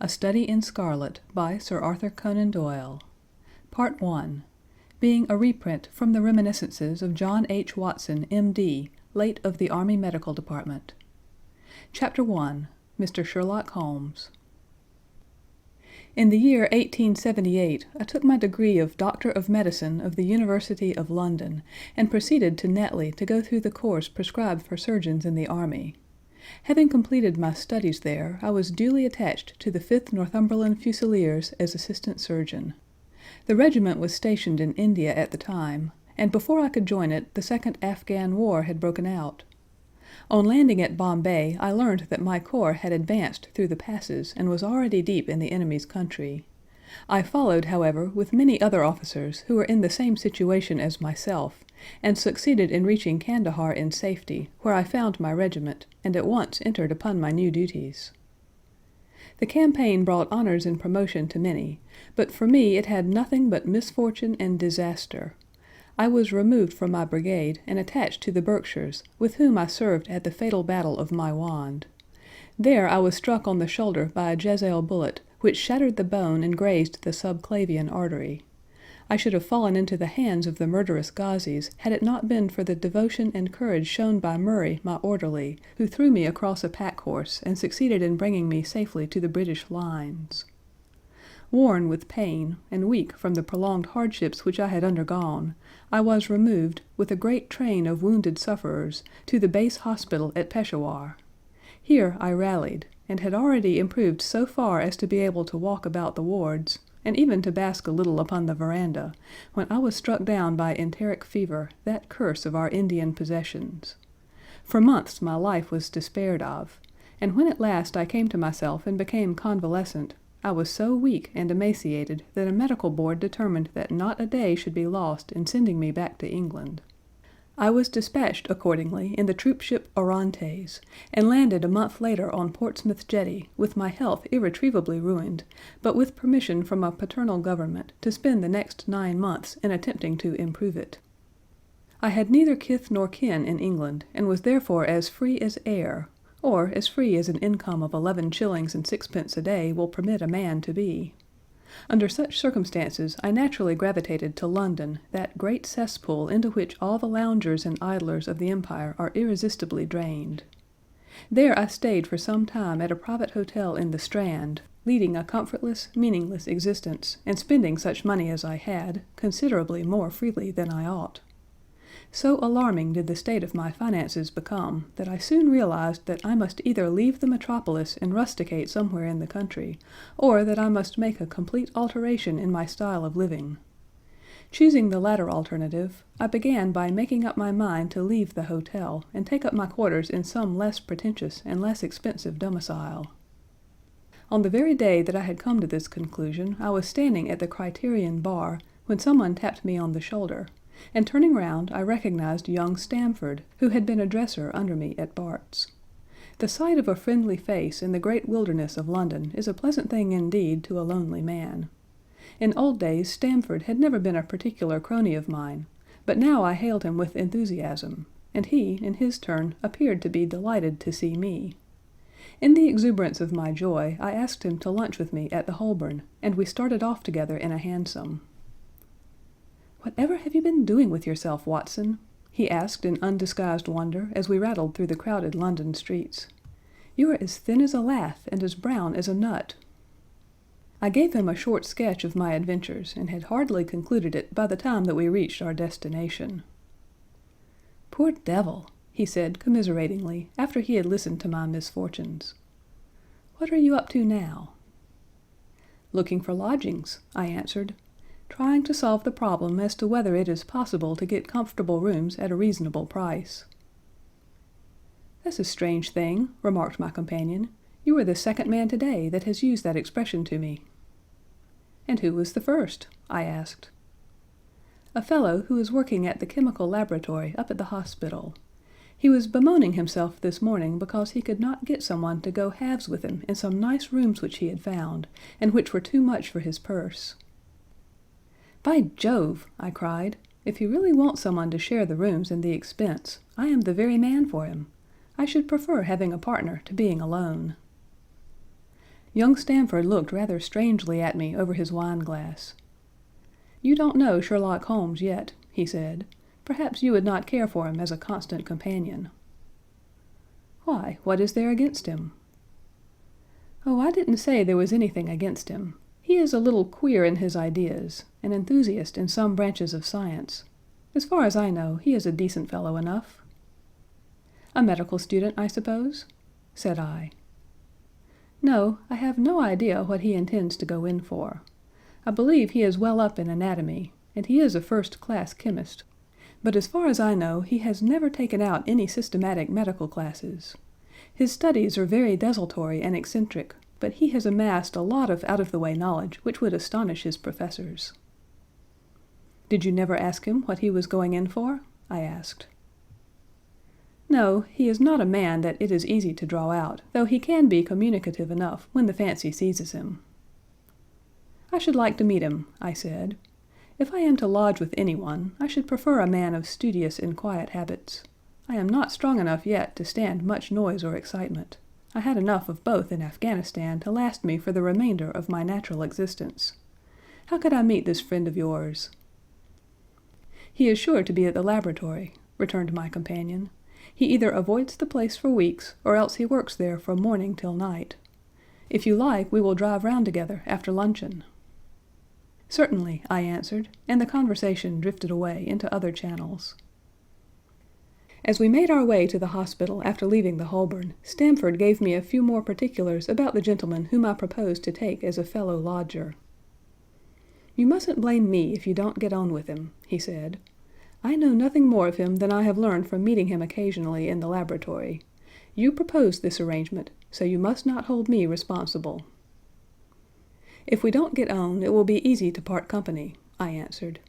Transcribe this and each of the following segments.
A Study in Scarlet by Sir Arthur Conan Doyle. Part 1. Being a reprint from the reminiscences of John H. Watson, M.D., late of the Army Medical Department. Chapter 1. Mr. Sherlock Holmes. In the year 1878 I took my degree of Doctor of Medicine of the University of London, and proceeded to Netley to go through the course prescribed for surgeons in the army. Having completed my studies there, I was duly attached to the 5th Northumberland Fusiliers as assistant surgeon. The regiment was stationed in India at the time, and before I could join it the Second Afghan War had broken out. On landing at Bombay, I learned that my corps had advanced through the passes and was already deep in the enemy's country. I followed, however, with many other officers who were in the same situation as myself, and succeeded in reaching Kandahar in safety, where I found my regiment, and at once entered upon my new duties. The campaign brought honors and promotion to many, but for me it had nothing but misfortune and disaster. I was removed from my brigade and attached to the Berkshires, with whom I served at the fatal battle of Maiwand. There I was struck on the shoulder by a jezail bullet, which shattered the bone and grazed the subclavian artery. I should have fallen into the hands of the murderous Ghazis had it not been for the devotion and courage shown by Murray, my orderly, who threw me across a pack horse and succeeded in bringing me safely to the British lines. Worn with pain, and weak from the prolonged hardships which I had undergone, I was removed, with a great train of wounded sufferers, to the base hospital at Peshawar. Here I rallied, and had already improved so far as to be able to walk about the wards, and even to bask a little upon the veranda, when I was struck down by enteric fever, that curse of our Indian possessions. For months my life was despaired of, and when at last I came to myself and became convalescent, I was so weak and emaciated that a medical board determined that not a day should be lost in sending me back to England. I was dispatched accordingly in the troop ship Orontes, and landed a month later on Portsmouth jetty, with my health irretrievably ruined, but with permission from a paternal government to spend the next 9 months in attempting to improve it. I had neither kith nor kin in England, and was therefore as free as air, or as free as an income of 11 shillings and 6 pence a day will permit a man to be. Under such circumstances I naturally gravitated to London, that great cesspool into which all the loungers and idlers of the empire are irresistibly drained. There I stayed for some time at a private hotel in the Strand, leading a comfortless, meaningless existence, and spending such money as I had, considerably more freely than I ought. So alarming did the state of my finances become that I soon realized that I must either leave the metropolis and rusticate somewhere in the country, or that I must make a complete alteration in my style of living. Choosing the latter alternative, I began by making up my mind to leave the hotel and take up my quarters in some less pretentious and less expensive domicile. On the very day that I had come to this conclusion, I was standing at the Criterion bar when someone tapped me on the shoulder, and turning round I recognized young Stamford, who had been a dresser under me at Bart's. The sight of a friendly face in the great wilderness of London is a pleasant thing indeed to a lonely man. In old days Stamford had never been a particular crony of mine, but now I hailed him with enthusiasm, and he, in his turn, appeared to be delighted to see me. In the exuberance of my joy, I asked him to lunch with me at the Holborn, and we started off together in a hansom. "Whatever have you been doing with yourself, Watson?" he asked in undisguised wonder as we rattled through the crowded London streets. "You are as thin as a lath and as brown as a nut." I gave him a short sketch of my adventures and had hardly concluded it by the time that we reached our destination. "Poor devil!" he said commiseratingly after he had listened to my misfortunes. "What are you up to now?" "Looking for lodgings," I answered, trying to solve the problem as to whether it is possible to get comfortable rooms at a reasonable price. "That's a strange thing," remarked my companion. "You are the second man today that has used that expression to me." "And who was the first?" I asked. "A fellow who is working at the chemical laboratory up at the hospital. He was bemoaning himself this morning because he could not get someone to go halves with him in some nice rooms which he had found, and which were too much for his purse." "By Jove!" I cried, "if he really wants someone to share the rooms and the expense, I am the very man for him. I should prefer having a partner to being alone." Young Stamford looked rather strangely at me over his wine-glass. "You don't know Sherlock Holmes yet," he said. "Perhaps you would not care for him as a constant companion." "Why, what is there against him?" "Oh, I didn't say there was anything against him. He is a little queer in his ideas, an enthusiast in some branches of science. As far as I know, he is a decent fellow enough." "A medical student, I suppose?" said I. "No, I have no idea what he intends to go in for. I believe he is well up in anatomy, and he is a first-class chemist. But as far as I know, he has never taken out any systematic medical classes. His studies are very desultory and eccentric, but he has amassed a lot of out-of-the-way knowledge which would astonish his professors." "Did you never ask him what he was going in for?" I asked. "No, he is not a man that it is easy to draw out, though he can be communicative enough when the fancy seizes him." "I should like to meet him," I said. "If I am to lodge with anyone, I should prefer a man of studious and quiet habits. I am not strong enough yet to stand much noise or excitement. I had enough of both in Afghanistan to last me for the remainder of my natural existence. How could I meet this friend of yours?" "He is sure to be at the laboratory," returned my companion. "He either avoids the place for weeks, or else he works there from morning till night. If you like, we will drive round together after luncheon." "Certainly," I answered, and the conversation drifted away into other channels. As we made our way to the hospital after leaving the Holborn, Stamford gave me a few more particulars about the gentleman whom I proposed to take as a fellow lodger. "You mustn't blame me if you don't get on with him," he said. "I know nothing more of him than I have learned from meeting him occasionally in the laboratory. You proposed this arrangement, so you must not hold me responsible." "If we don't get on, it will be easy to part company," I answered.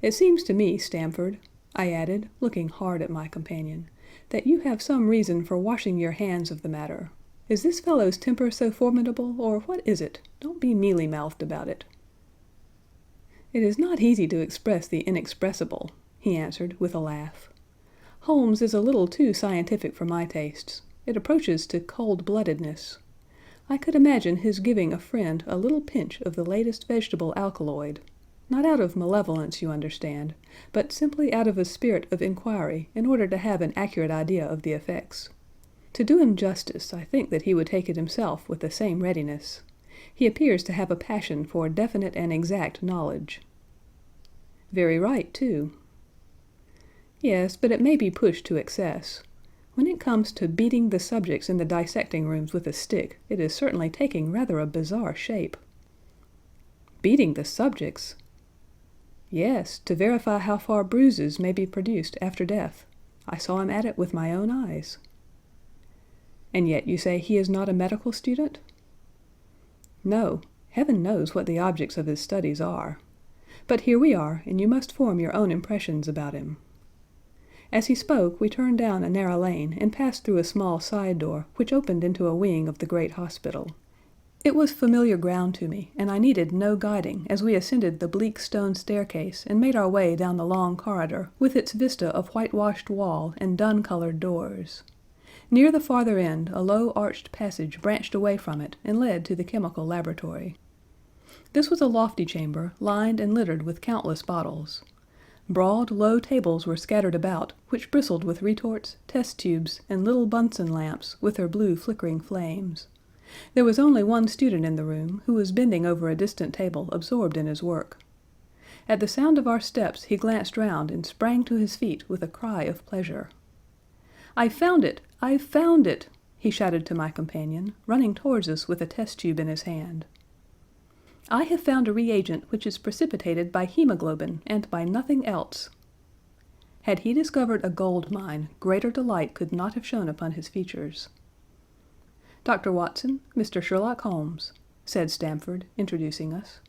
"It seems to me, Stamford," I added, looking hard at my companion, "that you have some reason for washing your hands of the matter. Is this fellow's temper so formidable, or what is it? Don't be mealy-mouthed about it." "It is not easy to express the inexpressible," he answered with a laugh. "Holmes is a little too scientific for my tastes. It approaches to cold-bloodedness. I could imagine his giving a friend a little pinch of the latest vegetable alkaloid. Not out of malevolence, you understand, but simply out of a spirit of inquiry in order to have an accurate idea of the effects. To do him justice, I think that he would take it himself with the same readiness. He appears to have a passion for definite and exact knowledge." "Very right, too." "Yes, but it may be pushed to excess. When it comes to beating the subjects in the dissecting rooms with a stick, it is certainly taking rather a bizarre shape." "Beating the subjects?" "Yes, to verify how far bruises may be produced after death. I saw him at it with my own eyes." "And yet you say he is not a medical student?" "No. Heaven knows what the objects of his studies are. But here we are, and you must form your own impressions about him." As he spoke, we turned down a narrow lane and passed through a small side door which opened into a wing of the great hospital. It was familiar ground to me, and I needed no guiding as we ascended the bleak stone staircase and made our way down the long corridor with its vista of whitewashed wall and dun-colored doors. Near the farther end a low arched passage branched away from it and led to the chemical laboratory. This was a lofty chamber, lined and littered with countless bottles. Broad, low tables were scattered about, which bristled with retorts, test tubes, and little Bunsen lamps with their blue flickering flames. There was only one student in the room, who was bending over a distant table absorbed in his work. At the sound of our steps he glanced round and sprang to his feet with a cry of pleasure. "I've found it! I've found it!" he shouted to my companion, running towards us with a test tube in his hand. "I have found a reagent which is precipitated by hemoglobin and by nothing else." Had he discovered a gold mine, greater delight could not have shone upon his features. "Dr. Watson, Mr. Sherlock Holmes," said Stamford, introducing us.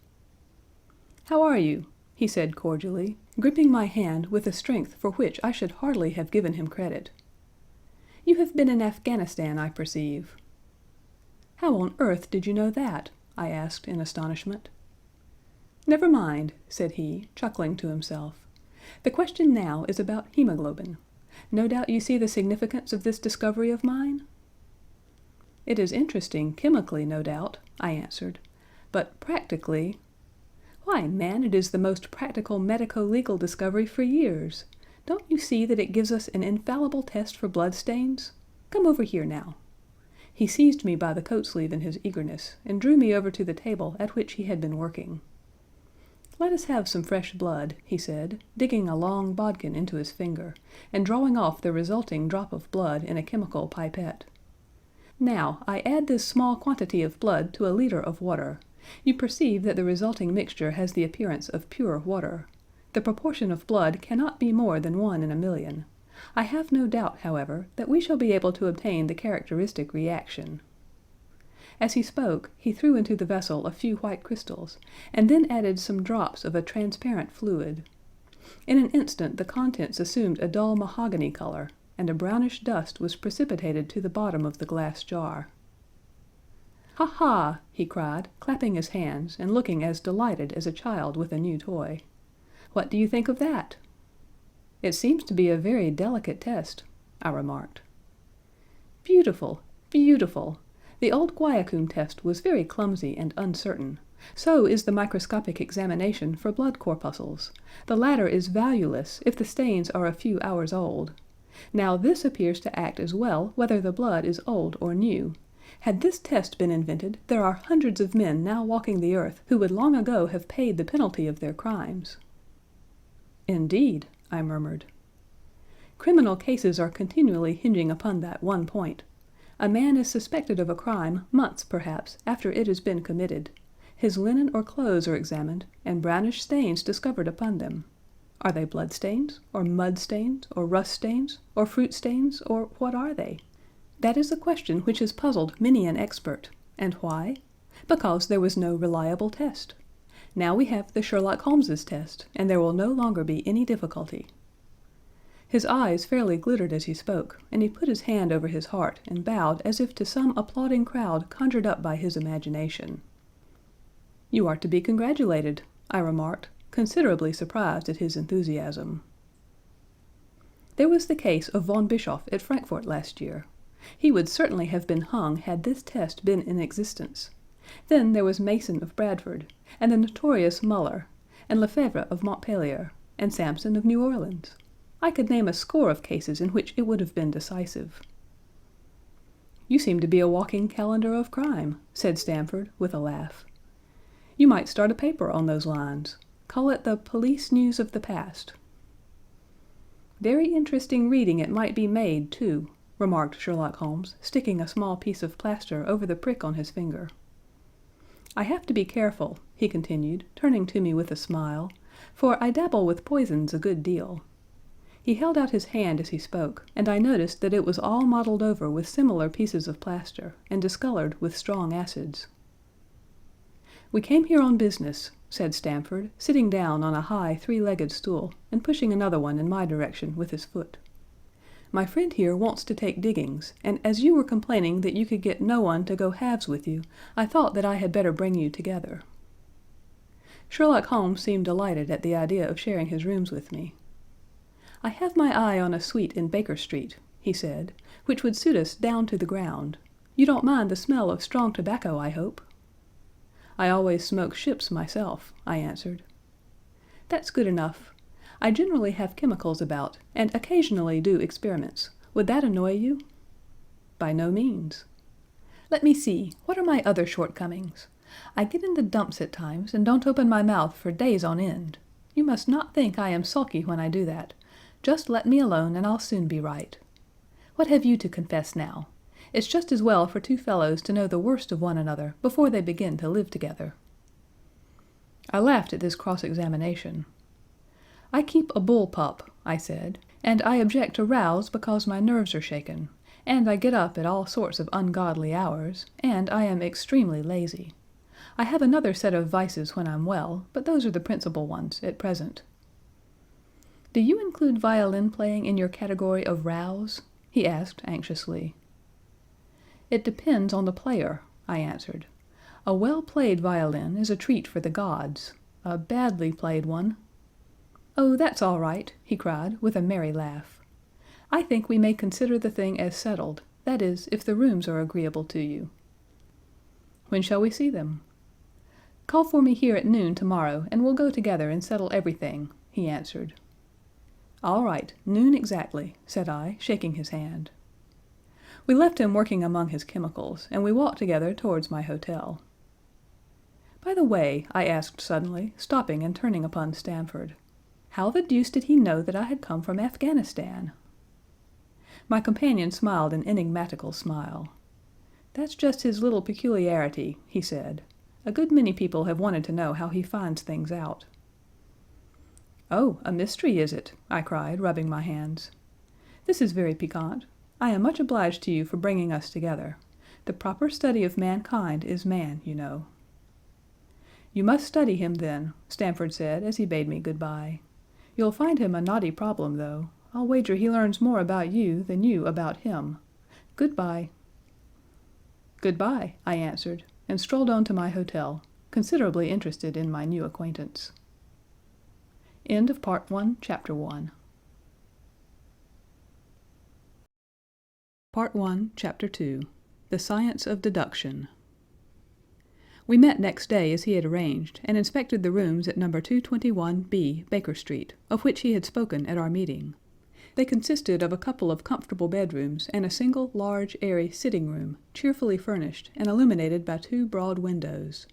"How are you?" he said cordially, gripping my hand with a strength for which I should hardly have given him credit. "You have been in Afghanistan, I perceive." "How on earth did you know that?" I asked in astonishment. "Never mind," said he, chuckling to himself. "The question now is about hemoglobin. No doubt you see the significance of this discovery of mine?" It is interesting chemically, no doubt," I answered, "but practically—" "Why, man, it is the most practical medico-legal discovery for years. Don't you see that it gives us an infallible test for bloodstains? Come over here now." He seized me by the coat sleeve in his eagerness, and drew me over to the table at which he had been working. "Let us have some fresh blood," he said, digging a long bodkin into his finger, and drawing off the resulting drop of blood in a chemical pipette. "Now, I add this small quantity of blood to a liter of water. You perceive that the resulting mixture has the appearance of pure water. The proportion of blood cannot be more than 1 in a million. I have no doubt, however, that we shall be able to obtain the characteristic reaction." As he spoke, he threw into the vessel a few white crystals, and then added some drops of a transparent fluid. In an instant the contents assumed a dull mahogany color, and a brownish dust was precipitated to the bottom of the glass jar. "Ha, ha!" he cried, clapping his hands, and looking as delighted as a child with a new toy. "What do you think of that?" "It seems to be a very delicate test," I remarked. "Beautiful! Beautiful! The old Guiacum test was very clumsy and uncertain. So is the microscopic examination for blood corpuscles. The latter is valueless if the stains are a few hours old. Now this appears to act as well whether the blood is old or new. Had this test been invented, there are hundreds of men now walking the earth who would long ago have paid the penalty of their crimes." "Indeed," I murmured. "Criminal cases are continually hinging upon that one point. A man is suspected of a crime months, perhaps, after it has been committed. His linen or clothes are examined, and brownish stains discovered upon them. Are they blood stains, or mud stains, or rust stains, or fruit stains, or what are they? That is a question which has puzzled many an expert. And why? Because there was no reliable test. Now we have the Sherlock Holmes test, and there will no longer be any difficulty." His eyes fairly glittered as he spoke, and he put his hand over his heart and bowed as if to some applauding crowd conjured up by his imagination. "You are to be congratulated," I remarked, considerably surprised at his enthusiasm. "There was the case of von Bischoff at Frankfort last year. He would certainly have been hung had this test been in existence. Then there was Mason of Bradford, and the notorious Muller, and Lefebvre of Montpellier, and Sampson of New Orleans. I could name a score of cases in which it would have been decisive." "You seem to be a walking calendar of crime," said Stamford, with a laugh. "You might start a paper on those lines. Call it the Police News of the Past." "Very interesting reading it might be made, too," remarked Sherlock Holmes, sticking a small piece of plaster over the prick on his finger. "I have to be careful," he continued, turning to me with a smile, "for I dabble with poisons a good deal." He held out his hand as he spoke, and I noticed that it was all mottled over with similar pieces of plaster, and discolored with strong acids. "We came here on business," said Stamford, sitting down on a high three-legged stool, and pushing another one in my direction with his foot. "My friend here wants to take diggings, and as you were complaining that you could get no one to go halves with you, I thought that I had better bring you together." Sherlock Holmes seemed delighted at the idea of sharing his rooms with me. "I have my eye on a suite in Baker Street," he said, "which would suit us down to the ground. You don't mind the smell of strong tobacco, I hope?" "I always smoke ships myself," I answered. "That's good enough. I generally have chemicals about, and occasionally do experiments. Would that annoy you?" "By no means." "Let me see, what are my other shortcomings? I get in the dumps at times, and don't open my mouth for days on end. You must not think I am sulky when I do that. Just let me alone, and I'll soon be right. What have you to confess now? It's just as well for two fellows to know the worst of one another before they begin to live together." I laughed at this cross-examination. "I keep a bull pup," I said, "and I object to rows because my nerves are shaken, and I get up at all sorts of ungodly hours, and I am extremely lazy. I have another set of vices when I'm well, but those are the principal ones at present." "Do you include violin playing in your category of rows?" he asked anxiously. "It depends on the player," I answered. "A well-played violin is a treat for the gods. A badly played one—" "Oh, that's all right," he cried, with a merry laugh. "I think we may consider the thing as settled, That is, if the rooms are agreeable to you." "When shall we see them?" "Call for me here at noon tomorrow, and we'll go together and settle everything," he answered. "All right, noon exactly," said I, shaking his hand. We left him working among his chemicals, and we walked together towards my hotel. "By the way," I asked suddenly, stopping and turning upon Stamford, "how the deuce did he know that I had come from Afghanistan?" My companion smiled an enigmatical smile. "That's just his little peculiarity," he said. "A good many people have wanted to know how he finds things out." "Oh, a mystery, is it?" I cried, rubbing my hands. "This is very piquant. I am much obliged to you for bringing us together. The proper study of mankind is man, you know." "You must study him, then," Stamford said as he bade me good bye. "You'll find him a knotty problem, though. I'll wager he learns more about you than you about him. Good bye." "Good bye," I answered, and strolled on to my hotel, considerably interested in my new acquaintance. End of Part 1, Chapter 1. Part 1, Chapter 2. The Science of Deduction. We met next day as he had arranged, and inspected the rooms at No. 221 Baker Street, of which he had spoken at our meeting. They consisted of a couple of comfortable bedrooms and a single large, airy sitting room, cheerfully furnished and illuminated by two broad windows.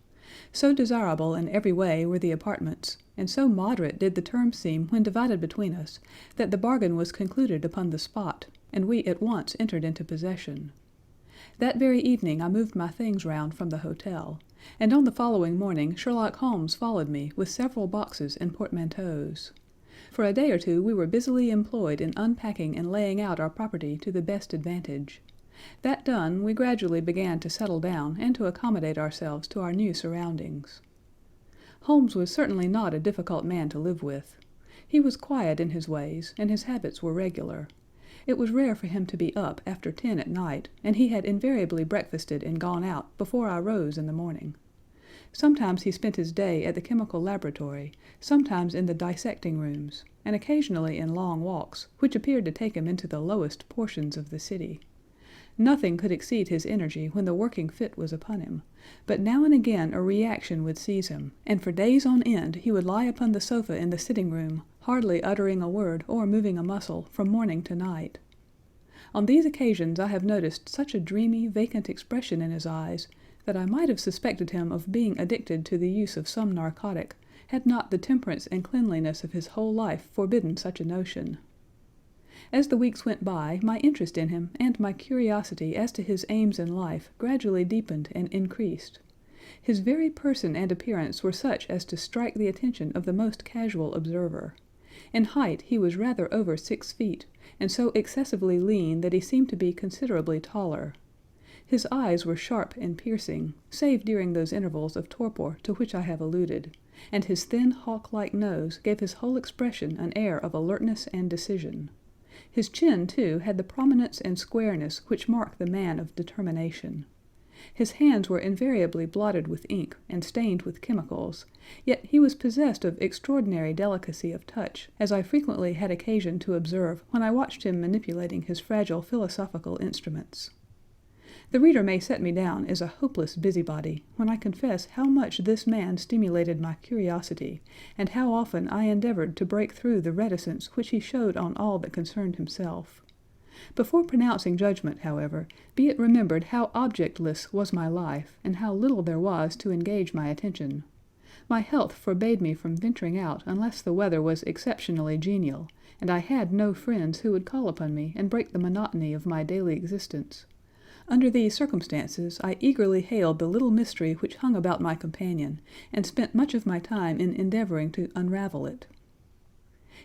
So desirable in every way were the apartments, and so moderate did the terms seem when divided between us, that the bargain was concluded upon the spot, and we at once entered into possession. That very evening I moved my things round from the hotel, and on the following morning Sherlock Holmes followed me with several boxes and portmanteaus. For a day or two we were busily employed in unpacking and laying out our property to the best advantage. That done, we gradually began to settle down and to accommodate ourselves to our new surroundings. Holmes was certainly not a difficult man to live with. He was quiet in his ways, and his habits were regular. It was rare for him to be up after 10 at night, and he had invariably breakfasted and gone out before I rose in the morning. Sometimes he spent his day at the chemical laboratory, sometimes in the dissecting rooms, and occasionally in long walks, which appeared to take him into the lowest portions of the city. Nothing could exceed his energy when the working fit was upon him, but now and again a reaction would seize him, and for days on end he would lie upon the sofa in the sitting room, hardly uttering a word or moving a muscle from morning to night. On these occasions I have noticed such a dreamy, vacant expression in his eyes that I might have suspected him of being addicted to the use of some narcotic, had not the temperance and cleanliness of his whole life forbidden such a notion. As the weeks went by, my interest in him and my curiosity as to his aims in life gradually deepened and increased. His very person and appearance were such as to strike the attention of the most casual observer. In height he was rather over 6 feet, and so excessively lean that he seemed to be considerably taller. His eyes were sharp and piercing, save during those intervals of torpor to which I have alluded, and his thin hawk-like nose gave his whole expression an air of alertness and decision. His chin, too, had the prominence and squareness which mark the man of determination. His hands were invariably blotted with ink and stained with chemicals, yet he was possessed of extraordinary delicacy of touch, as I frequently had occasion to observe when I watched him manipulating his fragile philosophical instruments. The reader may set me down as a hopeless busybody, when I confess how much this man stimulated my curiosity, and how often I endeavored to break through the reticence which he showed on all that concerned himself. Before pronouncing judgment, however, be it remembered how objectless was my life, and how little there was to engage my attention. My health forbade me from venturing out unless the weather was exceptionally genial, and I had no friends who would call upon me and break the monotony of my daily existence. Under these circumstances, I eagerly hailed the little mystery which hung about my companion, and spent much of my time in endeavoring to unravel it.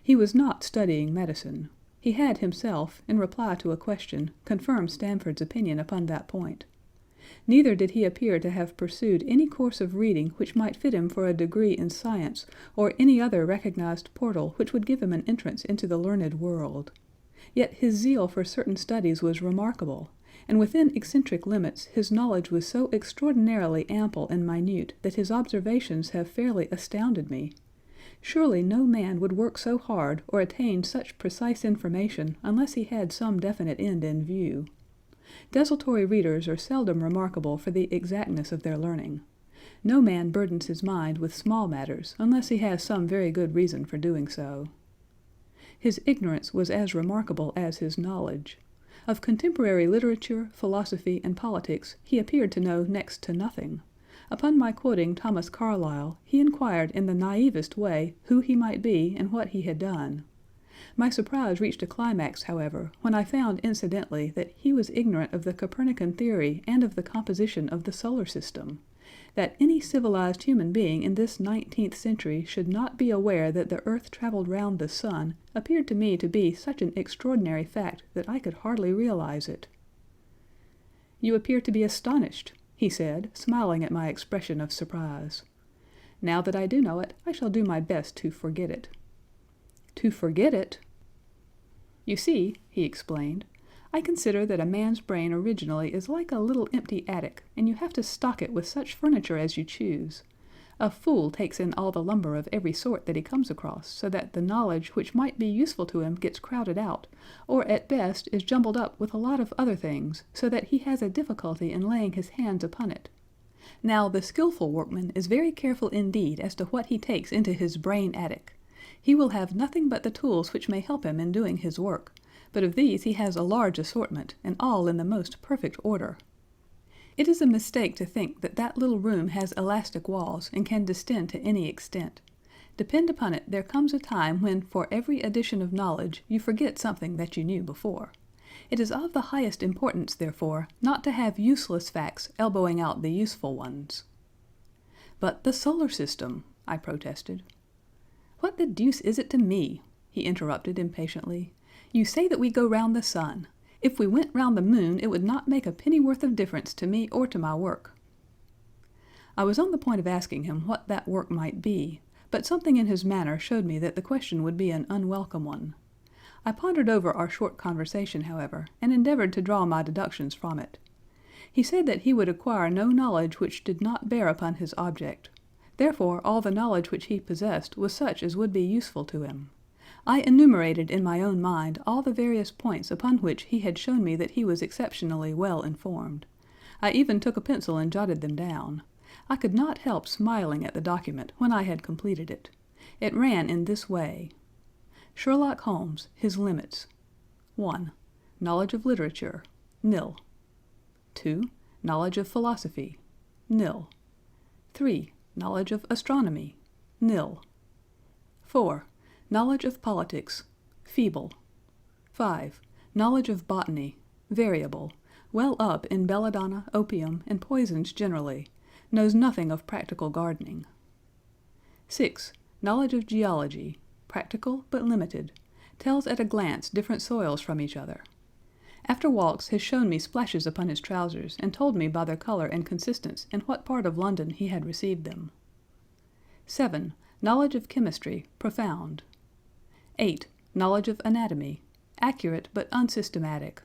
He was not studying medicine. He had himself, in reply to a question, confirmed Stamford's opinion upon that point. Neither did he appear to have pursued any course of reading which might fit him for a degree in science, or any other recognized portal which would give him an entrance into the learned world. Yet his zeal for certain studies was remarkable, and within eccentric limits his knowledge was so extraordinarily ample and minute that his observations have fairly astounded me. Surely no man would work so hard or attain such precise information unless he had some definite end in view. Desultory readers are seldom remarkable for the exactness of their learning. No man burdens his mind with small matters unless he has some very good reason for doing so. His ignorance was as remarkable as his knowledge. Of contemporary literature, philosophy, and politics he appeared to know next to nothing. Upon my quoting Thomas Carlyle, he inquired in the naivest way who he might be and what he had done. My surprise reached a climax, however, when I found incidentally that he was ignorant of the Copernican theory and of the composition of the solar system. That any civilized human being in this 19th century should not be aware that the earth traveled round the sun appeared to me to be such an extraordinary fact that I could hardly realize it. "You appear to be astonished," he said, smiling at my expression of surprise. "Now that I do know it, I shall do my best to forget it." "To forget it?" "You see," he explained, "I consider that a man's brain originally is like a little empty attic, and you have to stock it with such furniture as you choose. A fool takes in all the lumber of every sort that he comes across, so that the knowledge which might be useful to him gets crowded out, or at best is jumbled up with a lot of other things, so that he has a difficulty in laying his hands upon it. Now, the skillful workman is very careful indeed as to what he takes into his brain attic. He will have nothing but the tools which may help him in doing his work, but of these he has a large assortment, and all in the most perfect order. It is a mistake to think that that little room has elastic walls and can distend to any extent. Depend upon it, there comes a time when for every addition of knowledge you forget something that you knew before. It is of the highest importance, therefore, not to have useless facts elbowing out the useful ones." "But the solar system," I protested. "What the deuce is it to me?" he interrupted impatiently. "You say that we go round the sun. If we went round the moon, it would not make a pennyworth of difference to me or to my work." I was on the point of asking him what that work might be, but something in his manner showed me that the question would be an unwelcome one. I pondered over our short conversation, however, and endeavored to draw my deductions from it. He said that he would acquire no knowledge which did not bear upon his object. Therefore, all the knowledge which he possessed was such as would be useful to him. I enumerated in my own mind all the various points upon which he had shown me that he was exceptionally well informed. I even took a pencil and jotted them down. I could not help smiling at the document when I had completed it. It ran in this way: Sherlock Holmes, his limits. 1. Knowledge of literature, nil. 2. Knowledge of philosophy, nil. 3. Knowledge of astronomy, nil. 4. Knowledge of politics, feeble. 5. Knowledge of botany, variable, well up in belladonna, opium, and poisons generally, knows nothing of practical gardening. 6. Knowledge of geology, practical but limited, tells at a glance different soils from each other. After walks has shown me splashes upon his trousers and told me by their color and consistence in what part of London he had received them. 7. Knowledge of chemistry, profound. 8. Knowledge of anatomy, accurate but unsystematic.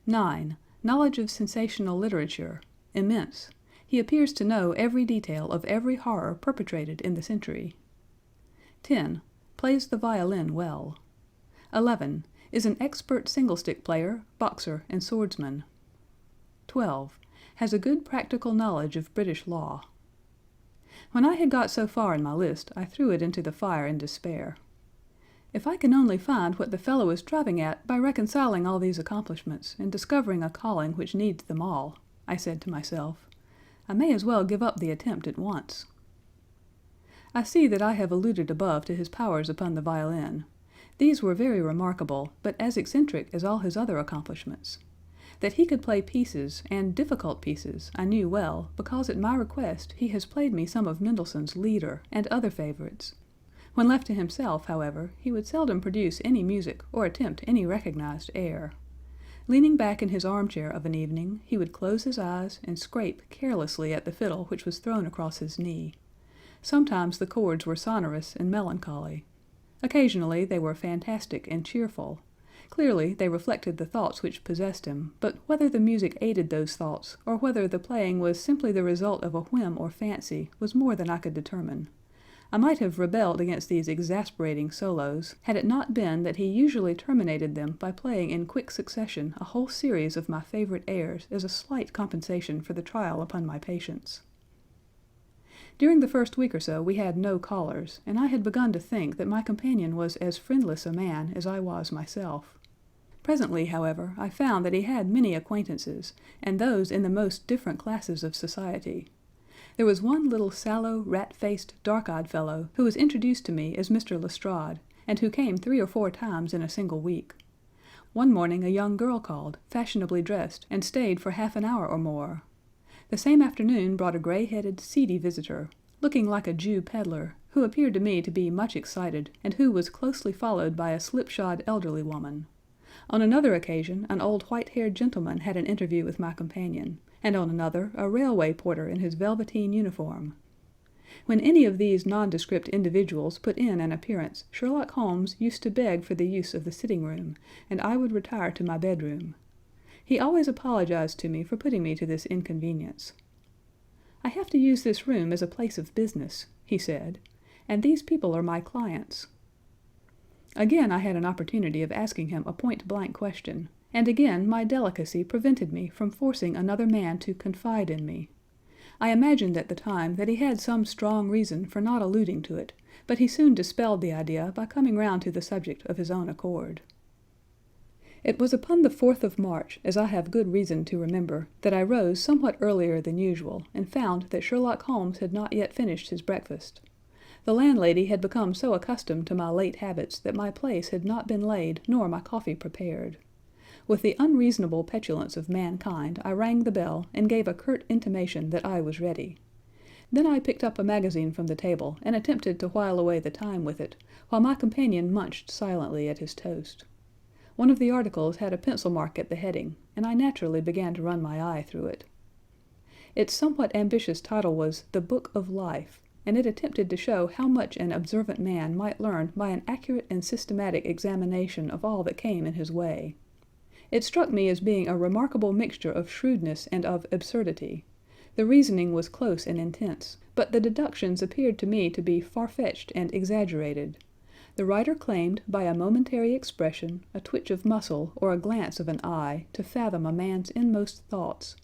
9. Knowledge of sensational literature, immense. He appears to know every detail of every horror perpetrated in the century. 10. Plays the violin well. 11. Is an expert single-stick player, boxer, and swordsman. 12. Has a good practical knowledge of British law. When I had got so far in my list, I threw it into the fire in despair. If I can only find what the fellow is driving at by reconciling all these accomplishments and discovering a calling which needs them all, I said to myself, I may as well give up the attempt at once. I see that I have alluded above to his powers upon the violin. These were very remarkable, but as eccentric as all his other accomplishments. That he could play pieces, and difficult pieces, I knew well, because at my request he has played me some of Mendelssohn's Lieder and other favorites. When left to himself, however, he would seldom produce any music or attempt any recognized air. Leaning back in his armchair of an evening, he would close his eyes and scrape carelessly at the fiddle which was thrown across his knee. Sometimes the chords were sonorous and melancholy. Occasionally they were fantastic and cheerful. Clearly they reflected the thoughts which possessed him, but whether the music aided those thoughts, or whether the playing was simply the result of a whim or fancy, was more than I could determine. I might have rebelled against these exasperating solos, had it not been that he usually terminated them by playing in quick succession a whole series of my favorite airs as a slight compensation for the trial upon my patience. During the first week or so we had no callers, and I had begun to think that my companion was as friendless a man as I was myself. Presently, however, I found that he had many acquaintances, and those in the most different classes of society. There was one little sallow, rat-faced, dark-eyed fellow who was introduced to me as Mr. Lestrade, and who came 3 or 4 times in a single week. One morning a young girl called, fashionably dressed, and stayed for half an hour or more. The same afternoon brought a gray-headed, seedy visitor, looking like a Jew peddler, who appeared to me to be much excited, and who was closely followed by a slipshod elderly woman. On another occasion an old white-haired gentleman had an interview with my companion, and on another a railway porter in his velveteen uniform. When any of these nondescript individuals put in an appearance, Sherlock Holmes used to beg for the use of the sitting-room, and I would retire to my bedroom. He always apologized to me for putting me to this inconvenience. "I have to use this room as a place of business," he said, "and these people are my clients." Again I had an opportunity of asking him a point-blank question, and again my delicacy prevented me from forcing another man to confide in me. I imagined at the time that he had some strong reason for not alluding to it, but he soon dispelled the idea by coming round to the subject of his own accord. It was upon the 4th of March, as I have good reason to remember, that I rose somewhat earlier than usual, and found that Sherlock Holmes had not yet finished his breakfast. The landlady had become so accustomed to my late habits that my place had not been laid nor my coffee prepared. With the unreasonable petulance of mankind, I rang the bell and gave a curt intimation that I was ready. Then I picked up a magazine from the table and attempted to while away the time with it, while my companion munched silently at his toast. One of the articles had a pencil mark at the heading, and I naturally began to run my eye through it. Its somewhat ambitious title was The Book of Life, and it attempted to show how much an observant man might learn by an accurate and systematic examination of all that came in his way. It struck me as being a remarkable mixture of shrewdness and of absurdity. The reasoning was close and intense, but the deductions appeared to me to be far-fetched and exaggerated. The writer claimed by a momentary expression, a twitch of muscle, or a glance of an eye, to fathom a man's inmost thoughts.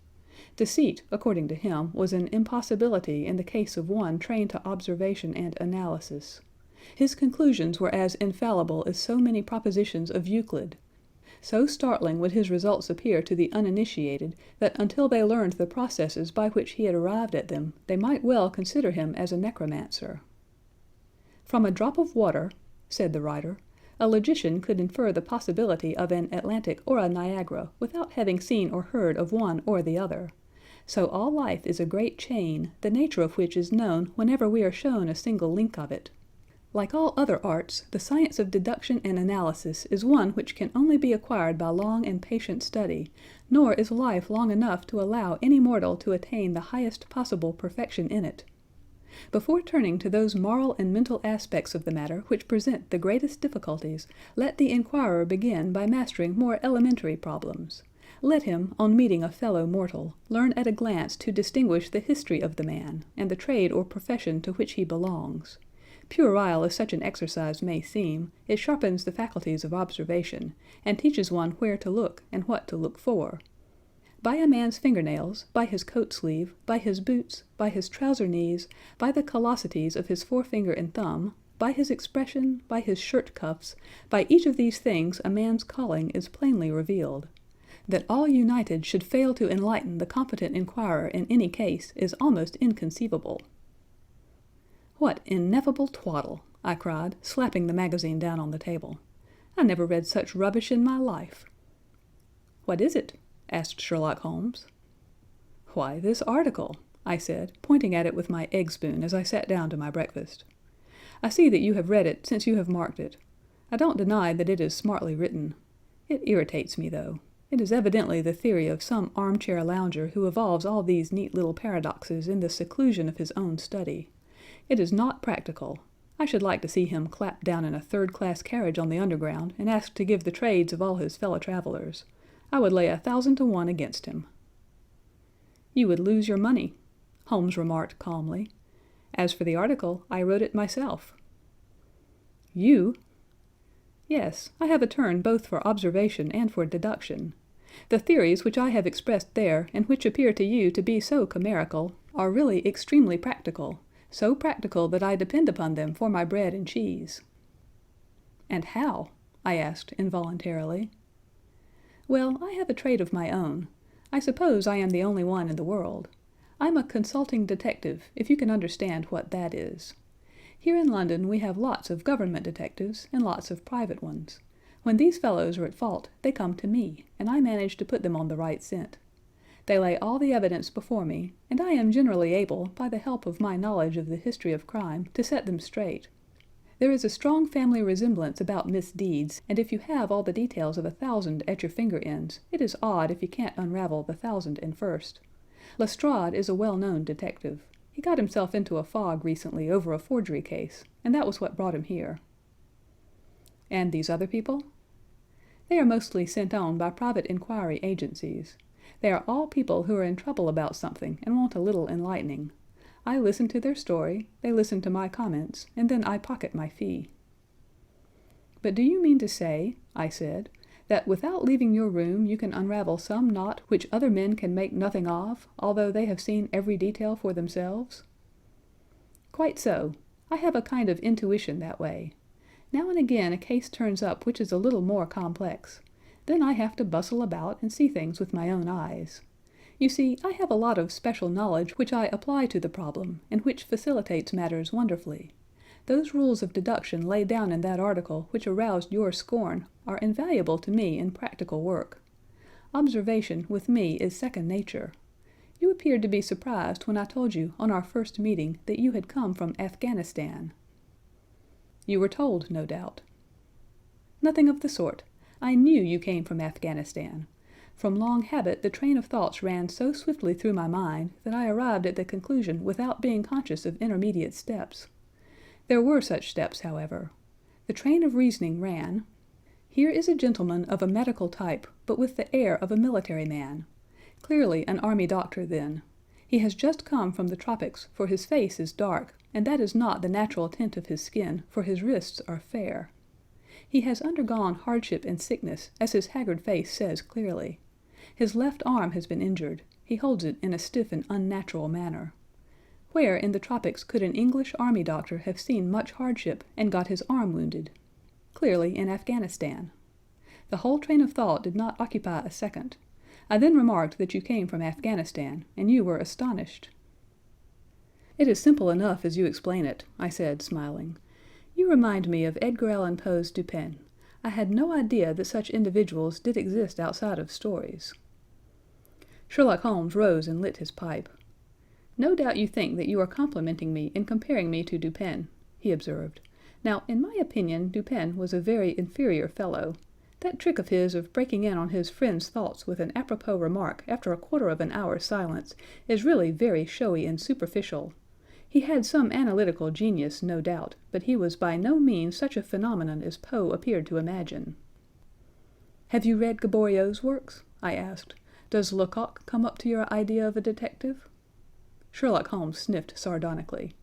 Deceit, according to him, was an impossibility in the case of one trained to observation and analysis. His conclusions were as infallible as so many propositions of Euclid. So startling would his results appear to the uninitiated that until they learned the processes by which he had arrived at them, they might well consider him as a necromancer. "From a drop of water," said the writer, "a logician could infer the possibility of an Atlantic or a Niagara without having seen or heard of one or the other. So all life is a great chain, the nature of which is known whenever we are shown a single link of it. Like all other arts, the science of deduction and analysis is one which can only be acquired by long and patient study, nor is life long enough to allow any mortal to attain the highest possible perfection in it. Before turning to those moral and mental aspects of the matter which present the greatest difficulties, let the inquirer begin by mastering more elementary problems. Let him, on meeting a fellow mortal, learn at a glance to distinguish the history of the man, and the trade or profession to which he belongs. Puerile as such an exercise may seem, it sharpens the faculties of observation, and teaches one where to look and what to look for. By a man's fingernails, by his coat sleeve, by his boots, by his trouser knees, by the callosities of his forefinger and thumb, by his expression, by his shirt cuffs, by each of these things a man's calling is plainly revealed. That all united should fail to enlighten the competent inquirer in any case is almost inconceivable." "What ineffable twaddle!" I cried, slapping the magazine down on the table. "I never read such rubbish in my life." "What is it?" asked Sherlock Holmes. "Why, this article," I said, pointing at it with my egg spoon as I sat down to my breakfast. "I see that you have read it since you have marked it. I don't deny that it is smartly written. It irritates me, though. It is evidently the theory of some armchair lounger who evolves all these neat little paradoxes in the seclusion of his own study. It is not practical. I should like to see him clapped down in a third-class carriage on the Underground and asked to give the trades of all his fellow-travelers. I would lay 1,000 to 1 against him." "You would lose your money," Holmes remarked calmly, As for the article, I wrote it myself." "You?" "Yes, I have a turn both for observation and for deduction. The theories which I have expressed there, and which appear to you to be so chimerical, are really extremely practical, so practical that I depend upon them for my bread and cheese." "And how?" I asked involuntarily. "Well, I have a trade of my own. I suppose I am the only one in the world. I'm a consulting detective, if you can understand what that is. Here in London we have lots of government detectives and lots of private ones. When these fellows are at fault, they come to me, and I manage to put them on the right scent. They lay all the evidence before me, and I am generally able, by the help of my knowledge of the history of crime, to set them straight. There is a strong family resemblance about misdeeds, and if you have all the details of 1,000 at your finger ends, it is odd if you can't unravel the 1,001st. Lestrade is a well-known detective. He got himself into a fog recently over a forgery case, and that was what brought him here." "And these other people?" "They are mostly sent on by private inquiry agencies. They are all people who are in trouble about something and want a little enlightening. I listen to their story, they listen to my comments, and then I pocket my fee." "But do you mean to say," I said, "that without leaving your room you can unravel some knot which other men can make nothing of, although they have seen every detail for themselves?" "Quite so. I have a kind of intuition that way. Now and again a case turns up which is a little more complex. Then I have to bustle about and see things with my own eyes. You see, I have a lot of special knowledge which I apply to the problem, and which facilitates matters wonderfully. Those rules of deduction laid down in that article which aroused your scorn are invaluable to me in practical work. Observation, with me, is second nature. You appeared to be surprised when I told you, on our first meeting, that you had come from Afghanistan." "You were told, no doubt." "Nothing of the sort. I knew you came from Afghanistan. From long habit the train of thoughts ran so swiftly through my mind that I arrived at the conclusion without being conscious of intermediate steps. There were such steps, however. The train of reasoning ran: here is a gentleman of a medical type, but with the air of a military man. Clearly an army doctor, then. He has just come from the tropics, for his face is dark, and that is not the natural tint of his skin, for his wrists are fair. He has undergone hardship and sickness, as his haggard face says clearly. His left arm has been injured. He holds it in a stiff and unnatural manner. Where in the tropics could an English army doctor have seen much hardship and got his arm wounded? Clearly in Afghanistan. The whole train of thought did not occupy a second. I then remarked that you came from Afghanistan, and you were astonished. "It is simple enough as you explain it," I said, smiling. "You remind me of Edgar Allan Poe's Dupin. I had no idea that such individuals did exist outside of stories." Sherlock Holmes rose and lit his pipe. "No doubt you think that you are complimenting me in comparing me to Dupin," he observed. "Now, in my opinion, Dupin was a very inferior fellow. That trick of his of breaking in on his friend's thoughts with an apropos remark after a quarter of an hour's silence is really very showy and superficial. He had some analytical genius, no doubt, but he was by no means such a phenomenon as Poe appeared to imagine." "Have you read Gaboriau's works?" I asked. "Does Lecoq come up to your idea of a detective?" Sherlock Holmes sniffed sardonically.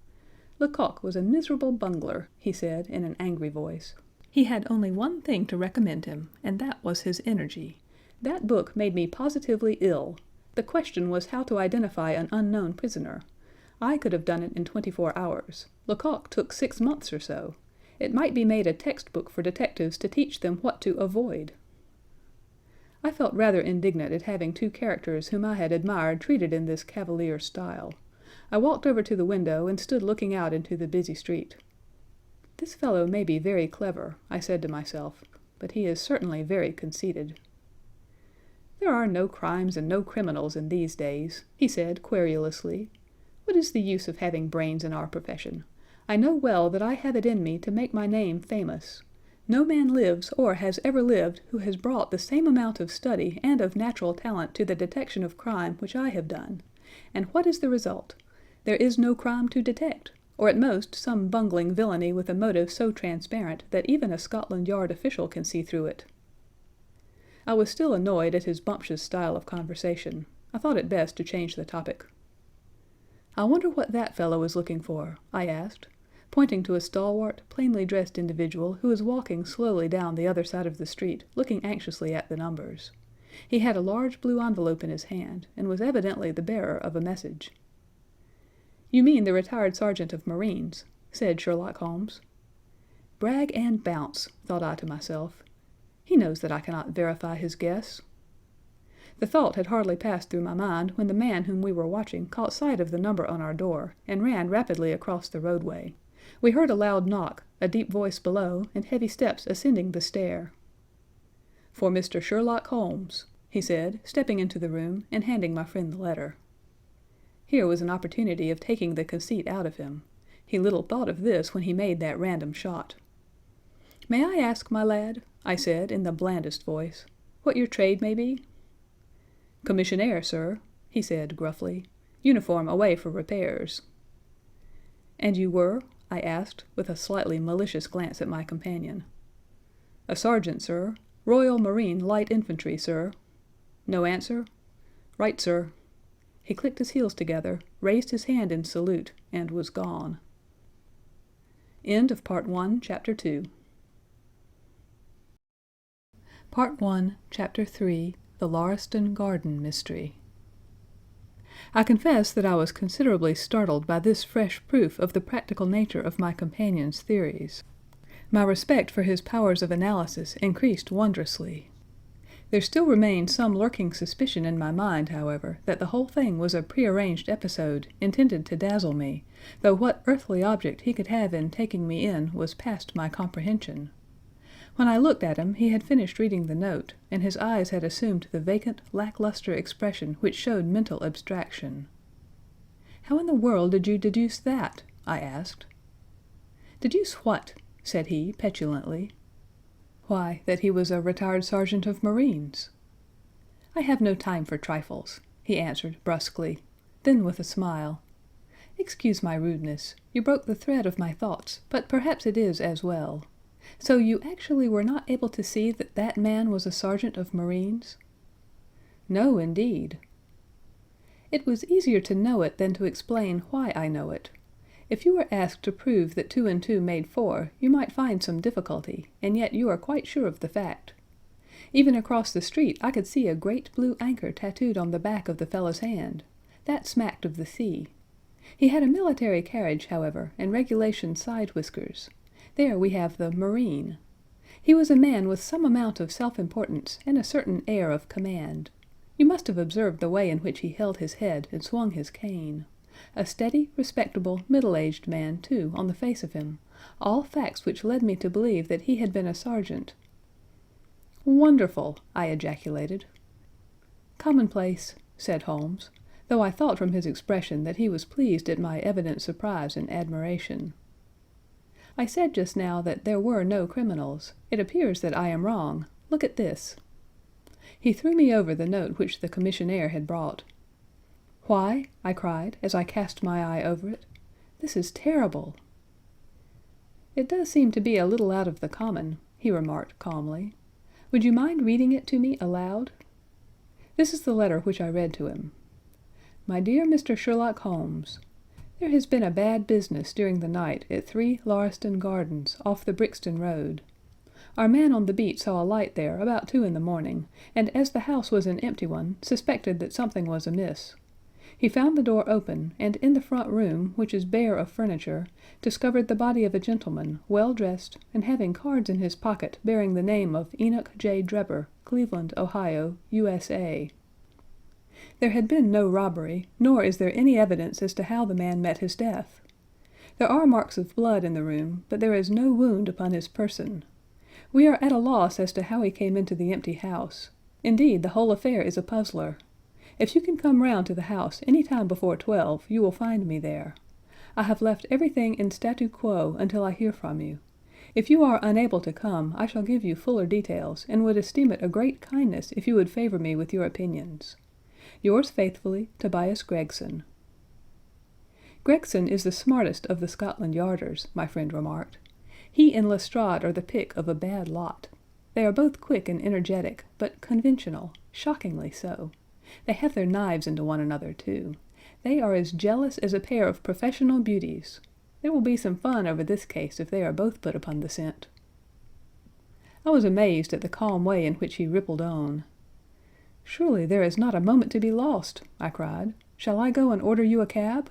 "Lecoq was a miserable bungler," he said in an angry voice. "He had only one thing to recommend him, and that was his energy. That book made me positively ill. The question was how to identify an unknown prisoner. I could have done it in 24 hours. Lecoq took 6 months or so. It might be made a textbook for detectives to teach them what to avoid." I felt rather indignant at having two characters whom I had admired treated in this cavalier style. I walked over to the window and stood looking out into the busy street. "This fellow may be very clever," I said to myself, "but he is certainly very conceited." "There are no crimes and no criminals in these days," he said querulously. "What is the use of having brains in our profession? I know well that I have it in me to make my name famous. No man lives or has ever lived who has brought the same amount of study and of natural talent to the detection of crime which I have done. And what is the result? There is no crime to detect, or at most some bungling villainy with a motive so transparent that even a Scotland Yard official can see through it." I was still annoyed at his bumptious style of conversation. I thought it best to change the topic. "I wonder what that fellow is looking for?" I asked, pointing to a stalwart, plainly dressed individual who was walking slowly down the other side of the street, looking anxiously at the numbers. He had a large blue envelope in his hand, and was evidently the bearer of a message. "You mean the retired sergeant of marines," said Sherlock Holmes. "Brag and bounce," thought I to myself. "He knows that I cannot verify his guess." The thought had hardly passed through my mind when the man whom we were watching caught sight of the number on our door, and ran rapidly across the roadway. We heard a loud knock, a deep voice below, and heavy steps ascending the stair. "For Mr. Sherlock Holmes," he said, stepping into the room, and handing my friend the letter. Here was an opportunity of taking the conceit out of him. He little thought of this when he made that random shot. "May I ask, my lad," I said in the blandest voice, "what your trade may be?" "Commissionaire, sir," he said gruffly. "Uniform away for repairs." "And you were?" I asked, with a slightly malicious glance at my companion. "A sergeant, sir. Royal Marine Light Infantry, sir." No answer? "Right, sir." He clicked his heels together, raised his hand in salute, and was gone. End of Part 1, Chapter 2. Part 1, Chapter 3, The Lauriston Garden Mystery. I confess that I was considerably startled by this fresh proof of the practical nature of my companion's theories. My respect for his powers of analysis increased wondrously. There still remained some lurking suspicion in my mind, however, that the whole thing was a prearranged episode, intended to dazzle me, though what earthly object he could have in taking me in was past my comprehension. When I looked at him, he had finished reading the note, and his eyes had assumed the vacant, lackluster expression which showed mental abstraction. "How in the world did you deduce that?" I asked. "Deduce what?" said he, petulantly. "Why, that he was a retired sergeant of marines." "I have no time for trifles," he answered brusquely. Then with a smile, "Excuse my rudeness. You broke the thread of my thoughts, but perhaps it is as well. So you actually were not able to see that that man was a sergeant of marines?" "No, indeed." "It was easier to know it than to explain why I know it. If you were asked to prove that 2 and 2 made 4, you might find some difficulty, and yet you are quite sure of the fact. Even across the street I could see a great blue anchor tattooed on the back of the fellow's hand. That smacked of the sea. He had a military carriage, however, and regulation side whiskers. There we have the marine. He was a man with some amount of self-importance and a certain air of command. You must have observed the way in which he held his head and swung his cane. A steady, respectable, middle-aged man, too, on the face of him, all facts which led me to believe that he had been a sergeant." "Wonderful!" I ejaculated. "Commonplace," said Holmes, though I thought from his expression that he was pleased at my evident surprise and admiration. "I said just now that there were no criminals. It appears that I am wrong. Look at this." He threw me over the note which the commissionaire had brought. "Why," I cried, as I cast my eye over it, "this is terrible." "It does seem to be a little out of the common," he remarked calmly. "Would you mind reading it to me aloud?" This is the letter which I read to him. "My dear Mr. Sherlock Holmes, there has been a bad business during the night at 3 Lauriston Gardens, off the Brixton Road. Our man on the beat saw a light there about 2 in the morning, and as the house was an empty one, suspected that something was amiss. He found the door open, and in the front room, which is bare of furniture, discovered the body of a gentleman, well dressed, and having cards in his pocket bearing the name of Enoch J. Drebber, Cleveland, Ohio, U.S.A. There had been no robbery, nor is there any evidence as to how the man met his death. There are marks of blood in the room, but there is no wound upon his person. We are at a loss as to how he came into the empty house. Indeed, the whole affair is a puzzler. If you can come round to the house any time before 12, you will find me there. I have left everything in statu quo until I hear from you. If you are unable to come, I shall give you fuller details, and would esteem it a great kindness if you would favor me with your opinions. Yours faithfully, Tobias Gregson. Gregson is the smartest of the Scotland Yarders, my friend remarked. He and Lestrade are the pick of a bad lot. They are both quick and energetic, but conventional, shockingly so. They have their knives into one another, too. They are as jealous as a pair of professional beauties. There will be some fun over this case if they are both put upon the scent." I was amazed at the calm way in which he rippled on. "Surely there is not a moment to be lost," I cried. "Shall I go and order you a cab?"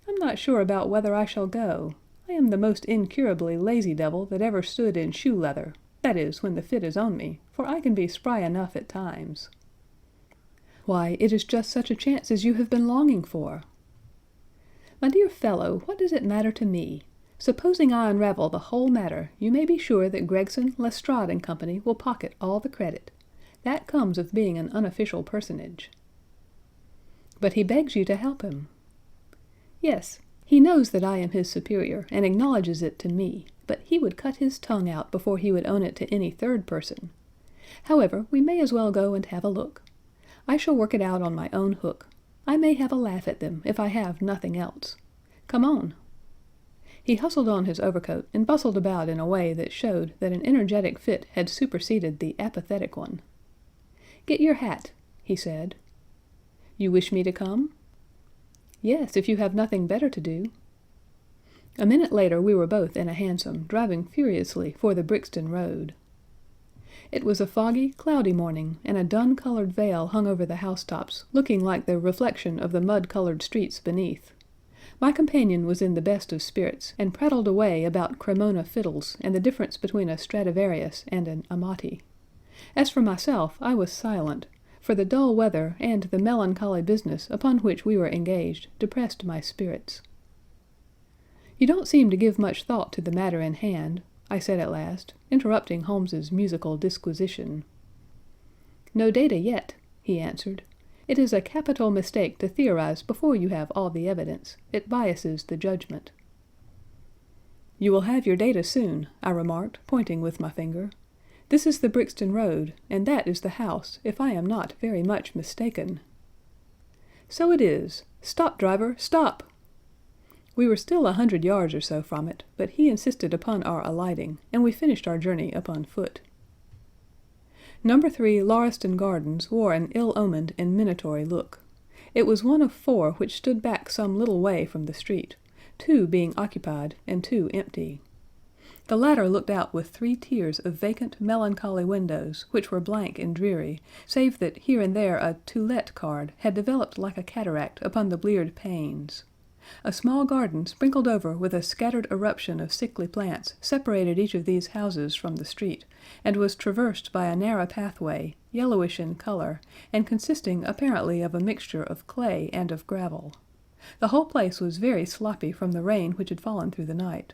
"I'm not sure about whether I shall go. I am the most incurably lazy devil that ever stood in shoe leather, that is, when the fit is on me, for I can be spry enough at times." "Why, it is just such a chance as you have been longing for." "My dear fellow, what does it matter to me? Supposing I unravel the whole matter, you may be sure that Gregson, Lestrade and Company will pocket all the credit. That comes of being an unofficial personage." "But he begs you to help him." "Yes, he knows that I am his superior, and acknowledges it to me, but he would cut his tongue out before he would own it to any third person. However, we may as well go and have a look. I shall work it out on my own hook. I may have a laugh at them, if I have nothing else. Come on." He hustled on his overcoat and bustled about in a way that showed that an energetic fit had superseded the apathetic one. "Get your hat," he said. "You wish me to come?" "Yes, if you have nothing better to do." A minute later we were both in a hansom, driving furiously for the Brixton Road. It was a foggy, cloudy morning, and a dun-colored veil hung over the housetops, looking like the reflection of the mud-colored streets beneath. My companion was in the best of spirits, and prattled away about Cremona fiddles and the difference between a Stradivarius and an Amati. As for myself, I was silent, for the dull weather and the melancholy business upon which we were engaged depressed my spirits. "You don't seem to give much thought to the matter in hand," I said at last, interrupting Holmes's musical disquisition. "No data yet," he answered. "It is a capital mistake to theorize before you have all the evidence. It biases the judgment." "You will have your data soon," I remarked, pointing with my finger. "This is the Brixton Road, and that is the house, if I am not very much mistaken." "So it is. Stop, driver, stop!" We were still 100 yards or so from it, but he insisted upon our alighting, and we finished our journey upon foot. No. 3 Lauriston Gardens wore an ill-omened and minatory look. It was one of 4 which stood back some little way from the street, 2 being occupied and 2 empty. The latter looked out with 3 tiers of vacant, melancholy windows, which were blank and dreary, save that here and there a "To Let" card had developed like a cataract upon the bleared panes. A small garden sprinkled over with a scattered eruption of sickly plants separated each of these houses from the street, and was traversed by a narrow pathway, yellowish in color, and consisting apparently of a mixture of clay and of gravel. The whole place was very sloppy from the rain which had fallen through the night.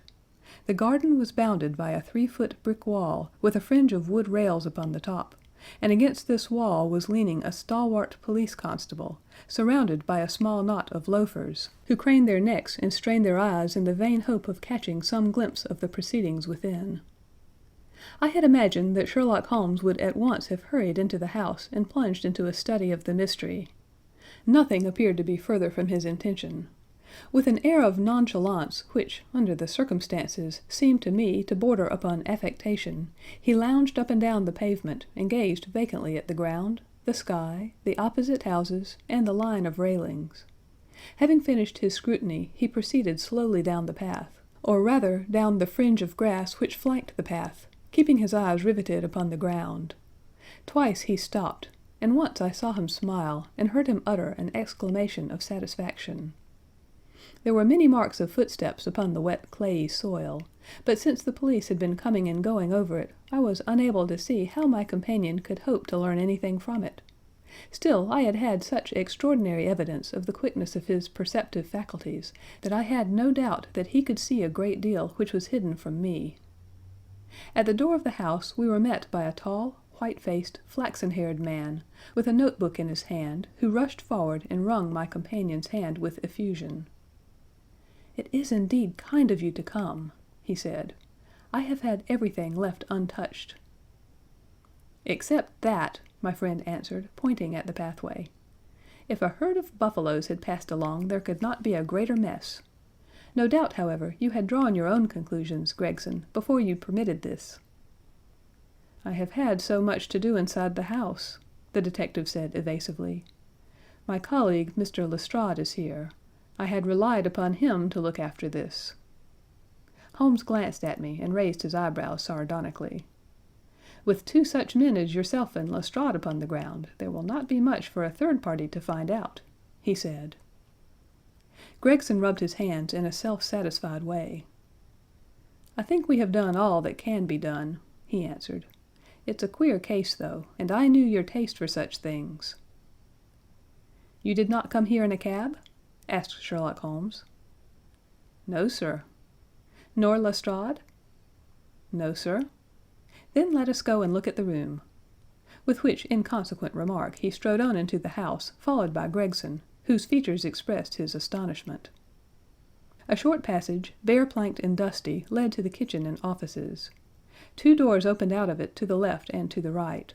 The garden was bounded by a 3-foot brick wall, with a fringe of wood rails upon the top, and against this wall was leaning a stalwart police constable, surrounded by a small knot of loafers, who craned their necks and strained their eyes in the vain hope of catching some glimpse of the proceedings within. I had imagined that Sherlock Holmes would at once have hurried into the house and plunged into a study of the mystery. Nothing appeared to be further from his intention. With an air of nonchalance which, under the circumstances, seemed to me to border upon affectation, he lounged up and down the pavement and gazed vacantly at the ground, the sky, the opposite houses, and the line of railings. Having finished his scrutiny, he proceeded slowly down the path, or rather down the fringe of grass which flanked the path, keeping his eyes riveted upon the ground. Twice he stopped, and once I saw him smile, and heard him utter an exclamation of satisfaction. There were many marks of footsteps upon the wet clayey soil, but since the police had been coming and going over it, I was unable to see how my companion could hope to learn anything from it. Still, I had had such extraordinary evidence of the quickness of his perceptive faculties that I had no doubt that he could see a great deal which was hidden from me. At the door of the house we were met by a tall, white-faced, flaxen-haired man, with a notebook in his hand, who rushed forward and wrung my companion's hand with effusion. "It is indeed kind of you to come," he said. "I have had everything left untouched." "Except that," my friend answered, pointing at the pathway. "If a herd of buffaloes had passed along, there could not be a greater mess. No doubt, however, you had drawn your own conclusions, Gregson, before you permitted this." "I have had so much to do inside the house," the detective said evasively. My colleague, Mr. Lestrade, is here. I had relied upon him to look after this." Holmes glanced at me and raised his eyebrows sardonically. "With two such men as yourself and Lestrade upon the ground, there will not be much for a third party to find out," he said. Gregson rubbed his hands in a self-satisfied way. "I think we have done all that can be done," he answered. "It's a queer case, though, and I knew your taste for such things." "You did not come here in a cab?" asked Sherlock Holmes. "No, sir." "Nor Lestrade?" "No, sir." "Then let us go and look at the room." With which inconsequent remark he strode on into the house, followed by Gregson, whose features expressed his astonishment. A short passage, bare-planked and dusty, led to the kitchen and offices. Two doors opened out of it to the left and to the right.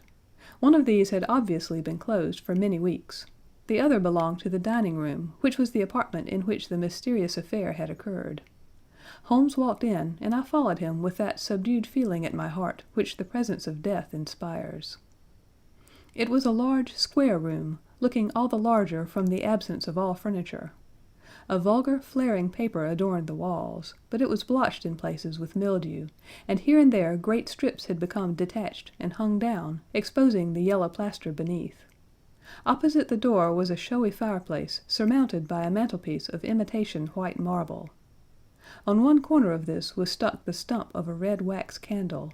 One of these had obviously been closed for many weeks. The other belonged to the dining room, which was the apartment in which the mysterious affair had occurred. Holmes walked in, and I followed him with that subdued feeling at my heart which the presence of death inspires. It was a large, square room, looking all the larger from the absence of all furniture. A vulgar, flaring paper adorned the walls, but it was blotched in places with mildew, and here and there great strips had become detached and hung down, exposing the yellow plaster beneath. Opposite the door was a showy fireplace surmounted by a mantelpiece of imitation white marble. On one corner of this was stuck the stump of a red wax candle.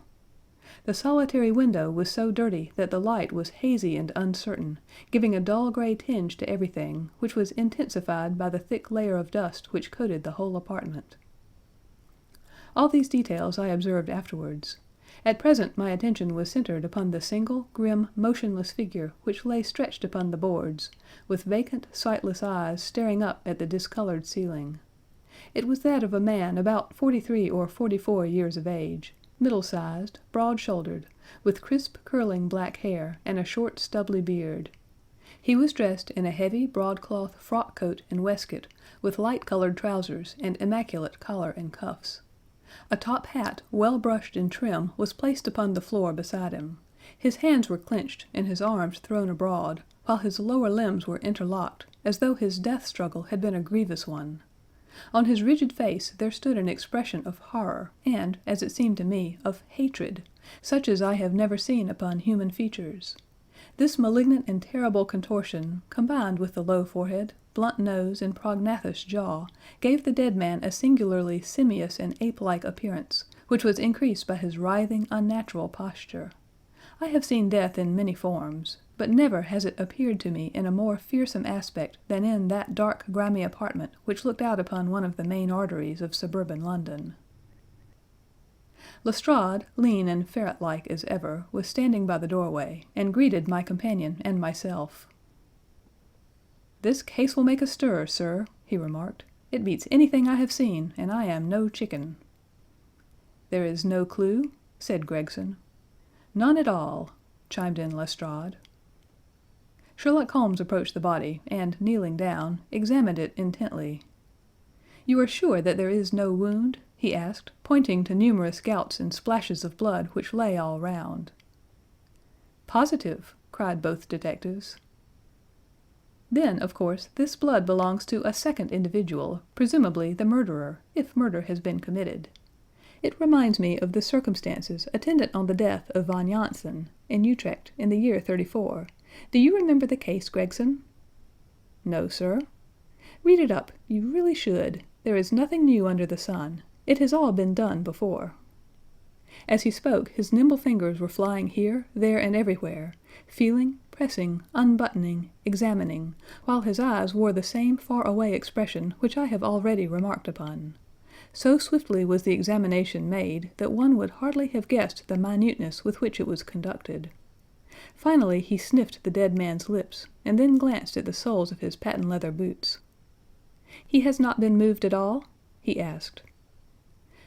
The solitary window was so dirty that the light was hazy and uncertain, giving a dull gray tinge to everything, which was intensified by the thick layer of dust which coated the whole apartment. All these details I observed afterwards. At present my attention was centered upon the single, grim, motionless figure which lay stretched upon the boards, with vacant, sightless eyes staring up at the discolored ceiling. It was that of a man about 43 or 44 years of age, middle-sized, broad-shouldered, with crisp, curling black hair and a short, stubbly beard. He was dressed in a heavy broadcloth frock coat and waistcoat, with light-colored trousers and immaculate collar and cuffs. A top hat, well brushed and trim, was placed upon the floor beside him. His hands were clenched and his arms thrown abroad, while his lower limbs were interlocked, as though his death struggle had been a grievous one. On his rigid face there stood an expression of horror, and, as it seemed to me, of hatred, such as I have never seen upon human features. This malignant and terrible contortion, combined with the low forehead, blunt nose, and prognathous jaw, gave the dead man a singularly simious and ape-like appearance, which was increased by his writhing, unnatural posture. I have seen death in many forms, but never has it appeared to me in a more fearsome aspect than in that dark, grimy apartment which looked out upon one of the main arteries of suburban London. Lestrade, lean and ferret-like as ever, was standing by the doorway, and greeted my companion and myself. "This case will make a stir, sir," he remarked. "It beats anything I have seen, and I am no chicken." "There is no clue?" said Gregson. "None at all," chimed in Lestrade. Sherlock Holmes approached the body, and, kneeling down, examined it intently. "You are sure that there is no wound?" he asked, pointing to numerous gouts and splashes of blood which lay all round. "Positive," cried both detectives. "Then, of course, this blood belongs to a second individual, presumably the murderer, if murder has been committed. It reminds me of the circumstances attendant on the death of von Jansen, in Utrecht, in the year '34. Do you remember the case, Gregson?" "No, sir." "Read it up. You really should. There is nothing new under the sun. It has all been done before." As he spoke, his nimble fingers were flying here, there, and everywhere, feeling, pressing, unbuttoning, examining, while his eyes wore the same far-away expression which I have already remarked upon. So swiftly was the examination made that one would hardly have guessed the minuteness with which it was conducted. Finally he sniffed the dead man's lips, and then glanced at the soles of his patent-leather boots. "He has not been moved at all?" he asked.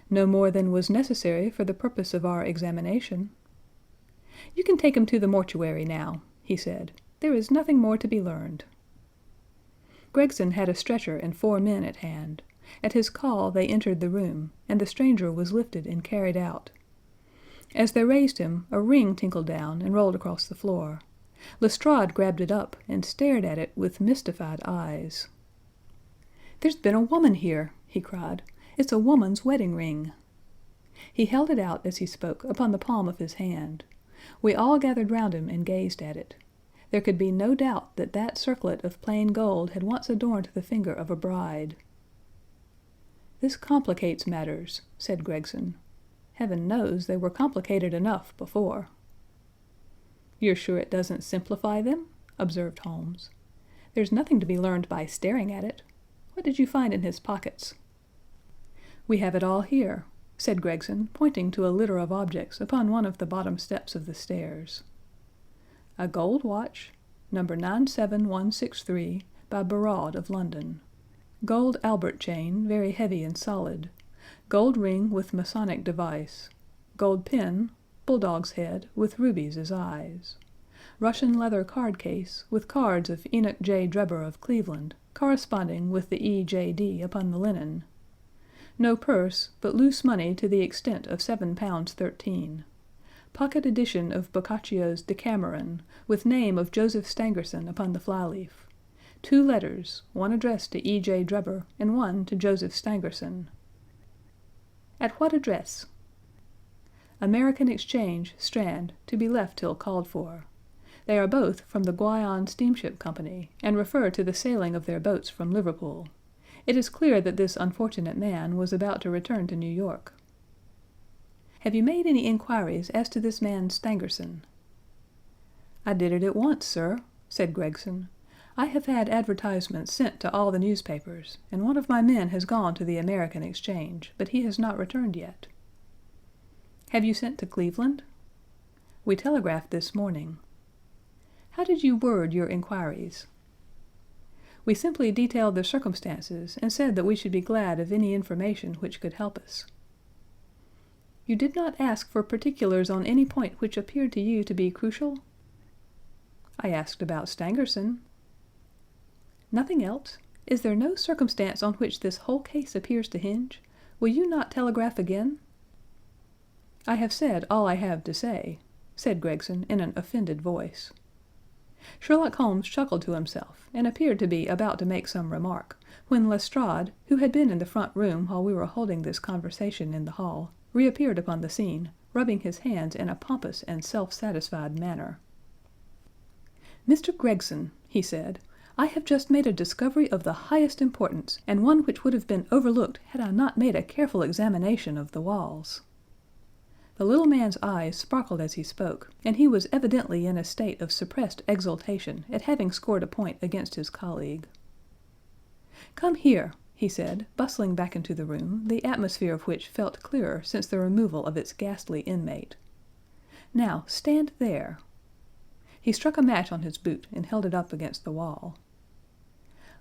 "No more than was necessary for the purpose of our examination." "You can take him to the mortuary now," he said. "There is nothing more to be learned." Gregson had a stretcher and 4 men at hand. At his call they entered the room, and the stranger was lifted and carried out. As they raised him, a ring tinkled down and rolled across the floor. Lestrade grabbed it up and stared at it with mystified eyes. "There's been a woman here!" he cried. "It's a woman's wedding ring." He held it out as he spoke upon the palm of his hand. We all gathered round him and gazed at it. There could be no doubt that that circlet of plain gold had once adorned the finger of a bride. "This complicates matters," said Gregson. "Heaven knows they were complicated enough before." "You're sure it doesn't simplify them?" observed Holmes. "There's nothing to be learned by staring at it. What did you find in his pockets?" "We have it all here," said Gregson, pointing to a litter of objects upon one of the bottom steps of the stairs. "A gold watch, number 97163, by Barraud of London. Gold Albert chain, very heavy and solid. Gold ring with Masonic device. Gold pin, bulldog's head, with rubies as eyes. Russian leather card case, with cards of Enoch J. Drebber of Cleveland, corresponding with the E.J.D. upon the linen. No purse, but loose money to the extent of £7 13. Pocket edition of Boccaccio's Decameron, with name of Joseph Stangerson upon the flyleaf. 2 letters, one addressed to E.J. Drebber and one to Joseph Stangerson." "At what address?" "American Exchange, Strand, to be left till called for. They are both from the Guion Steamship Company, and refer to the sailing of their boats from Liverpool. It is clear that this unfortunate man was about to return to New York." "Have you made any inquiries as to this man Stangerson?" "I did it at once, sir," said Gregson. "I have had advertisements sent to all the newspapers, and one of my men has gone to the American Exchange, but he has not returned yet." "Have you sent to Cleveland?" "We telegraphed this morning." "How did you word your inquiries?" "We simply detailed the circumstances and said that we should be glad of any information which could help us." "You did not ask for particulars on any point which appeared to you to be crucial?" "I asked about Stangerson." "Nothing else? Is there no circumstance on which this whole case appears to hinge? Will you not telegraph again?" "I have said all I have to say," said Gregson in an offended voice. Sherlock Holmes chuckled to himself and appeared to be about to make some remark, when Lestrade, who had been in the front room while we were holding this conversation in the hall, reappeared upon the scene, rubbing his hands in a pompous and self-satisfied manner. "Mr. Gregson," he said, "I have just made a discovery of the highest importance, and one which would have been overlooked had I not made a careful examination of the walls." The little man's eyes sparkled as he spoke, and he was evidently in a state of suppressed exultation at having scored a point against his colleague. "Come here," he said, bustling back into the room, the atmosphere of which felt clearer since the removal of its ghastly inmate. "Now, stand there." He struck a match on his boot and held it up against the wall.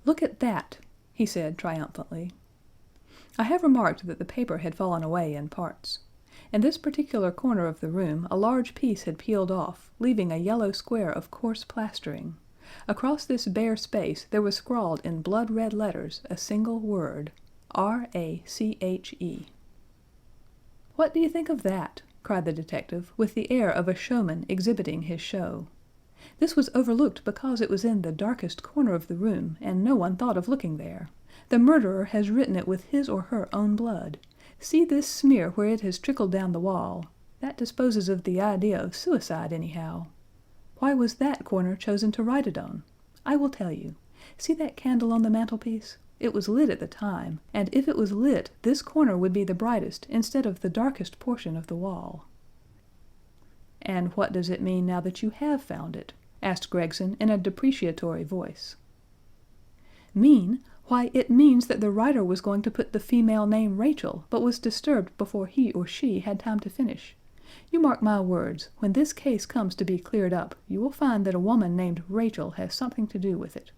"Look at that," he said triumphantly. I have remarked that the paper had fallen away in parts. In this particular corner of the room a large piece had peeled off, leaving a yellow square of coarse plastering. Across this bare space there was scrawled in blood-red letters a single word, R-A-C-H-E. "What do you think of that?" cried the detective, with the air of a showman exhibiting his show. "This was overlooked because it was in the darkest corner of the room, and no one thought of looking there. The murderer has written it with his or her own blood. See this smear where it has trickled down the wall. That disposes of the idea of suicide, anyhow. Why was that corner chosen to write it on? I will tell you. See that candle on the mantelpiece? It was lit at the time, and if it was lit, this corner would be the brightest instead of the darkest portion of the wall." "And what does it mean now that you have found it?" asked Gregson in a depreciatory voice. "Mean? Why, it means that the writer was going to put the female name Rachel, but was disturbed before he or she had time to finish. You mark my words, when this case comes to be cleared up, you will find that a woman named Rachel has something to do with it.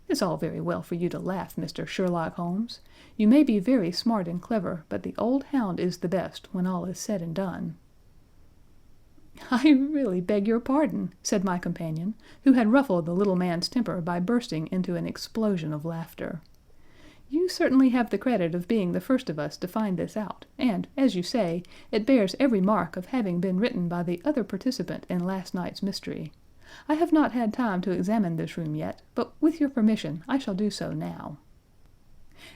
It's all very well for you to laugh, Mr. Sherlock Holmes. You may be very smart and clever, but the old hound is the best when all is said and done." "I really beg your pardon," said my companion, who had ruffled the little man's temper by bursting into an explosion of laughter. "You certainly have the credit of being the first of us to find this out, and, as you say, it bears every mark of having been written by the other participant in last night's mystery. I have not had time to examine this room yet, but with your permission I shall do so now."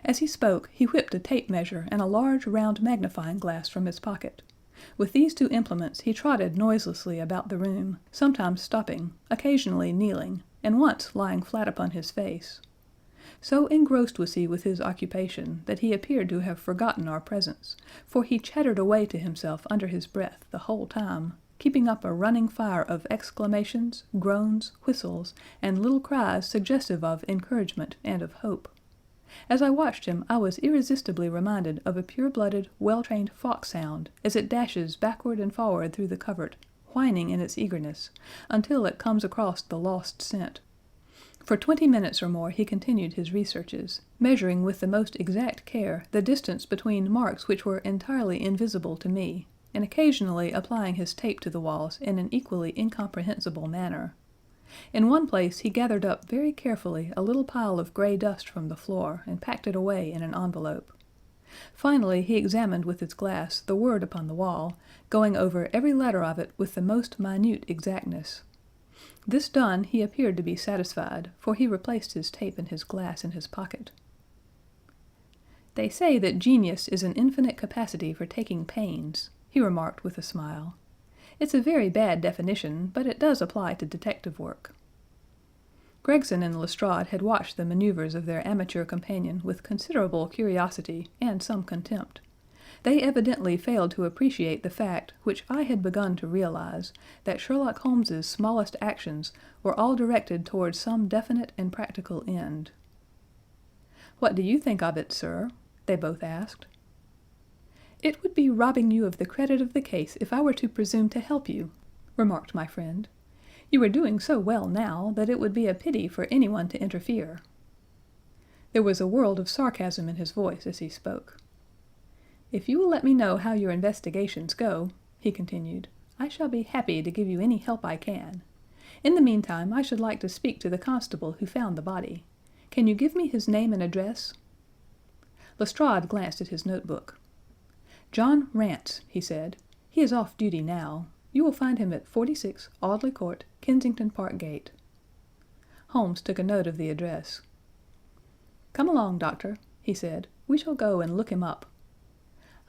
As he spoke, he whipped a tape measure and a large round magnifying glass from his pocket. With these two implements he trotted noiselessly about the room, sometimes stopping, occasionally kneeling, and once lying flat upon his face. So engrossed was he with his occupation that he appeared to have forgotten our presence, for he chattered away to himself under his breath the whole time, keeping up a running fire of exclamations, groans, whistles, and little cries suggestive of encouragement and of hope. As I watched him I was irresistibly reminded of a pure-blooded, well-trained foxhound as it dashes backward and forward through the covert, whining in its eagerness, until it comes across the lost scent. For 20 minutes or more he continued his researches, measuring with the most exact care the distance between marks which were entirely invisible to me, and occasionally applying his tape to the walls in an equally incomprehensible manner. In one place he gathered up very carefully a little pile of gray dust from the floor and packed it away in an envelope. Finally he examined with his glass the word upon the wall, going over every letter of it with the most minute exactness. This done, he appeared to be satisfied, for he replaced his tape and his glass in his pocket. "They say that genius is an infinite capacity for taking pains," he remarked with a smile. "It's a very bad definition, but it does apply to detective work." Gregson and Lestrade had watched the maneuvers of their amateur companion with considerable curiosity and some contempt. They evidently failed to appreciate the fact, which I had begun to realize, that Sherlock Holmes's smallest actions were all directed towards some definite and practical end. "What do you think of it, sir?" they both asked. "It would be robbing you of the credit of the case if I were to presume to help you," remarked my friend. "You are doing so well now that it would be a pity for anyone to interfere." There was a world of sarcasm in his voice as he spoke. "If you will let me know how your investigations go," he continued, "I shall be happy to give you any help I can. In the meantime I should like to speak to the constable who found the body. Can you give me his name and address?" Lestrade glanced at his notebook. "John Rance," he said. "He is off duty now. You will find him at 46 Audley Court, Kensington Park Gate." Holmes took a note of the address. "Come along, Doctor," he said. "We shall go and look him up.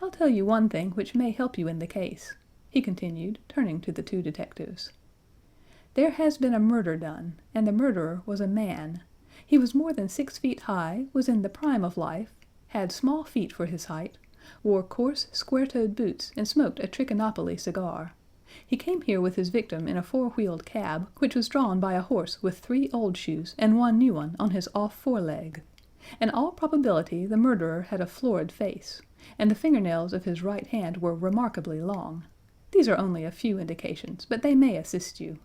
I'll tell you one thing which may help you in the case," he continued, turning to the two detectives. "There has been a murder done, and the murderer was a man. He was more than 6 feet high, was in the prime of life, had small feet for his height, wore coarse, square-toed boots, and smoked a Trichinopoly cigar. He came here with his victim in a four-wheeled cab, which was drawn by a horse with 3 old shoes and 1 new one on his off foreleg. In all probability the murderer had a florid face, and the fingernails of his right hand were remarkably long. These are only a few indications, but they may assist you."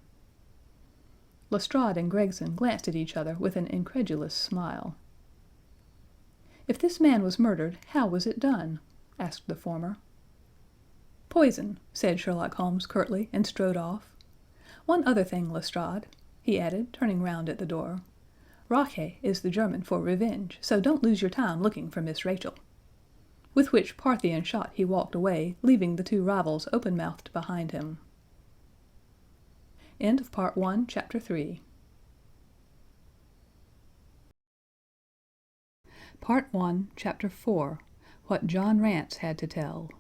Lestrade and Gregson glanced at each other with an incredulous smile. "If this man was murdered, how was it done?" asked the former. "Poison," said Sherlock Holmes curtly, and strode off. "One other thing, Lestrade," he added, turning round at the door. "Rache is the German for revenge, so don't lose your time looking for Miss Rachel." With which Parthian shot he walked away, leaving the two rivals open-mouthed behind him. End of Part 1, Chapter 3. Part 1, Chapter 4. What John Rance Had to Tell.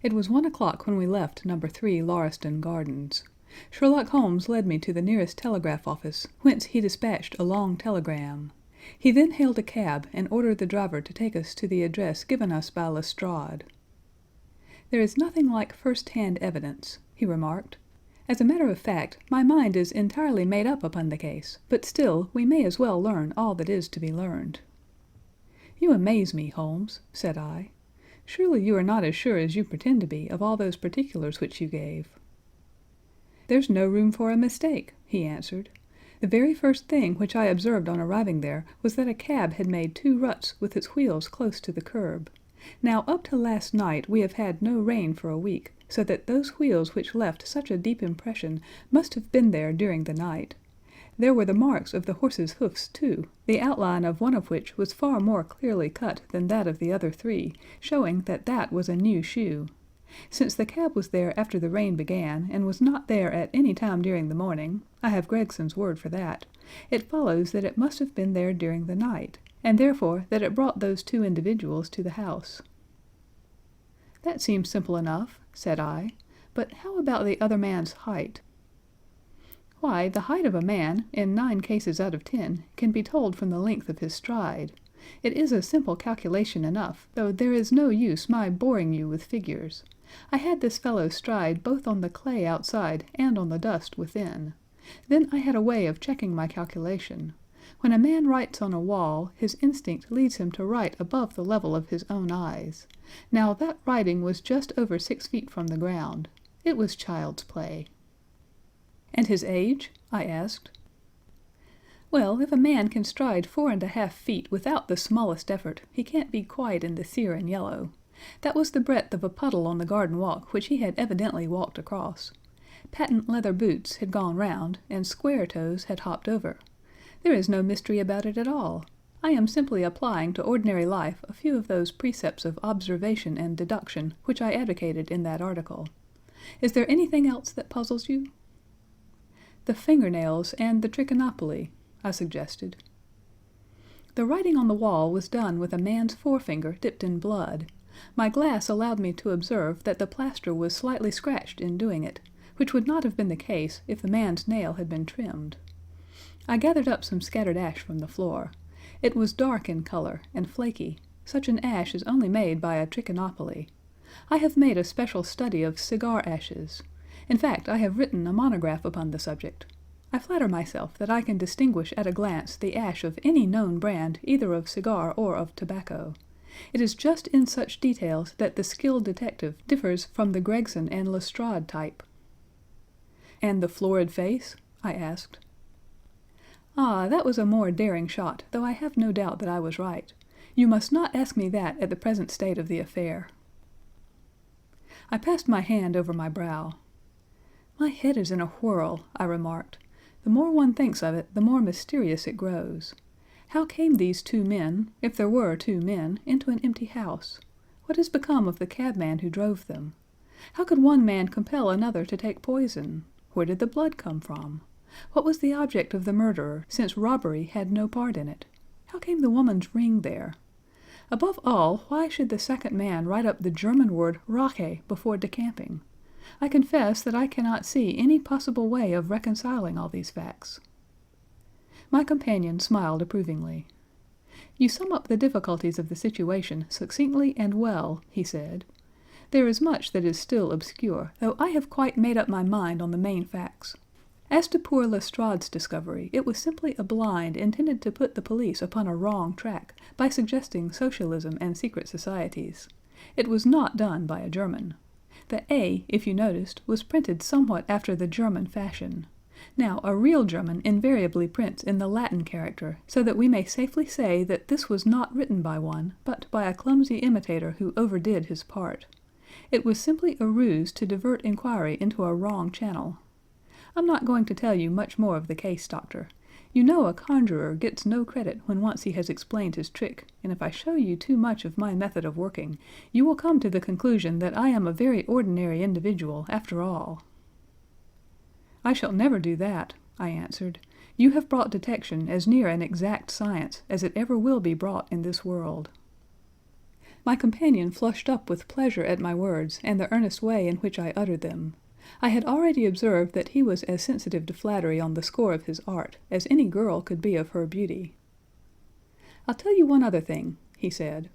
It was 1 o'clock when we left No. 3 Lauriston Gardens. Sherlock Holmes led me to the nearest telegraph office, whence he dispatched a long telegram. He then hailed a cab and ordered the driver to take us to the address given us by Lestrade. "There is nothing like first-hand evidence," he remarked. "As a matter of fact, my mind is entirely made up upon the case, but still we may as well learn all that is to be learned." "You amaze me, Holmes," said I. "Surely you are not as sure as you pretend to be of all those particulars which you gave." "There's no room for a mistake," he answered. "The very first thing which I observed on arriving there was that a cab had made 2 ruts with its wheels close to the curb. Now up to last night we have had no rain for a week, so that those wheels which left such a deep impression must have been there during the night. There were the marks of the horse's hoofs too, the outline of one of which was far more clearly cut than that of the other 3, showing that that was a new shoe. Since the cab was there after the rain began, and was not there at any time during the morning, I have Gregson's word for that, it follows that it must have been there during the night, and therefore that it brought those two individuals to the house." "That seems simple enough," said I, "but how about the other man's height?" "Why, the height of a man, in 9 cases out of 10, can be told from the length of his stride. It is a simple calculation enough, though there is no use my boring you with figures. I had this fellow's stride both on the clay outside and on the dust within. Then I had a way of checking my calculation. When a man writes on a wall, his instinct leads him to write above the level of his own eyes. Now that writing was just over 6 feet from the ground. It was child's play." "And his age?" I asked. "Well, if a man can stride 4½ feet without the smallest effort, he can't be quite in the sere and yellow. That was the breadth of a puddle on the garden walk which he had evidently walked across. Patent leather boots had gone round, and square toes had hopped over. There is no mystery about it at all. I am simply applying to ordinary life a few of those precepts of observation and deduction which I advocated in that article. Is there anything else that puzzles you?" "The fingernails and the trichinopoly," I suggested. "The writing on the wall was done with a man's forefinger dipped in blood. My glass allowed me to observe that the plaster was slightly scratched in doing it, which would not have been the case if the man's nail had been trimmed. I gathered up some scattered ash from the floor. It was dark in color and flaky. Such an ash is only made by a trichinopoly. I have made a special study of cigar ashes. In fact, I have written a monograph upon the subject. I flatter myself that I can distinguish at a glance the ash of any known brand either of cigar or of tobacco. It is just in such details that the skilled detective differs from the Gregson and Lestrade type." "And the florid face?" I asked. "Ah, that was a more daring shot, though I have no doubt that I was right. You must not ask me that at the present state of the affair." I passed my hand over my brow. "My head is in a whirl," I remarked. "The more one thinks of it, the more mysterious it grows. How came these two men, if there were two men, into an empty house? What has become of the cabman who drove them? How could one man compel another to take poison? Where did the blood come from? What was the object of the murderer, since robbery had no part in it? How came the woman's ring there? Above all, why should the second man write up the German word Rache before decamping? I confess that I cannot see any possible way of reconciling all these facts." My companion smiled approvingly. "You sum up the difficulties of the situation succinctly and well," he said. "There is much that is still obscure, though I have quite made up my mind on the main facts. As to poor Lestrade's discovery, it was simply a blind intended to put the police upon a wrong track by suggesting socialism and secret societies. It was not done by a German. The A, if you noticed, was printed somewhat after the German fashion. Now, a real German invariably prints in the Latin character, so that we may safely say that this was not written by one, but by a clumsy imitator who overdid his part. It was simply a ruse to divert inquiry into a wrong channel. I'm not going to tell you much more of the case, Doctor. You know a conjurer gets no credit when once he has explained his trick, and if I show you too much of my method of working, you will come to the conclusion that I am a very ordinary individual, after all." "I shall never do that," I answered. "You have brought detection as near an exact science as it ever will be brought in this world." My companion flushed up with pleasure at my words and the earnest way in which I uttered them. I had already observed that he was as sensitive to flattery on the score of his art as any girl could be of her beauty. "I'll tell you one other thing," he said.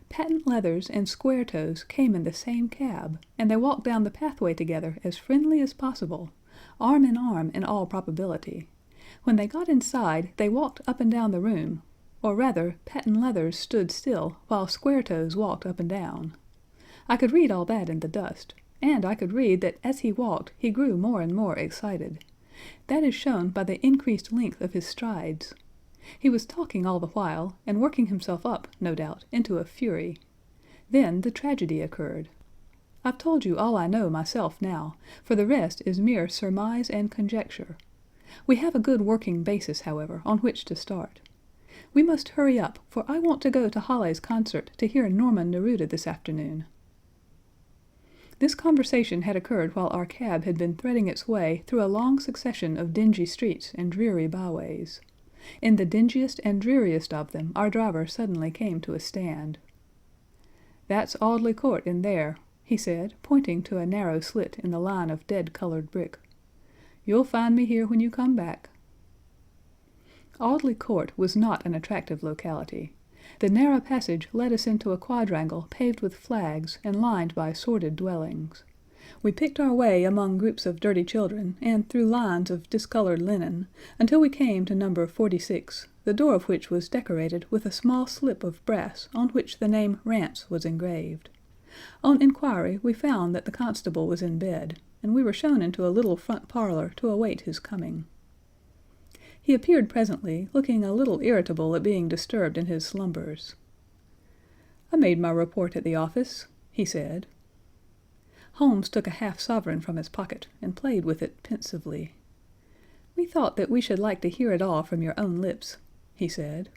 "Patent leathers and square toes came in the same cab, and they walked down the pathway together as friendly as possible, arm in all probability. When they got inside, they walked up and down the room, or rather, Patent Leathers stood still while Square Toes walked up and down. I could read all that in the dust, and I could read that as he walked he grew more and more excited. That is shown by the increased length of his strides. He was talking all the while, and working himself up, no doubt, into a fury. Then the tragedy occurred. I've told you all I know myself now, for the rest is mere surmise and conjecture. We have a good working basis, however, on which to start. We must hurry up, for I want to go to Halle's concert to hear Norman Neruda this afternoon. This conversation had occurred while our cab had been threading its way through a long succession of dingy streets and dreary byways. In the dingiest and dreariest of them our driver suddenly came to a stand. "That's Audley Court in there," he said, pointing to a narrow slit in the line of dead-colored brick. "You'll find me here when you come back." Audley Court was not an attractive locality. The narrow passage led us into a quadrangle paved with flags and lined by sordid dwellings. We picked our way among groups of dirty children and through lines of discolored linen until we came to number 46, the door of which was decorated with a small slip of brass on which the name Rance was engraved. On inquiry we found that the constable was in bed, and we were shown into a little front parlor to await his coming. He appeared presently, looking a little irritable at being disturbed in his slumbers. "I made my report at the office," he said. Holmes took a half-sovereign from his pocket and played with it pensively. "We thought that we should like to hear it all from your own lips," he said.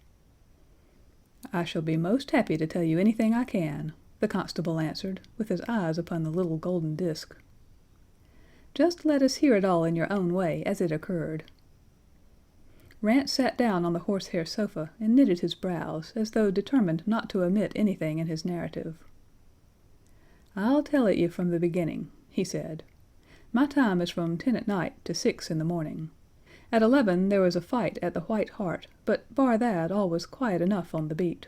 "I shall be most happy to tell you anything I can," the constable answered, with his eyes upon the little golden disk. "Just let us hear it all in your own way, as it occurred." Rance sat down on the horsehair sofa and knitted his brows, as though determined not to omit anything in his narrative. "I'll tell it you from the beginning," he said. "My time is from 10 at night to 6 in the morning. At 11 there was a fight at the White Hart, but bar that all was quiet enough on the beat.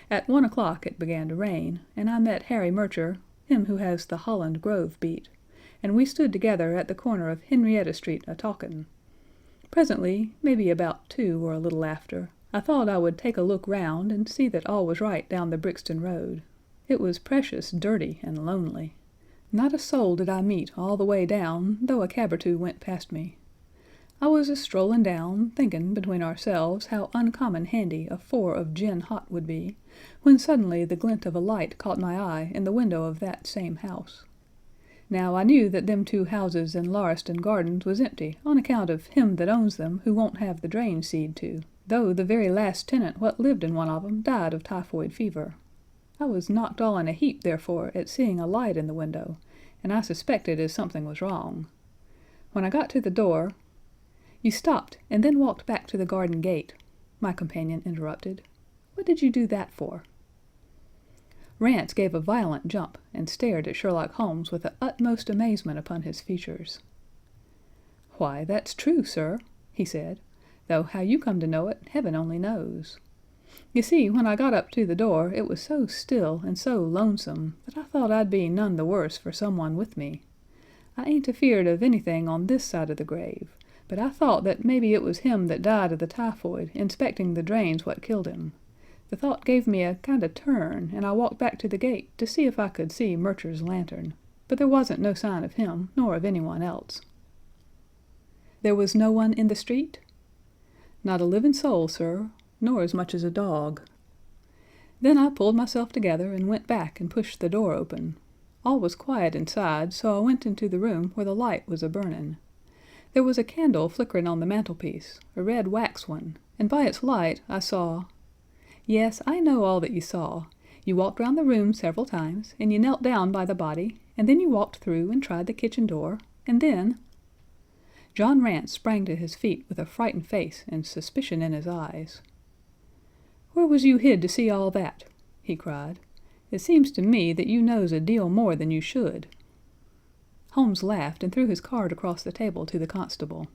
At 1 o'clock it began to rain, and I met Harry Murcher, him who has the Holland Grove beat, and we stood together at the corner of Henrietta Street a-talkin'. Presently, maybe about 2 or a little after, I thought I would take a look round and see that all was right down the Brixton Road. It was precious dirty and lonely. Not a soul did I meet all the way down, though a cab or two went past me. I was a-strolling down, thinkin' between ourselves how uncommon handy a 4 of gin hot would be, when suddenly the glint of a light caught my eye in the window of that same house. Now I knew that them 2 houses in Lauriston Gardens was empty on account of him that owns them who won't have the drain seed to, though the very last tenant what lived in one of 'em died of typhoid fever. I was knocked all in a heap, therefore, at seeing a light in the window, and I suspected as something was wrong. When I got to the door—" "You stopped and then walked back to the garden gate," my companion interrupted. "What did you do that for?" Rance gave a violent jump and stared at Sherlock Holmes with the utmost amazement upon his features. "Why, that's true, sir," he said, "though how you come to know it, heaven only knows. You see, when I got up to the door, it was so still and so lonesome that I thought I'd be none the worse for someone with me. I ain't afeared of anything on this side of the grave, but I thought that maybe it was him that died of the typhoid inspecting the drains what killed him. The thought gave me a kind of turn, and I walked back to the gate to see if I could see Murcher's lantern, but there wasn't no sign of him nor of anyone else." "There was no one in the street?" "Not a living soul, sir, nor as much as a dog." Then I pulled myself together and went back and pushed the door open. All was quiet inside, so I went into the room where the light was a-burnin'. There was a candle flickerin' on the mantelpiece, a red wax one, and by its light I saw— Yes, I know all that you saw. You walked round the room several times, and you knelt down by the body, and then you walked through and tried the kitchen door, and then— John Rance sprang to his feet with a frightened face and suspicion in his eyes. "Where was you hid to see all that?" he cried. "It seems to me that you knows a deal more than you should." Holmes laughed and threw his card across the table to the constable.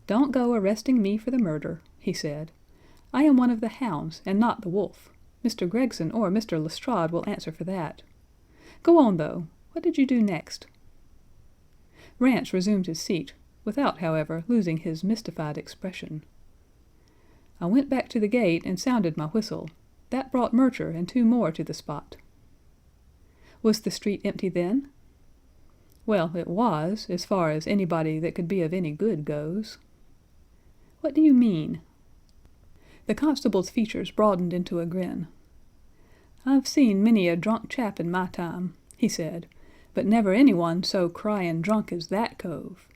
"Don't go arresting me for the murder," he said. "I am one of the hounds, and not the wolf. Mr. Gregson or Mr. Lestrade will answer for that. Go on, though. What did you do next?" Rance resumed his seat, without, however, losing his mystified expression. "I went back to the gate and sounded my whistle. That brought Murcher and 2 more to the spot." "Was the street empty then?" "Well, it was, as far as anybody that could be of any good goes." "What do you mean?" The constable's features broadened into a grin. "I've seen many a drunk chap in my time," he said, "but never anyone so cryin' drunk as that cove.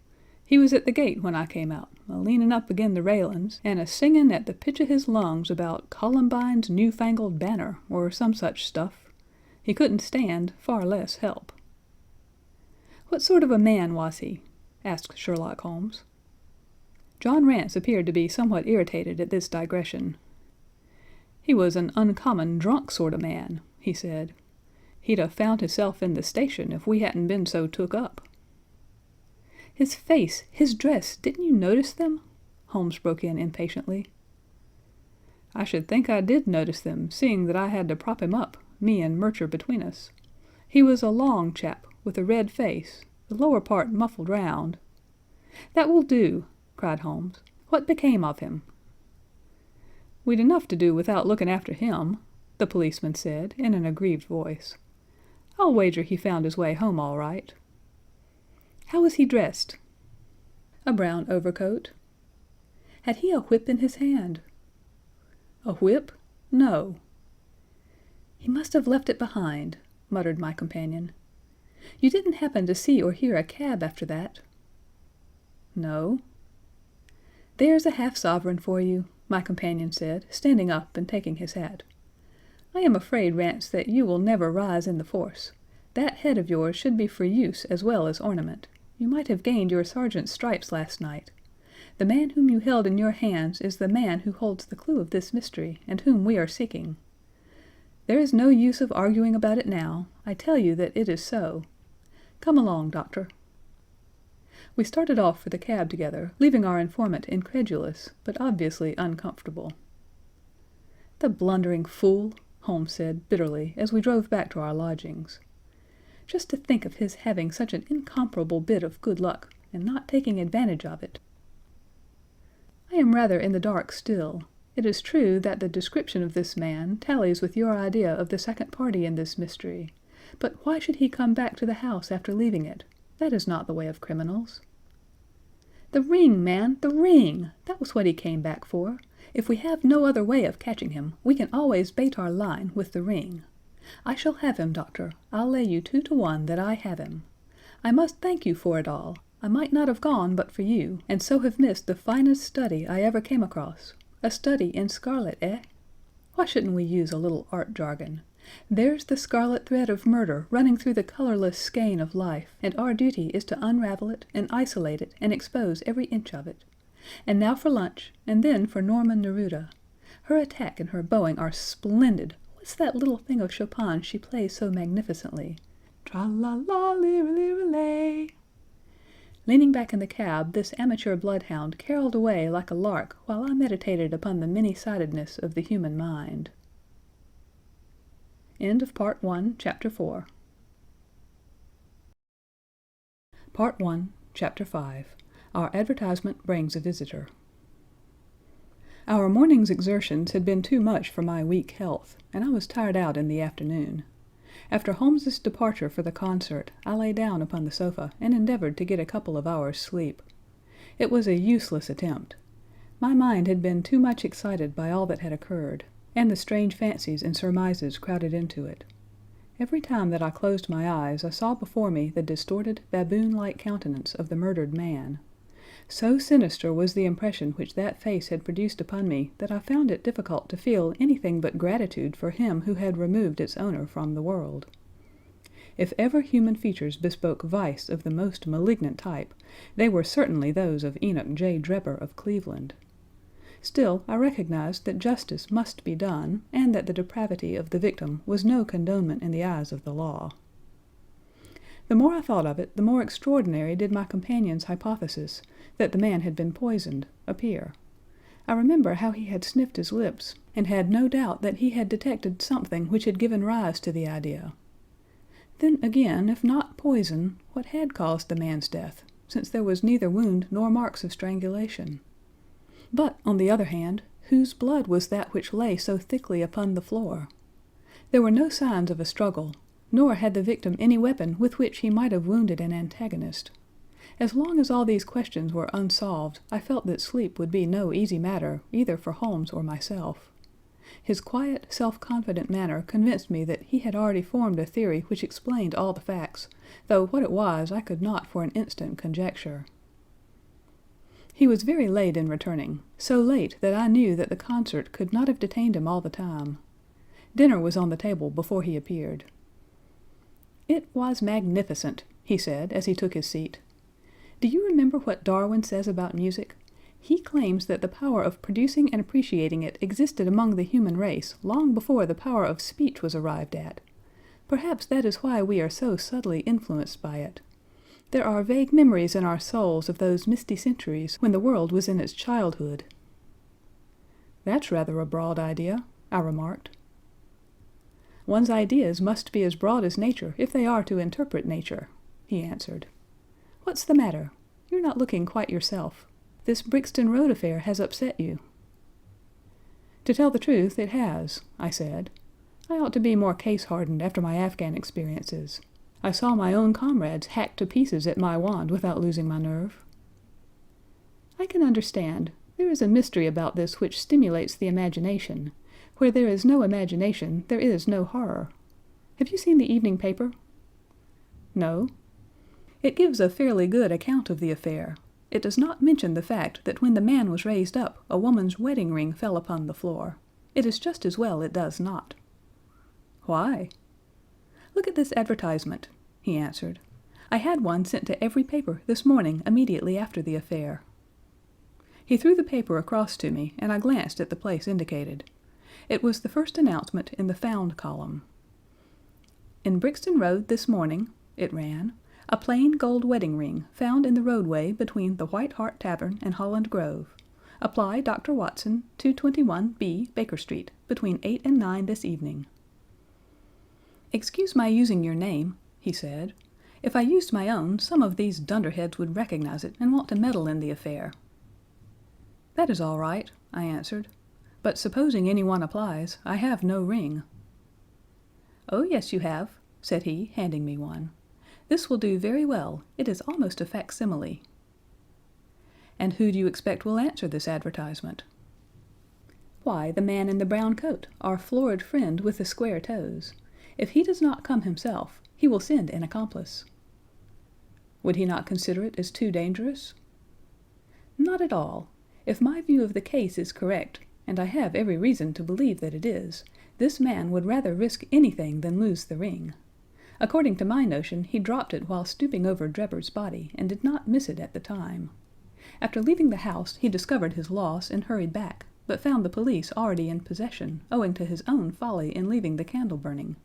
He was at the gate when I came out, a-leanin' up agin the railin's, and a-singin' at the pitch of his lungs about Columbine's new-fangled banner, or some such stuff. He couldn't stand, far less help. "What sort of a man was he?" asked Sherlock Holmes. John Rance appeared to be somewhat irritated at this digression. "He was an uncommon drunk sort of man," he said. "He'd have found hisself in the station if we hadn't been so took up." "His face, his dress, didn't you notice them?" Holmes broke in impatiently. "I should think I did notice them, seeing that I had to prop him up, me and Murcher between us. He was a long chap, with a red face, the lower part muffled round." "That will do," cried Holmes. "What became of him?" "We'd enough to do without looking after him," the policeman said, in an aggrieved voice. "I'll wager he found his way home all right." "How was he dressed?" "A brown overcoat." "Had he a whip in his hand?" "A whip? No." "He must have left it behind," muttered my companion. "You didn't happen to see or hear a cab after that?" "No." "There's a half-sovereign for you," my companion said, standing up and taking his hat. "I am afraid, Rance, that you will never rise in the force. That head of yours should be for use as well as ornament. You might have gained your sergeant's stripes last night. The man whom you held in your hands is the man who holds the clue of this mystery, and whom we are seeking. There is no use of arguing about it now. I tell you that it is so. Come along, Doctor." We started off for the cab together, leaving our informant incredulous, but obviously uncomfortable. "The blundering fool!" Holmes said bitterly as we drove back to our lodgings. "Just to think of his having such an incomparable bit of good luck, and not taking advantage of it." "I am rather in the dark still. It is true that the description of this man tallies with your idea of the second party in this mystery, but why should he come back to the house after leaving it? That is not the way of criminals." "The ring, man, the ring! That was what he came back for. If we have no other way of catching him, we can always bait our line with the ring. I shall have him, Doctor. I'll lay you 2 to 1 that I have him. I must thank you for it all. I might not have gone but for you, and so have missed the finest study I ever came across. A study in scarlet, eh? Why shouldn't we use a little art jargon? There's the scarlet thread of murder running through the colorless skein of life, and our duty is to unravel it and isolate it and expose every inch of it. And now for lunch, and then for Norman Neruda. Her attack and her bowing are splendid. What's that little thing of Chopin she plays so magnificently? Tra-la-la-li-li-li-lay. Leaning back in the cab, this amateur bloodhound caroled away like a lark while I meditated upon the many-sidedness of the human mind. End of Part 1, Chapter 4. Part 1, Chapter 5. Our advertisement brings a visitor. Our morning's exertions had been too much for my weak health, and I was tired out in the afternoon. After Holmes's departure for the concert, I lay down upon the sofa and endeavored to get a couple of hours' sleep. It was a useless attempt. My mind had been too much excited by all that had occurred, and the strange fancies and surmises crowded into it. Every time that I closed my eyes I saw before me the distorted, baboon-like countenance of the murdered man. So sinister was the impression which that face had produced upon me that I found it difficult to feel anything but gratitude for him who had removed its owner from the world. If ever human features bespoke vice of the most malignant type, they were certainly those of Enoch J. Drebber of Cleveland. Still, I recognized that justice must be done, and that the depravity of the victim was no condonement in the eyes of the law. The more I thought of it, the more extraordinary did my companion's hypothesis, that the man had been poisoned, appear. I remember how he had sniffed his lips, and had no doubt that he had detected something which had given rise to the idea. Then again, if not poison, what had caused the man's death, since there was neither wound nor marks of strangulation? But, on the other hand, whose blood was that which lay so thickly upon the floor? There were no signs of a struggle, nor had the victim any weapon with which he might have wounded an antagonist. As long as all these questions were unsolved, I felt that sleep would be no easy matter either for Holmes or myself. His quiet, self-confident manner convinced me that he had already formed a theory which explained all the facts, though what it was I could not for an instant conjecture. He was very late in returning, so late that I knew that the concert could not have detained him all the time. Dinner was on the table before he appeared. "It was magnificent," he said as he took his seat. "Do you remember what Darwin says about music? He claims that the power of producing and appreciating it existed among the human race long before the power of speech was arrived at. Perhaps that is why we are so subtly influenced by it. There are vague memories in our souls of those misty centuries when the world was in its childhood." "That's rather a broad idea," I remarked. "One's ideas must be as broad as nature if they are to interpret nature," he answered. "What's the matter? You're not looking quite yourself. This Brixton Road affair has upset you." "To tell the truth, it has," I said. "I ought to be more case-hardened after my Afghan experiences. I saw my own comrades hacked to pieces at my wand without losing my nerve." "I can understand. There is a mystery about this which stimulates the imagination. Where there is no imagination, there is no horror. Have you seen the evening paper?" "No." "It gives a fairly good account of the affair. It does not mention the fact that when the man was raised up, a woman's wedding ring fell upon the floor. It is just as well it does not." "Why?" "Look at this advertisement," he answered. "I had one sent to every paper this morning immediately after the affair." He threw the paper across to me, and I glanced at the place indicated. It was the first announcement in the Found column. "In Brixton Road this morning," it ran, "a plain gold wedding ring found in the roadway between the White Hart Tavern and Holland Grove. Apply Dr. Watson, 221 B, Baker Street, between 8 and 9 this evening." "Excuse my using your name," he said. "If I used my own, some of these dunderheads would recognize it and want to meddle in the affair." "That is all right," I answered. "But supposing anyone applies, I have no ring." "Oh, yes, you have," said he, handing me one. "This will do very well. It is almost a facsimile." "And who do you expect will answer this advertisement?" "Why, the man in the brown coat, our florid friend with the square toes. If he does not come himself, he will send an accomplice." "Would he not consider it as too dangerous?" "Not at all. If my view of the case is correct, and I have every reason to believe that it is, this man would rather risk anything than lose the ring. According to my notion, he dropped it while stooping over Drebber's body, and did not miss it at the time. After leaving the house, he discovered his loss and hurried back, but found the police already in possession, owing to his own folly in leaving the candle burning.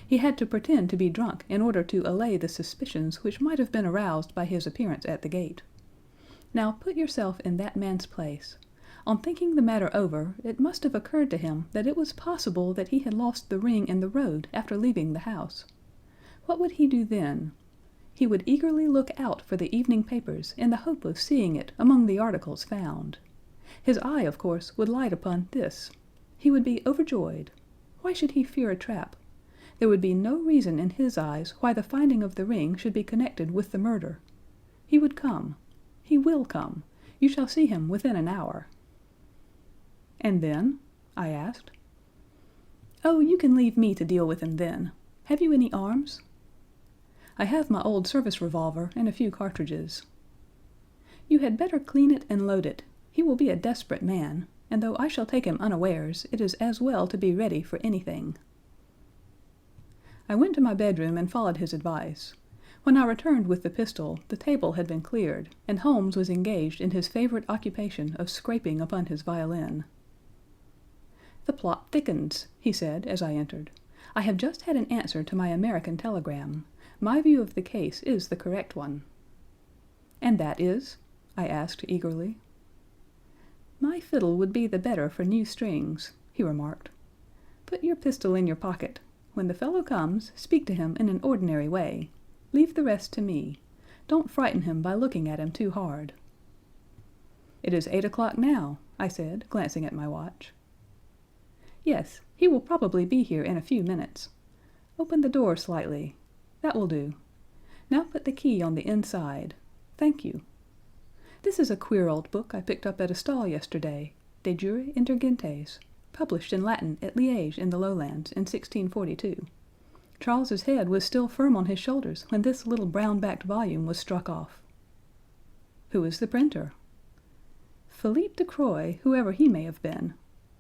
He had to pretend to be drunk in order to allay the suspicions which might have been aroused by his appearance at the gate. Now put yourself in that man's place. On thinking the matter over, it must have occurred to him that it was possible that he had lost the ring in the road after leaving the house. What would he do then? He would eagerly look out for the evening papers in the hope of seeing it among the articles found. His eye, of course, would light upon this. He would be overjoyed. Why should he fear a trap? There would be no reason in his eyes why the finding of the ring should be connected with the murder. He would come. He will come. You shall see him within an hour." "And then?" I asked. "Oh, you can leave me to deal with him then. Have you any arms?" "I have my old service revolver and a few cartridges." "You had better clean it and load it. He will be a desperate man, and though I shall take him unawares, it is as well to be ready for anything." I went to my bedroom and followed his advice. When I returned with the pistol, the table had been cleared, and Holmes was engaged in his favorite occupation of scraping upon his violin. "The plot thickens," he said as I entered. "I have just had an answer to my American telegram. My view of the case is the correct one." "And that is?" I asked eagerly. "My fiddle would be the better for new strings," he remarked. "Put your pistol in your pocket. When the fellow comes, speak to him in an ordinary way. Leave the rest to me. Don't frighten him by looking at him too hard." "It is 8 o'clock now," I said, glancing at my watch. "Yes, he will probably be here in a few minutes. Open the door slightly. That will do. Now put the key on the inside. Thank you. This is a queer old book I picked up at a stall yesterday, De Jure Inter Gentes, published in Latin at Liège in the Lowlands in 1642. Charles's head was still firm on his shoulders when this little brown-backed volume was struck off." "Who is the printer?" "Philippe de Croy, whoever he may have been.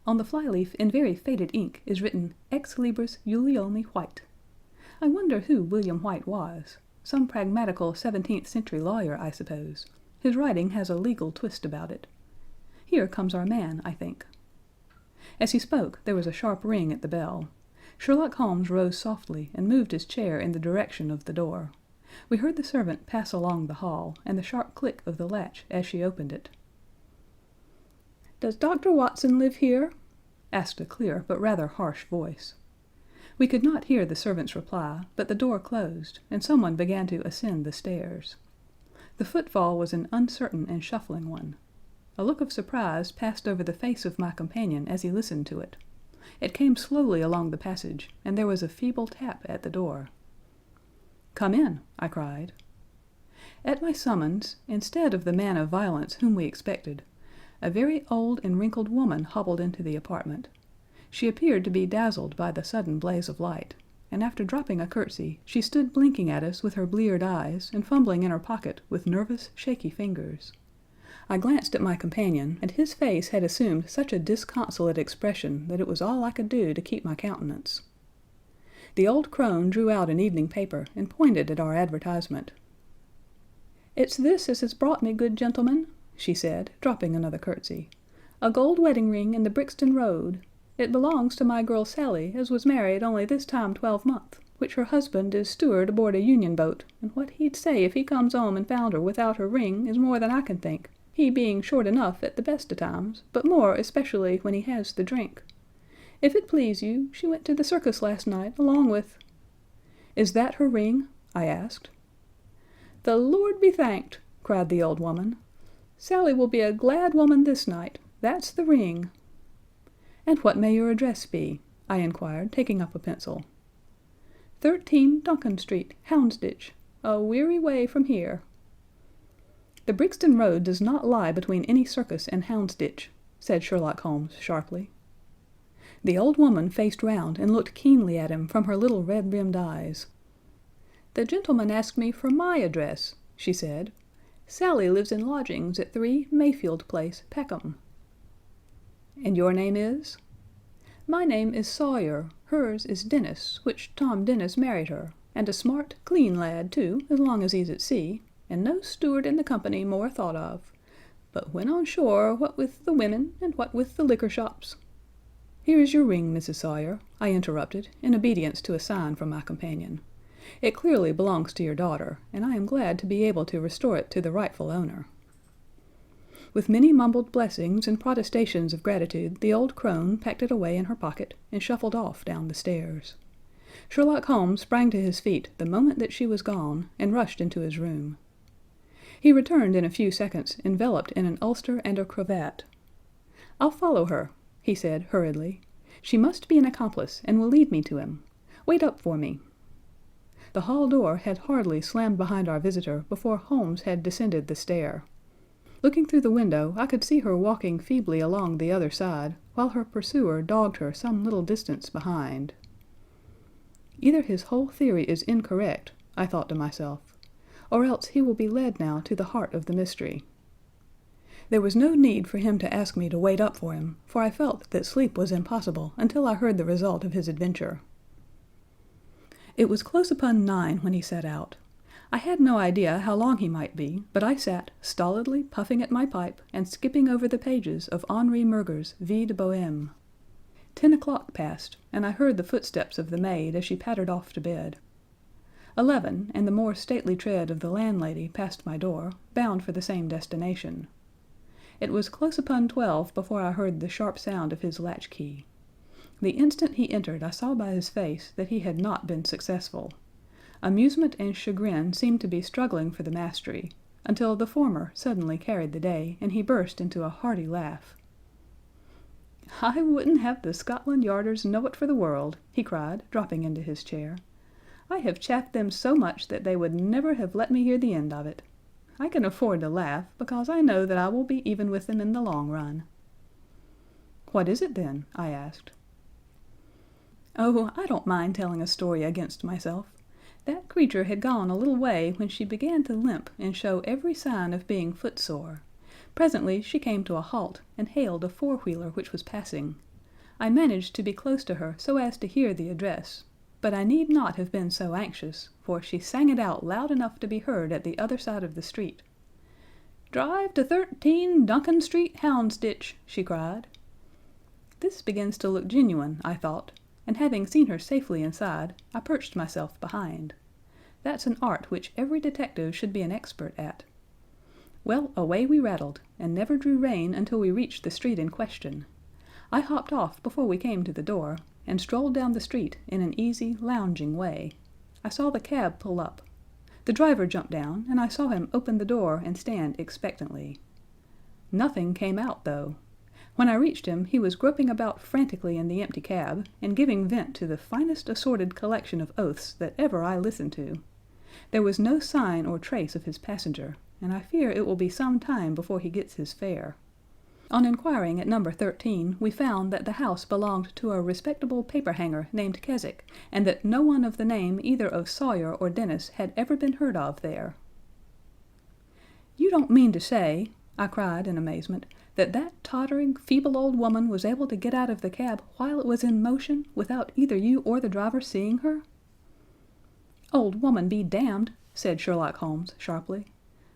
On the flyleaf in very faded ink is written Ex Libris Uliomi White. I wonder who William White was. Some pragmatical 17th-century lawyer, I suppose. His writing has a legal twist about it. Here comes our man, I think." As he spoke, there was a sharp ring at the bell. Sherlock Holmes rose softly and moved his chair in the direction of the door. We heard the servant pass along the hall, and the sharp click of the latch as she opened it. "Does Dr. Watson live here?" asked a clear but rather harsh voice. We could not hear the servant's reply, but the door closed, and someone began to ascend the stairs. The footfall was an uncertain and shuffling one. A look of surprise passed over the face of my companion as he listened to it. It came slowly along the passage, and there was a feeble tap at the door. "Come in," I cried. At my summons, instead of the man of violence whom we expected, a very old and wrinkled woman hobbled into the apartment. She appeared to be dazzled by the sudden blaze of light, and after dropping a curtsy, she stood blinking at us with her bleared eyes and fumbling in her pocket with nervous, shaky fingers. I glanced at my companion, and his face had assumed such a disconsolate expression that it was all I could do to keep my countenance. The old crone drew out an evening paper and pointed at our advertisement. "It's this as has brought me, good gentleman," she said, dropping another curtsy. "A gold wedding ring in the Brixton Road. It belongs to my girl Sally, as was married only this time 12 month, which her husband is steward aboard a Union boat, and what he'd say if he comes 'ome and found her without her ring is more than I can think, he being short enough at the best of times, but more especially when he has the drink. If it please you, she went to the circus last night along with—" "Is that her ring?" I asked. "The Lord be thanked!" cried the old woman. "Sally will be a glad woman this night. That's the ring." "And what may your address be?" I inquired, taking up a pencil. "13 Duncan Street, Houndsditch, a weary way from here." "The Brixton Road does not lie between any circus and Houndsditch," said Sherlock Holmes sharply. The old woman faced round and looked keenly at him from her little red-rimmed eyes. "The gentleman asked me for my address," she said. "Sally lives in lodgings at 3 Mayfield Place, Peckham." "And your name is?" "My name is Sawyer, hers is Dennis, which Tom Dennis married her, and a smart, clean lad, too, as long as he's at sea, and no steward in the company more thought of. But when on shore, what with the women, and what with the liquor shops—" "Here is your ring, Mrs. Sawyer," I interrupted, in obedience to a sign from my companion. "It clearly belongs to your daughter, and I am glad to be able to restore it to the rightful owner." With many mumbled blessings and protestations of gratitude, the old crone packed it away in her pocket and shuffled off down the stairs. Sherlock Holmes sprang to his feet the moment that she was gone, and rushed into his room. He returned in a few seconds enveloped in an ulster and a cravat. "I'll follow her," he said hurriedly. "She must be an accomplice, and will lead me to him. Wait up for me." The hall door had hardly slammed behind our visitor before Holmes had descended the stair. Looking through the window, I could see her walking feebly along the other side, while her pursuer dogged her some little distance behind. Either his whole theory is incorrect, I thought to myself, or else he will be led now to the heart of the mystery. There was no need for him to ask me to wait up for him, for I felt that sleep was impossible until I heard the result of his adventure. It was close upon 9 when he set out. I had no idea how long he might be, but I sat stolidly puffing at my pipe and skipping over the pages of Henri Murger's Vie de Bohème. 10 o'clock passed, and I heard the footsteps of the maid as she pattered off to bed. 11, and the more stately tread of the landlady passed my door, bound for the same destination. It was close upon 12 before I heard the sharp sound of his latchkey. The instant he entered I saw by his face that he had not been successful. Amusement and chagrin seemed to be struggling for the mastery, until the former suddenly carried the day, and he burst into a hearty laugh. "I wouldn't have the Scotland Yarders know it for the world," he cried, dropping into his chair. "I have chaffed them so much that they would never have let me hear the end of it. I can afford to laugh, because I know that I will be even with them in the long run." "What is it, then?" I asked. "Oh, I don't mind telling a story against myself. That creature had gone a little way when she began to limp and show every sign of being footsore. Presently she came to a halt and hailed a four-wheeler which was passing. I managed to be close to her so as to hear the address, but I need not have been so anxious, for she sang it out loud enough to be heard at the other side of the street. "Drive to 13 Duncan Street, Houndsditch," she cried. This begins to look genuine, I thought, and having seen her safely inside, I perched myself behind. That's an art which every detective should be an expert at. Well, away we rattled, and never drew rein until we reached the street in question. I hopped off before we came to the door, and strolled down the street in an easy, lounging way. I saw the cab pull up. The driver jumped down, and I saw him open the door and stand expectantly. Nothing came out, though. When I reached him, he was groping about frantically in the empty cab, and giving vent to the finest assorted collection of oaths that ever I listened to. There was no sign or trace of his passenger, and I fear it will be some time before he gets his fare. On inquiring at number 13, we found that the house belonged to a respectable paperhanger named Keswick, and that no one of the name either of Sawyer or Dennis had ever been heard of there. "You don't mean to say," I cried in amazement, "that that tottering, feeble old woman was able to get out of the cab while it was in motion, without either you or the driver seeing her?" "Old woman be damned," said Sherlock Holmes sharply.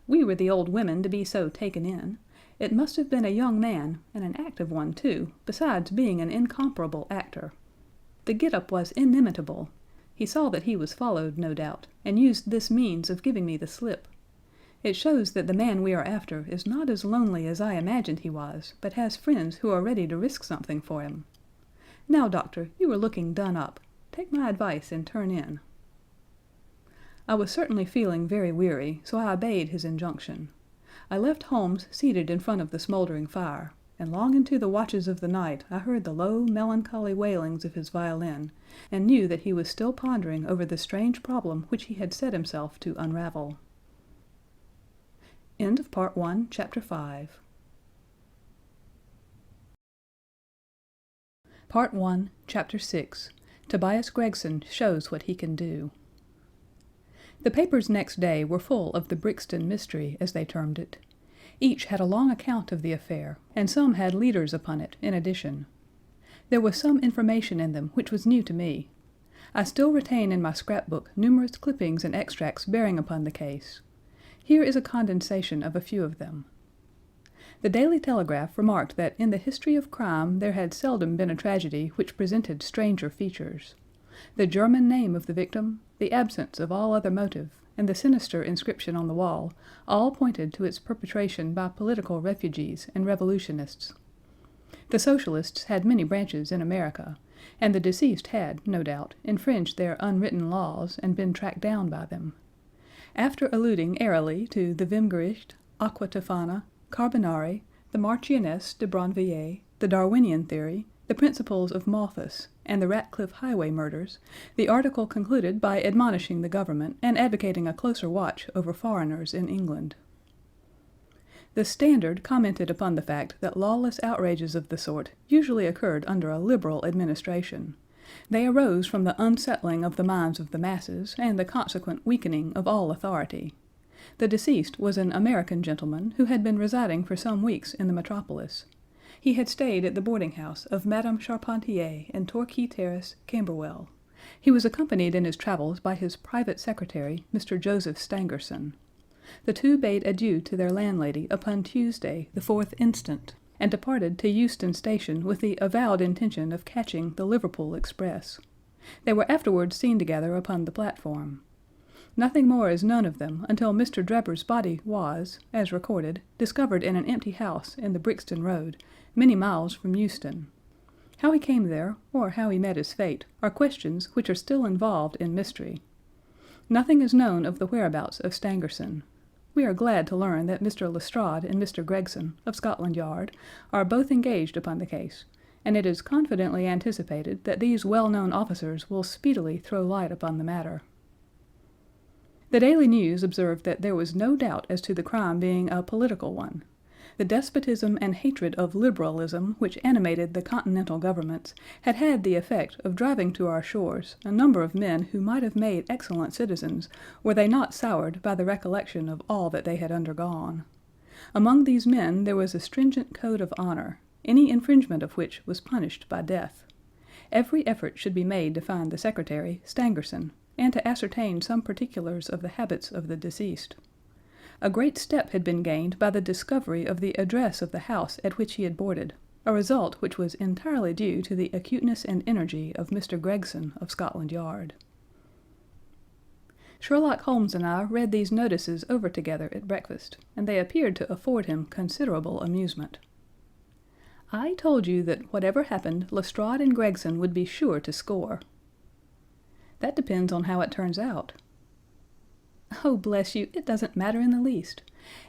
"We were the old women to be so taken in. It must have been a young man, and an active one, too, besides being an incomparable actor. The get-up was inimitable. He saw that he was followed, no doubt, and used this means of giving me the slip. It shows that the man we are after is not as lonely as I imagined he was, but has friends who are ready to risk something for him. Now, Doctor, you are looking done up. Take my advice and turn in." I was certainly feeling very weary, so I obeyed his injunction. I left Holmes seated in front of the smoldering fire, and long into the watches of the night I heard the low, melancholy wailings of his violin, and knew that he was still pondering over the strange problem which he had set himself to unravel. End of Part 1, Chapter 5. Part 1, Chapter 6. Tobias Gregson Shows What He Can Do. The papers next day were full of the Brixton mystery, as they termed it. Each had a long account of the affair, and some had leaders upon it, in addition. There was some information in them which was new to me. I still retain in my scrapbook numerous clippings and extracts bearing upon the case. Here is a condensation of a few of them. The Daily Telegraph remarked that in the history of crime there had seldom been a tragedy which presented stranger features. The German name of the victim, the absence of all other motive, and the sinister inscription on the wall, all pointed to its perpetration by political refugees and revolutionists. The Socialists had many branches in America, and the deceased had, no doubt, infringed their unwritten laws and been tracked down by them. After alluding airily to the Vimgericht, Aqua Tofana, Carbonari, the Marchioness de Brinvilliers, the Darwinian theory, the principles of Malthus, and the Ratcliffe Highway murders, the article concluded by admonishing the government and advocating a closer watch over foreigners in England. The Standard commented upon the fact that lawless outrages of the sort usually occurred under a liberal administration. They arose from the unsettling of the minds of the masses and the consequent weakening of all authority. The deceased was an American gentleman who had been residing for some weeks in the metropolis. He had stayed at the boarding house of Madame Charpentier in Torquay Terrace, Camberwell. He was accompanied in his travels by his private secretary, Mr. Joseph Stangerson. The two bade adieu to their landlady upon Tuesday, the 4th instant, and departed to Euston Station with the avowed intention of catching the Liverpool express. They were afterwards seen together upon the platform. Nothing more is known of them until Mr. Drebber's body was, as recorded, discovered in an empty house in the Brixton Road, many miles from Euston. How he came there, or how he met his fate, are questions which are still involved in mystery. Nothing is known of the whereabouts of Stangerson. We are glad to learn that Mr. Lestrade and Mr. Gregson, of Scotland Yard, are both engaged upon the case, and it is confidently anticipated that these well-known officers will speedily throw light upon the matter. The Daily News observed that there was no doubt as to the crime being a political one. The despotism and hatred of liberalism which animated the continental governments had had the effect of driving to our shores a number of men who might have made excellent citizens were they not soured by the recollection of all that they had undergone. Among these men there was a stringent code of honor, any infringement of which was punished by death. Every effort should be made to find the secretary, Stangerson, and to ascertain some particulars of the habits of the deceased. A great step had been gained by the discovery of the address of the house at which he had boarded, a result which was entirely due to the acuteness and energy of Mr. Gregson of Scotland Yard. Sherlock Holmes and I read these notices over together at breakfast, and they appeared to afford him considerable amusement. I told you that whatever happened, Lestrade and Gregson would be sure to score. That depends on how it turns out. Oh, bless you, it doesn't matter in the least.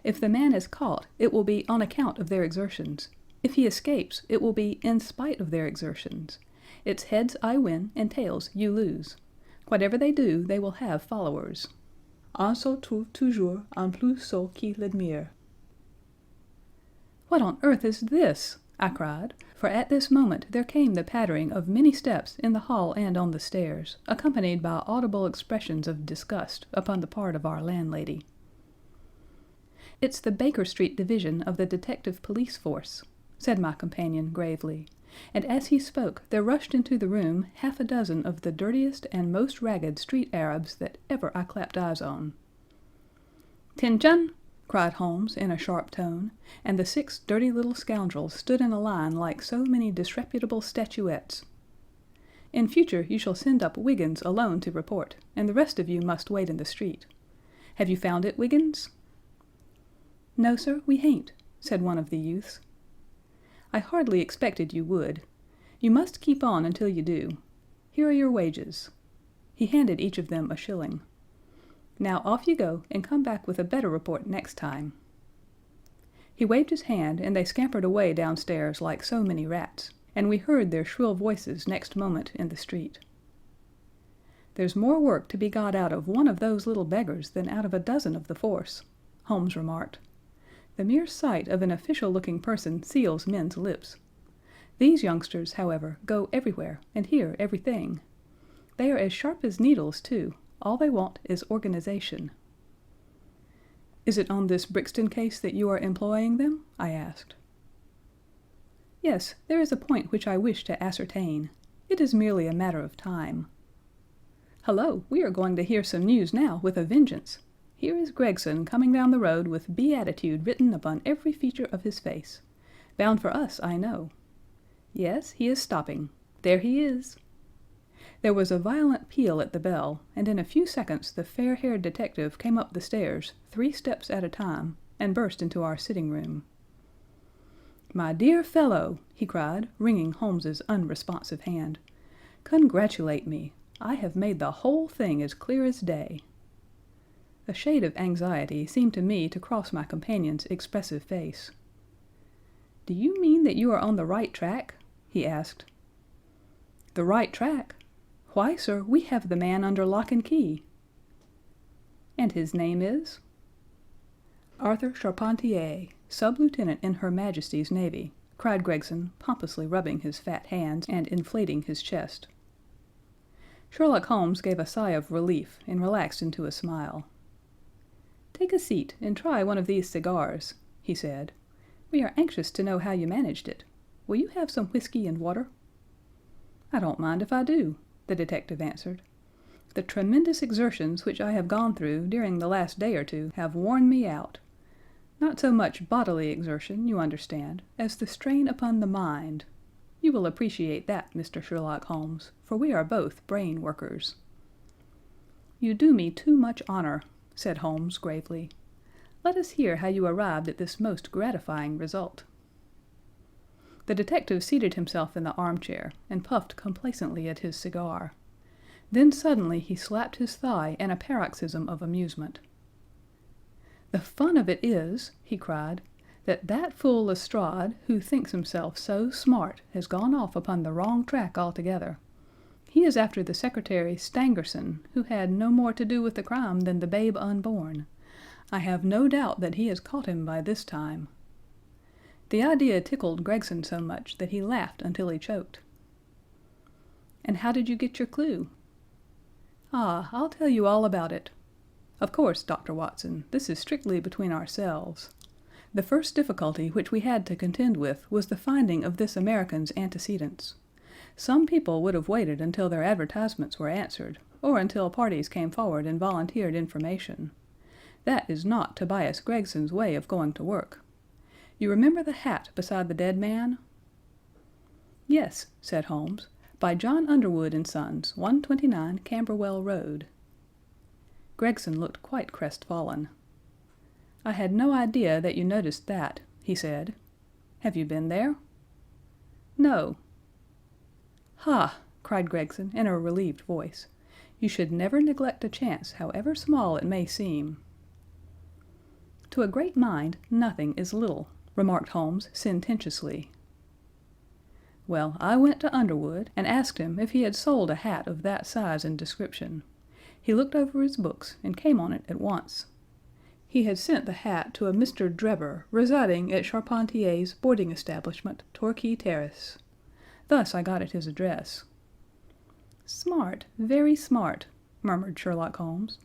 If the man is caught, it will be on account of their exertions. If he escapes, it will be in spite of their exertions. It's heads I win, and tails you lose. Whatever they do, they will have followers. Un se trouve toujours un plus sot qui l'admire. What on earth is this? I cried, for at this moment there came the pattering of many steps in the hall and on the stairs, accompanied by audible expressions of disgust upon the part of our landlady. "It's the Baker Street division of the detective police force," said my companion gravely, and as he spoke there rushed into the room half a dozen of the dirtiest and most ragged street Arabs that ever I clapped eyes on. "'Tention!" cried Holmes in a sharp tone, and the 6 dirty little scoundrels stood in a line like so many disreputable statuettes. "In future you shall send up Wiggins alone to report, and the rest of you must wait in the street. Have you found it, Wiggins?" "No, sir, we hain't," said one of the youths. "I hardly expected you would. You must keep on until you do. Here are your wages." He handed each of them a shilling. "Now off you go, and come back with a better report next time." He waved his hand, and they scampered away downstairs like so many rats, and we heard their shrill voices next moment in the street. "There's more work to be got out of one of those little beggars than out of a dozen of the force," Holmes remarked. "The mere sight of an official-looking person seals men's lips. These youngsters, however, go everywhere and hear everything. They are as sharp as needles, too. All they want is organization." "Is it on this Brixton case that you are employing them?" I asked. "Yes, there is a point which I wish to ascertain. It is merely a matter of time. Hullo, we are going to hear some news now with a vengeance. Here is Gregson coming down the road with beatitude written upon every feature of his face. Bound for us, I know. Yes, he is stopping. There he is." There was a violent peal at the bell, and in a few seconds the fair-haired detective came up the stairs, 3 steps at a time, and burst into our sitting-room. "My dear fellow," he cried, wringing Holmes's unresponsive hand, "congratulate me. I have made the whole thing as clear as day." A shade of anxiety seemed to me to cross my companion's expressive face. "Do you mean that you are on the right track?" he asked. "The right track? Why, sir, we have the man under lock and key." "And his name is?" "Arthur Charpentier, sub-lieutenant in Her Majesty's Navy," cried Gregson, pompously rubbing his fat hands and inflating his chest. Sherlock Holmes gave a sigh of relief and relaxed into a smile. "Take a seat and try one of these cigars," he said. "We are anxious to know how you managed it. Will you have some whiskey and water?" "I don't mind if I do," the detective answered. "The tremendous exertions which I have gone through during the last day or two have worn me out. Not so much bodily exertion, you understand, as the strain upon the mind. You will appreciate that, Mr. Sherlock Holmes, for we are both brain workers." "You do me too much honor," said Holmes gravely. "Let us hear how you arrived at this most gratifying result." The detective seated himself in the armchair and puffed complacently at his cigar. Then suddenly he slapped his thigh in a paroxysm of amusement. "The fun of it is," he cried, "that that fool Lestrade, who thinks himself so smart, has gone off upon the wrong track altogether. He is after the secretary Stangerson, who had no more to do with the crime than the babe unborn. I have no doubt that he has caught him by this time." The idea tickled Gregson so much that he laughed until he choked. "And how did you get your clue?" "Ah, I'll tell you all about it. Of course, Dr. Watson, this is strictly between ourselves. The first difficulty which we had to contend with was the finding of this American's antecedents. Some people would have waited until their advertisements were answered, or until parties came forward and volunteered information. That is not Tobias Gregson's way of going to work. You remember the hat beside the dead man?" "Yes," said Holmes, "by John Underwood and Sons, 129 Camberwell Road." Gregson looked quite crestfallen. "I had no idea that you noticed that," he said. "Have you been there?" "No." "Ha!" cried Gregson in a relieved voice. "You should never neglect a chance, however small it may seem." "To a great mind, nothing is little," remarked Holmes sententiously. "Well, I went to Underwood and asked him if he had sold a hat of that size and description. He looked over his books and came on it at once. He had sent the hat to a Mr. Drebber residing at Charpentier's boarding establishment, Torquay Terrace. Thus I got at his address." "Smart, very smart," murmured Sherlock Holmes.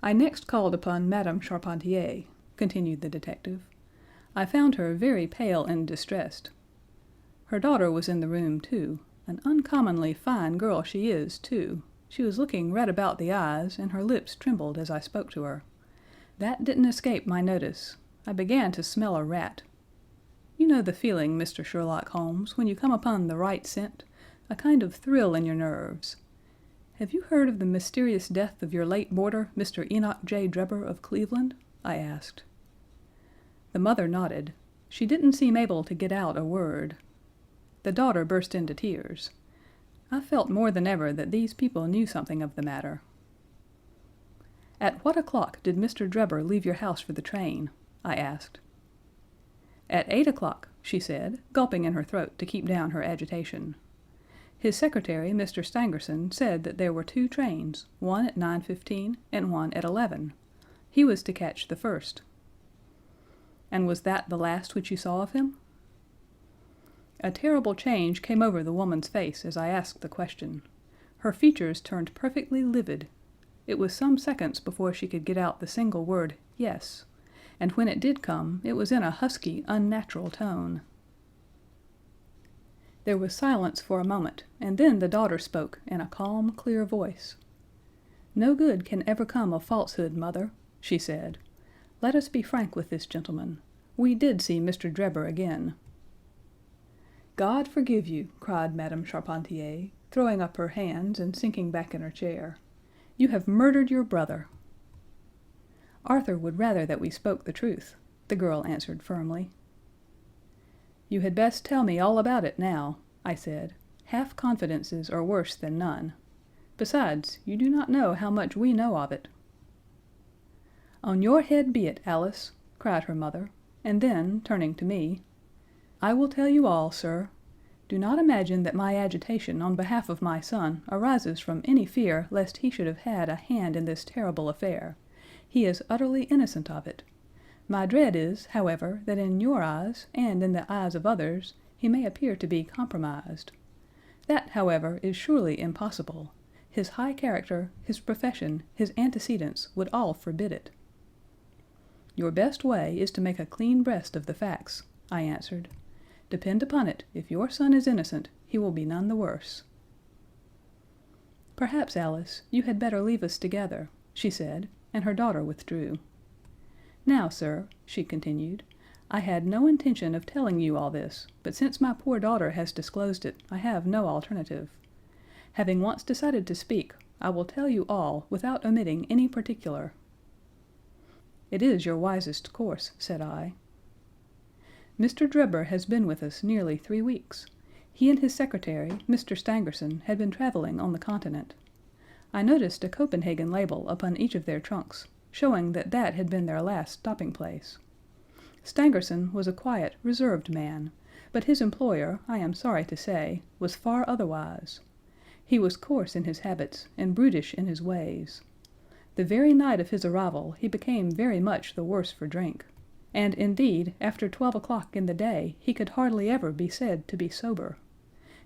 "I next called upon Madame Charpentier," continued the detective. "I found her very pale and distressed. Her daughter was in the room, too. An uncommonly fine girl she is, too. She was looking red about the eyes, and her lips trembled as I spoke to her. That didn't escape my notice. I began to smell a rat. You know the feeling, Mr. Sherlock Holmes, when you come upon the right scent, a kind of thrill in your nerves. Have you heard of the mysterious death of your late boarder, Mr. Enoch J. Drebber of Cleveland?" I asked. The mother nodded. She didn't seem able to get out a word. The daughter burst into tears. I felt more than ever that these people knew something of the matter. "At what o'clock did Mr. Drebber leave your house for the train?" I asked. "At 8 o'clock," she said, gulping in her throat to keep down her agitation. "His secretary, Mr. Stangerson, said that there were 2 trains, one at 9:15 and one at 11. He was to catch the first." "And was that the last which you saw of him?" A terrible change came over the woman's face as I asked the question. Her features turned perfectly livid. It was some seconds before she could get out the single word, "Yes," and when it did come, it was in a husky, unnatural tone. There was silence for a moment, and then the daughter spoke in a calm, clear voice. "No good can ever come of falsehood, mother," she said. "Let us be frank with this gentleman. We did see Mr. Drebber again." "God forgive you," cried Madame Charpentier, throwing up her hands and sinking back in her chair. "You have murdered your brother." "Arthur would rather that we spoke the truth," the girl answered firmly. "You had best tell me all about it now," I said. "Half confidences are worse than none. Besides, you do not know how much we know of it." "On your head be it, Alice," cried her mother, and then, turning to me, "I will tell you all, sir. Do not imagine that my agitation on behalf of my son arises from any fear lest he should have had a hand in this terrible affair. He is utterly innocent of it. My dread is, however, that in your eyes, and in the eyes of others, he may appear to be compromised. That, however, is surely impossible. His high character, his profession, his antecedents would all forbid it." "Your best way is to make a clean breast of the facts," I answered. "Depend upon it, if your son is innocent, he will be none the worse." "Perhaps, Alice, you had better leave us together," she said, and her daughter withdrew. "Now, sir," she continued, "I had no intention of telling you all this, but since my poor daughter has disclosed it, I have no alternative. Having once decided to speak, I will tell you all without omitting any particular." "It is your wisest course," said I. "Mr. Drebber has been with us nearly 3 weeks. He and his secretary, Mr. Stangerson, had been traveling on the Continent. I noticed a Copenhagen label upon each of their trunks, showing that that had been their last stopping place. Stangerson was a quiet, reserved man, but his employer, I am sorry to say, was far otherwise. He was coarse in his habits and brutish in his ways. The very night of his arrival he became very much the worse for drink, and indeed after 12 o'clock in the day he could hardly ever be said to be sober.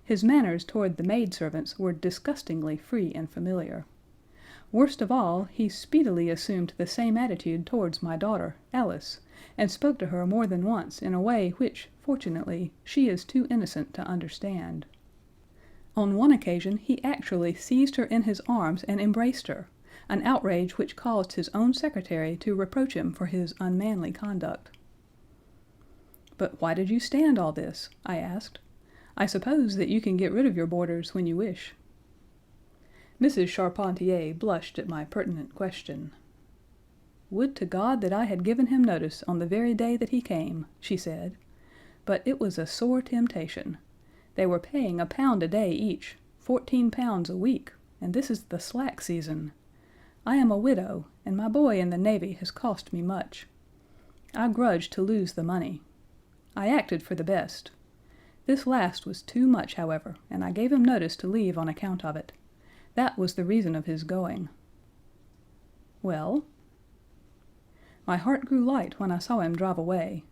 His manners toward the maidservants were disgustingly free and familiar. Worst of all, he speedily assumed the same attitude towards my daughter, Alice, and spoke to her more than once in a way which, fortunately, she is too innocent to understand. On one occasion he actually seized her in his arms and embraced her, an outrage which caused his own secretary to reproach him for his unmanly conduct. "But why did you stand all this?" I asked. "I suppose that you can get rid of your boarders when you wish." Mrs. Charpentier blushed at my pertinent question. "Would to God that I had given him notice on the very day that he came," she said, "but it was a sore temptation. They were paying £1 a day each, £14 a week, and this is the slack season. I am a widow, and my boy in the Navy has cost me much. I grudged to lose the money. I acted for the best. This last was too much, however, and I gave him notice to leave on account of it. That was the reason of his going." "Well?" "My heart grew light when I saw him drive away.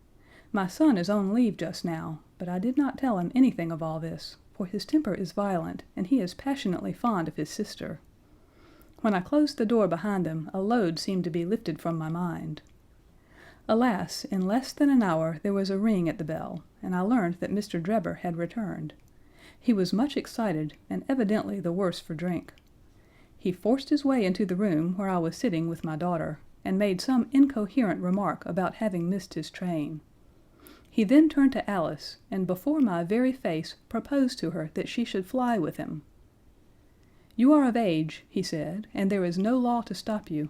My son is on leave just now, but I did not tell him anything of all this, for his temper is violent, and he is passionately fond of his sister. When I closed the door behind him, a load seemed to be lifted from my mind. Alas, in less than an hour there was a ring at the bell, and I learned that Mr. Drebber had returned. He was much excited, and evidently the worse for drink. He forced his way into the room where I was sitting with my daughter, and made some incoherent remark about having missed his train. He then turned to Alice, and before my very face proposed to her that she should fly with him. "You are of age," he said, "and there is no law to stop you.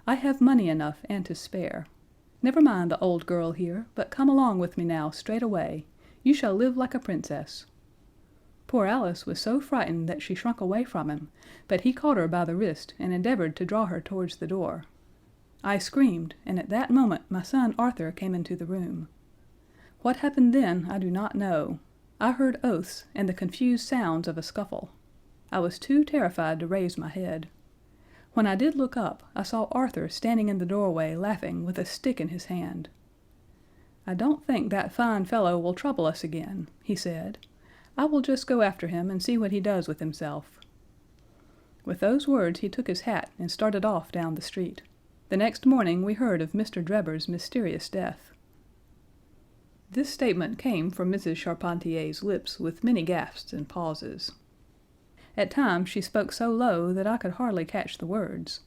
I have money enough and to spare. Never mind the old girl here, but come along with me now straight away. You shall live like a princess." Poor Alice was so frightened that she shrunk away from him, but he caught her by the wrist and endeavored to draw her towards the door. I screamed, and at that moment my son Arthur came into the room. What happened then I do not know. I heard oaths and the confused sounds of a scuffle. I was too terrified to raise my head. When I did look up, I saw Arthur standing in the doorway laughing with a stick in his hand. "I don't think that fine fellow will trouble us again," he said. "I will just go after him and see what he does with himself." With those words he took his hat and started off down the street. The next morning we heard of Mr. Drebber's mysterious death. This statement came from Mrs. Charpentier's lips with many gasps and pauses. At times she spoke so low that I could hardly catch the words.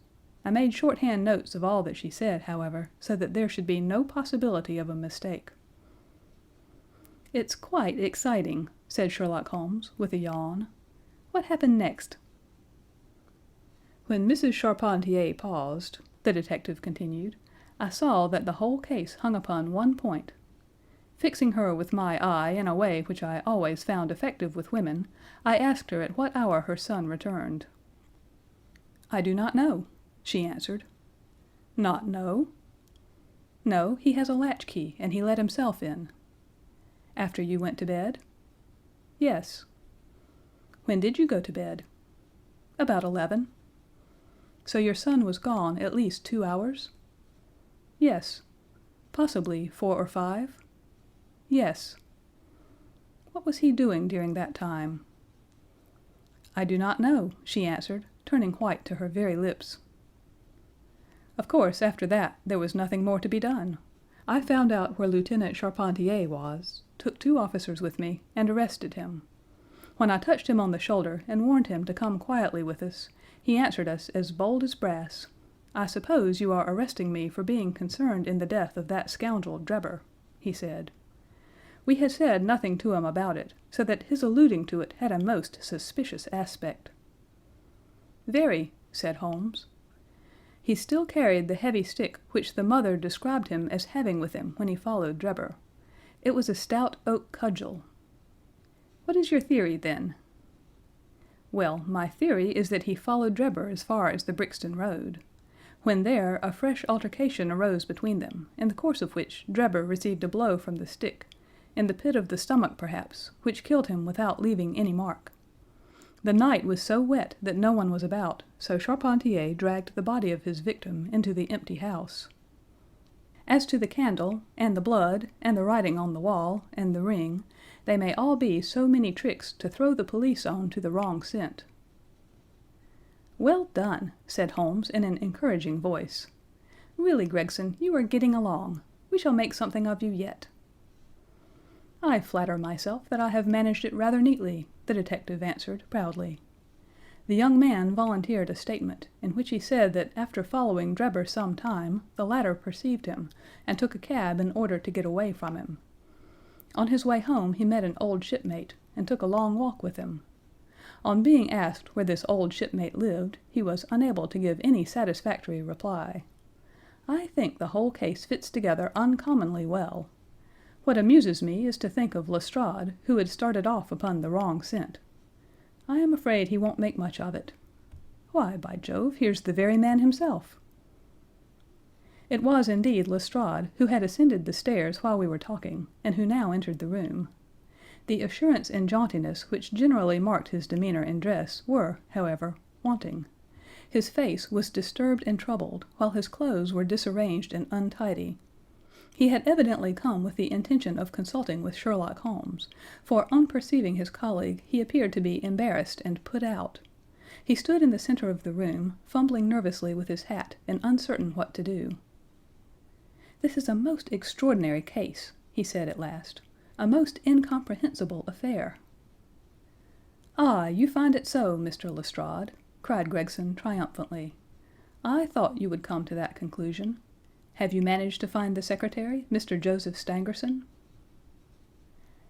I made shorthand notes of all that she said, however, so that there should be no possibility of a mistake. "It's quite exciting," said Sherlock Holmes, with a yawn. "What happened next?" "When Mrs. Charpentier paused," the detective continued, "I saw that the whole case hung upon one point. Fixing her with my eye in a way which I always found effective with women, I asked her at what hour her son returned. "I do not know," she answered. "Not know?" "No, he has a latchkey, and he let himself in." "After you went to bed?" "Yes." "When did you go to bed?" "About 11." "So your son was gone at least 2 hours?" "Yes." "Possibly 4 or 5?" "Yes." "What was he doing during that time?" "I do not know," she answered, turning white to her very lips. Of course, after that, there was nothing more to be done. I found out where Lieutenant Charpentier was, took 2 officers with me, and arrested him. When I touched him on the shoulder and warned him to come quietly with us, he answered us as bold as brass. "I suppose you are arresting me for being concerned in the death of that scoundrel Drebber," he said. We had said nothing to him about it, so that his alluding to it had a most suspicious aspect. "Very," said Holmes. He still carried the heavy stick which the mother described him as having with him when he followed Drebber. It was a stout oak cudgel. "What is your theory, then?" "Well, my theory is that he followed Drebber as far as the Brixton Road. When there, a fresh altercation arose between them, in the course of which Drebber received a blow from the stick, in the pit of the stomach perhaps, which killed him without leaving any mark. The night was so wet that no one was about, so Charpentier dragged the body of his victim into the empty house. As to the candle, and the blood, and the writing on the wall, and the ring, they may all be so many tricks to throw the police on to the wrong scent." "Well done," said Holmes in an encouraging voice. "Really, Gregson, you are getting along. We shall make something of you yet." "I flatter myself that I have managed it rather neatly," the detective answered proudly. The young man volunteered a statement, in which he said that after following Drebber some time, the latter perceived him, and took a cab in order to get away from him. On his way home he met an old shipmate, and took a long walk with him. On being asked where this old shipmate lived, he was unable to give any satisfactory reply. I think the whole case fits together uncommonly well. What amuses me is to think of Lestrade, who had started off upon the wrong scent. I am afraid he won't make much of it. Why, by Jove, here's the very man himself. It was indeed Lestrade, who had ascended the stairs while we were talking, and who now entered the room. The assurance and jauntiness which generally marked his demeanor and dress were, however, wanting. His face was disturbed and troubled, while his clothes were disarranged and untidy. He had evidently come with the intention of consulting with Sherlock Holmes, for on perceiving his colleague he appeared to be embarrassed and put out. He stood in the center of the room, fumbling nervously with his hat and uncertain what to do. "This is a most extraordinary case," he said at last, "a most incomprehensible affair." "Ah, you find it so, Mr. Lestrade," cried Gregson triumphantly. "I thought you would come to that conclusion. Have you managed to find the secretary, Mr. Joseph Stangerson?"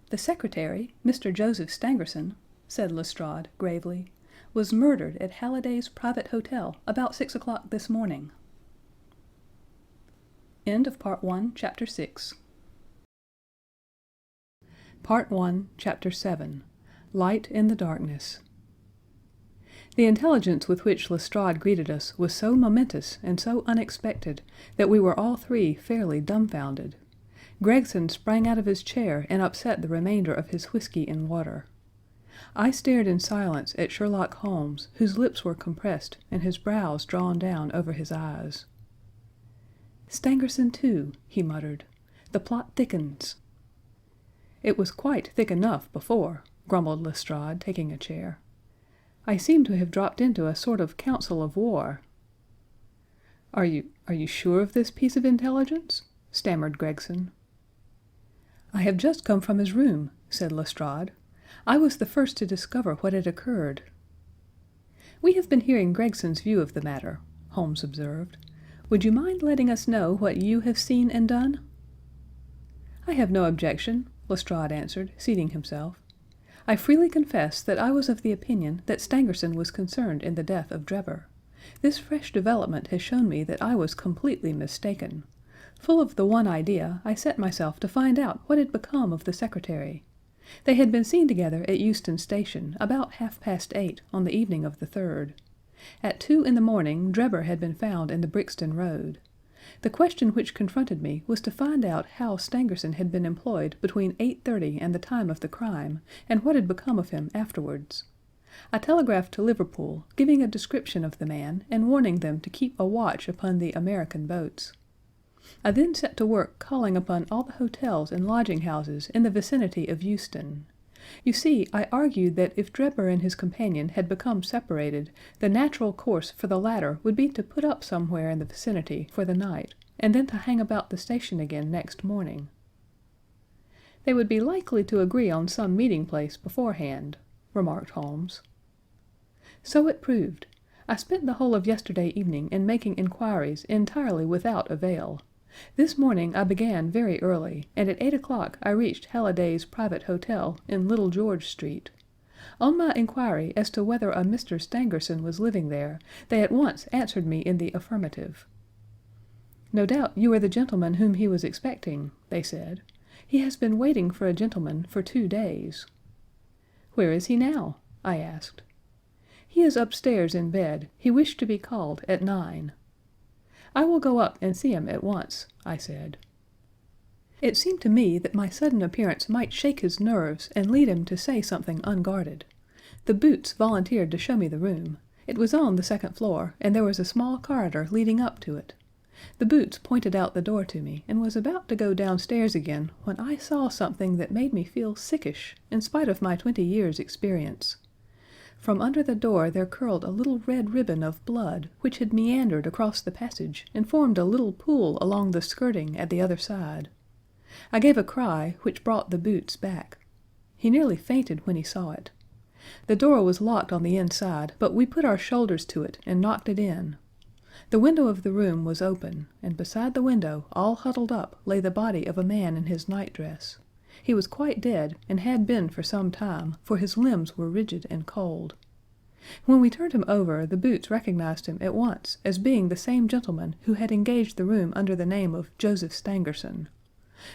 "The secretary, Mr. Joseph Stangerson," said Lestrade gravely, "was murdered at Halliday's private hotel about 6 o'clock this morning." End of Part 1, Chapter 6. Part 1, Chapter 7. Light in the Darkness. The intelligence with which Lestrade greeted us was so momentous and so unexpected that we were all three fairly dumbfounded. Gregson sprang out of his chair and upset the remainder of his whiskey and water. I stared in silence at Sherlock Holmes, whose lips were compressed and his brows drawn down over his eyes. "Stangerson, too," he muttered. "The plot thickens." "It was quite thick enough before," grumbled Lestrade, taking a chair. "I seem to have dropped into a sort of council of war." Are you sure of this piece of intelligence?" stammered Gregson. "I have just come from his room," said Lestrade. "I was the first to discover what had occurred." "We have been hearing Gregson's view of the matter," Holmes observed. "Would you mind letting us know what you have seen and done?" "I have no objection," Lestrade answered, seating himself. "I freely confess that I was of the opinion that Stangerson was concerned in the death of Drebber. This fresh development has shown me that I was completely mistaken. Full of the one idea, I set myself to find out what had become of the secretary. They had been seen together at Euston Station about 8:30 on the evening of the 3rd. At 2 in the morning Drebber had been found in the Brixton Road. The question which confronted me was to find out how Stangerson had been employed between 8:30 and the time of the crime, and what had become of him afterwards. I telegraphed to Liverpool, giving a description of the man, and warning them to keep a watch upon the American boats. I then set to work calling upon all the hotels and lodging houses in the vicinity of Euston. You see, I argued that if Drebber and his companion had become separated, the natural course for the latter would be to put up somewhere in the vicinity for the night, and then to hang about the station again next morning. "They would be likely to agree on some meeting place beforehand," remarked Holmes. So it proved. I spent the whole of yesterday evening in making inquiries entirely without avail. This morning I began very early, and at 8 o'clock I reached Halliday's private hotel in Little George Street. On my inquiry as to whether a Mr. Stangerson was living there, they at once answered me in the affirmative. "No doubt you are the gentleman whom he was expecting," they said. "He has been waiting for a gentleman for 2 days." "Where is he now?" I asked. "He is upstairs in bed. He wished to be called at 9. "I will go up and see him at once," I said. It seemed to me that my sudden appearance might shake his nerves and lead him to say something unguarded. The Boots volunteered to show me the room. It was on the 2nd floor, and there was a small corridor leading up to it. The Boots pointed out the door to me, and was about to go downstairs again when I saw something that made me feel sickish, in spite of my 20 years' experience. From under the door there curled a little red ribbon of blood, which had meandered across the passage and formed a little pool along the skirting at the other side. I gave a cry which brought the boots back. He nearly fainted when he saw it. The door was locked on the inside, but we put our shoulders to it and knocked it in. The window of the room was open, and beside the window, all huddled up, lay the body of a man in his nightdress. He was quite dead, and had been for some time, for his limbs were rigid and cold. When we turned him over, the boots recognized him at once as being the same gentleman who had engaged the room under the name of Joseph Stangerson.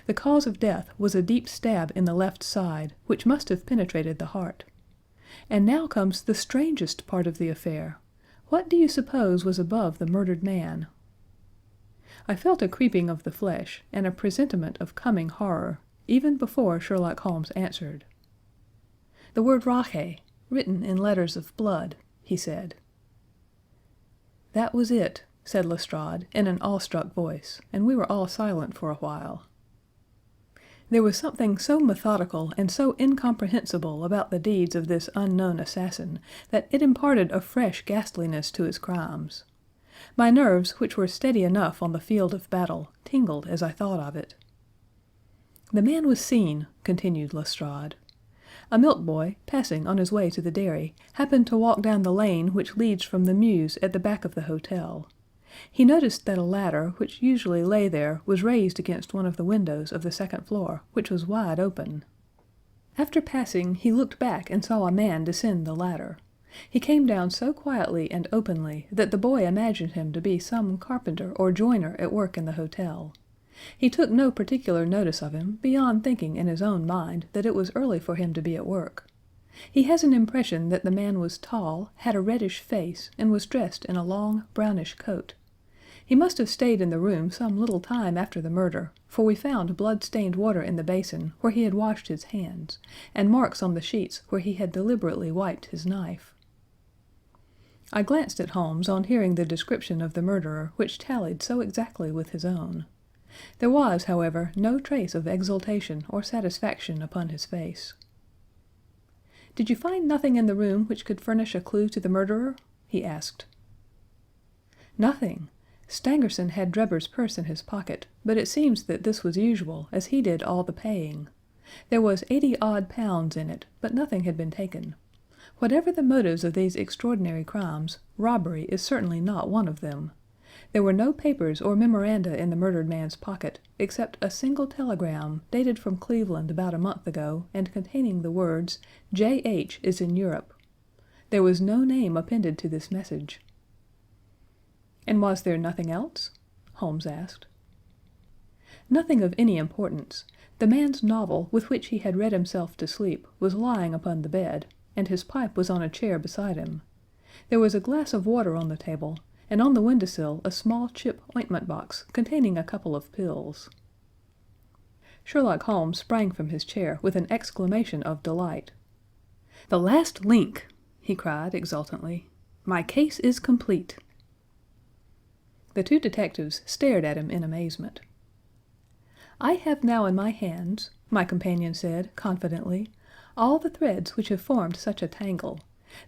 The cause of death was a deep stab in the left side, which must have penetrated the heart. And now comes the strangest part of the affair. What do you suppose was above the murdered man? I felt a creeping of the flesh, and a presentiment of coming horror, even before Sherlock Holmes answered. "The word Rache, written in letters of blood," he said. "That was it," said Lestrade, in an awestruck voice, and we were all silent for a while. There was something so methodical and so incomprehensible about the deeds of this unknown assassin that it imparted a fresh ghastliness to his crimes. My nerves, which were steady enough on the field of battle, tingled as I thought of it. "The man was seen," continued Lestrade. "A milk boy, passing on his way to the dairy, happened to walk down the lane which leads from the mews at the back of the hotel. He noticed that a ladder, which usually lay there, was raised against one of the windows of the second floor, which was wide open. After passing, he looked back and saw a man descend the ladder. He came down so quietly and openly that the boy imagined him to be some carpenter or joiner at work in the hotel. He took no particular notice of him, beyond thinking in his own mind that it was early for him to be at work. He has an impression that the man was tall, had a reddish face, and was dressed in a long, brownish coat. He must have stayed in the room some little time after the murder, for we found blood-stained water in the basin where he had washed his hands, and marks on the sheets where he had deliberately wiped his knife." I glanced at Holmes on hearing the description of the murderer which tallied so exactly with his own. There was, however, no trace of exultation or satisfaction upon his face. "Did you find nothing in the room which could furnish a clue to the murderer?" he asked. "Nothing. Stangerson had Drebber's purse in his pocket, but it seems that this was usual, as he did all the paying. There was 80 odd pounds in it, but nothing had been taken. Whatever the motives of these extraordinary crimes, robbery is certainly not one of them. There were no papers or memoranda in the murdered man's pocket, except a single telegram, dated from Cleveland about a month ago, and containing the words, 'J.H. is in Europe.' There was no name appended to this message." "And was there nothing else?" Holmes asked. "Nothing of any importance. The man's novel, with which he had read himself to sleep, was lying upon the bed, and his pipe was on a chair beside him. There was a glass of water on the table, and on the windowsill a small chip ointment box containing a couple of pills." Sherlock Holmes sprang from his chair with an exclamation of delight. "The last link!" he cried exultantly. "My case is complete." The two detectives stared at him in amazement. "I have now in my hands," my companion said, confidently, "all the threads which have formed such a tangle.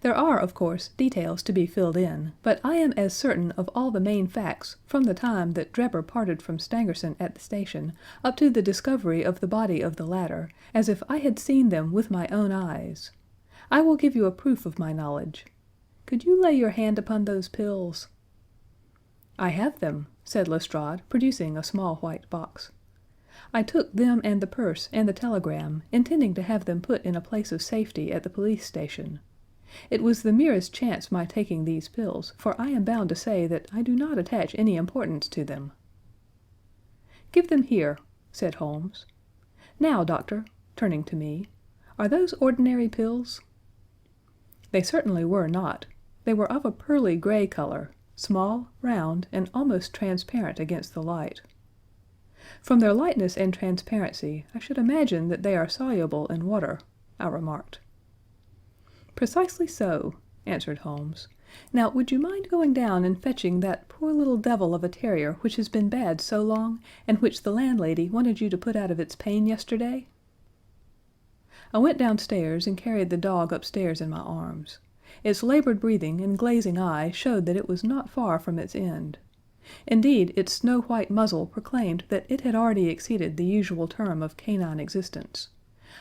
There are, of course, details to be filled in, but I am as certain of all the main facts from the time that Drebber parted from Stangerson at the station up to the discovery of the body of the latter, as if I had seen them with my own eyes. I will give you a proof of my knowledge. Could you lay your hand upon those pills?" "I have them," said Lestrade, producing a small white box. "I took them and the purse and the telegram, intending to have them put in a place of safety at the police station. It was the merest chance my taking these pills, for I am bound to say that I do not attach any importance to them." "Give them here," said Holmes. "Now, doctor," turning to me, "are those ordinary pills?" They certainly were not. They were of a pearly gray color, small, round, and almost transparent against the light. "From their lightness and transparency, I should imagine that they are soluble in water," I remarked. "Precisely so," answered Holmes. "Now, would you mind going down and fetching that poor little devil of a terrier which has been bad so long, and which the landlady wanted you to put out of its pain yesterday?" I went downstairs and carried the dog upstairs in my arms. Its labored breathing and glazing eyes showed that it was not far from its end. Indeed, its snow-white muzzle proclaimed that it had already exceeded the usual term of canine existence.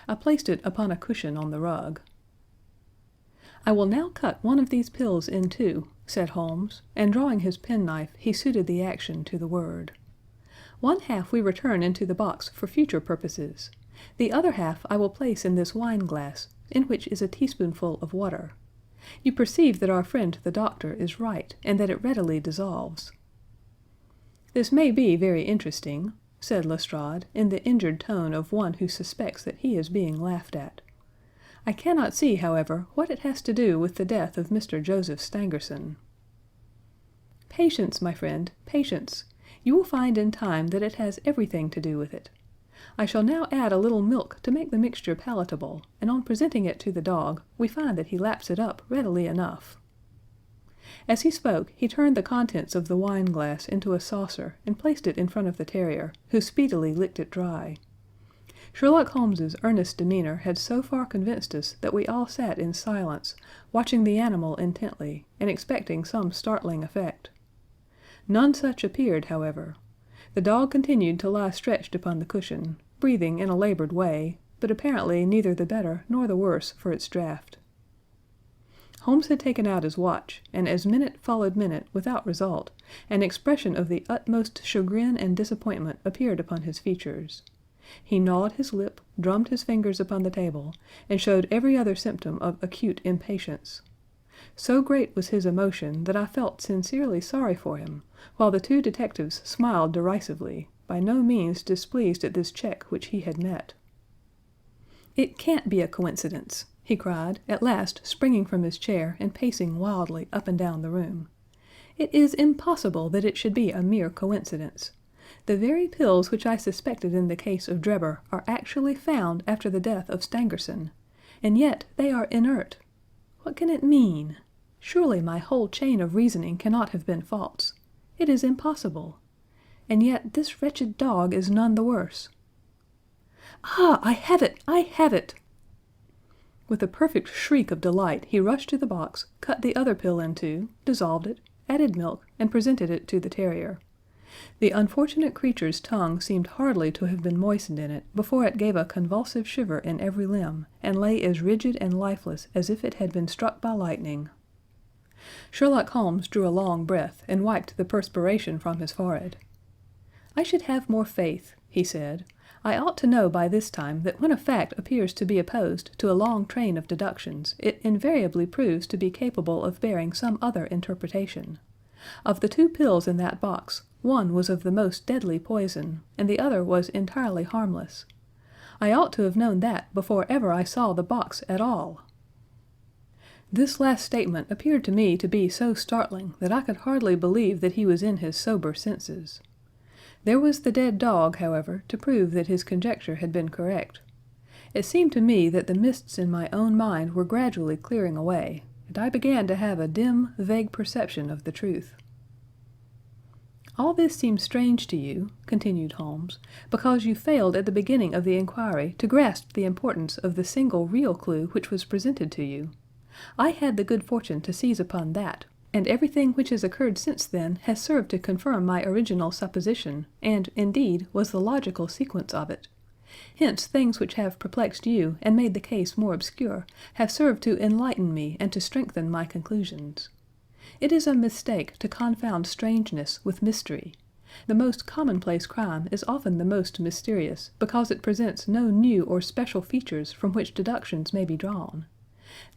I placed it upon a cushion on the rug. "I will now cut one of these pills in two," said Holmes, and drawing his penknife he suited the action to the word. "One half we return into the box for future purposes. The other half I will place in this wine glass, in which is a teaspoonful of water. You perceive that our friend the doctor is right, and that it readily dissolves." "This may be very interesting," said Lestrade, in the injured tone of one who suspects that he is being laughed at. "I cannot see, however, what it has to do with the death of Mr. Joseph Stangerson." "Patience, my friend, patience. You will find in time that it has everything to do with it. I shall now add a little milk to make the mixture palatable, and on presenting it to the dog, we find that he laps it up readily enough." As he spoke, he turned the contents of the wine glass into a saucer and placed it in front of the terrier, who speedily licked it dry. Sherlock Holmes's earnest demeanor had so far convinced us that we all sat in silence, watching the animal intently, and expecting some startling effect. None such appeared, however. The dog continued to lie stretched upon the cushion, breathing in a labored way, but apparently neither the better nor the worse for its draught. Holmes had taken out his watch, and as minute followed minute without result, an expression of the utmost chagrin and disappointment appeared upon his features. He gnawed his lip, drummed his fingers upon the table, and showed every other symptom of acute impatience. So great was his emotion that I felt sincerely sorry for him, while the two detectives smiled derisively, by no means displeased at this check which he had met. "It can't be a coincidence," he cried, at last springing from his chair and pacing wildly up and down the room. "It is impossible that it should be a mere coincidence. The very pills which I suspected in the case of Drebber are actually found after the death of Stangerson, and yet they are inert. What can it mean? Surely my whole chain of reasoning cannot have been false. It is impossible. And yet this wretched dog is none the worse. Ah, I have it! I have it!" With a perfect shriek of delight he rushed to the box, cut the other pill in two, dissolved it, added milk, and presented it to the terrier. The unfortunate creature's tongue seemed hardly to have been moistened in it before it gave a convulsive shiver in every limb, and lay as rigid and lifeless as if it had been struck by lightning. Sherlock Holmes drew a long breath and wiped the perspiration from his forehead. "I should have more faith," he said. "I ought to know by this time that when a fact appears to be opposed to a long train of deductions, it invariably proves to be capable of bearing some other interpretation. Of the two pills in that box, one was of the most deadly poison, and the other was entirely harmless. I ought to have known that before ever I saw the box at all." This last statement appeared to me to be so startling that I could hardly believe that he was in his sober senses. There was the dead dog, however, to prove that his conjecture had been correct. It seemed to me that the mists in my own mind were gradually clearing away, and I began to have a dim, vague perception of the truth. "All this seems strange to you," continued Holmes, "because you failed at the beginning of the inquiry to grasp the importance of the single real clue which was presented to you. I had the good fortune to seize upon that, and everything which has occurred since then has served to confirm my original supposition, and, indeed, was the logical sequence of it. Hence things which have perplexed you and made the case more obscure have served to enlighten me and to strengthen my conclusions. It is a mistake to confound strangeness with mystery. The most commonplace crime is often the most mysterious because it presents no new or special features from which deductions may be drawn.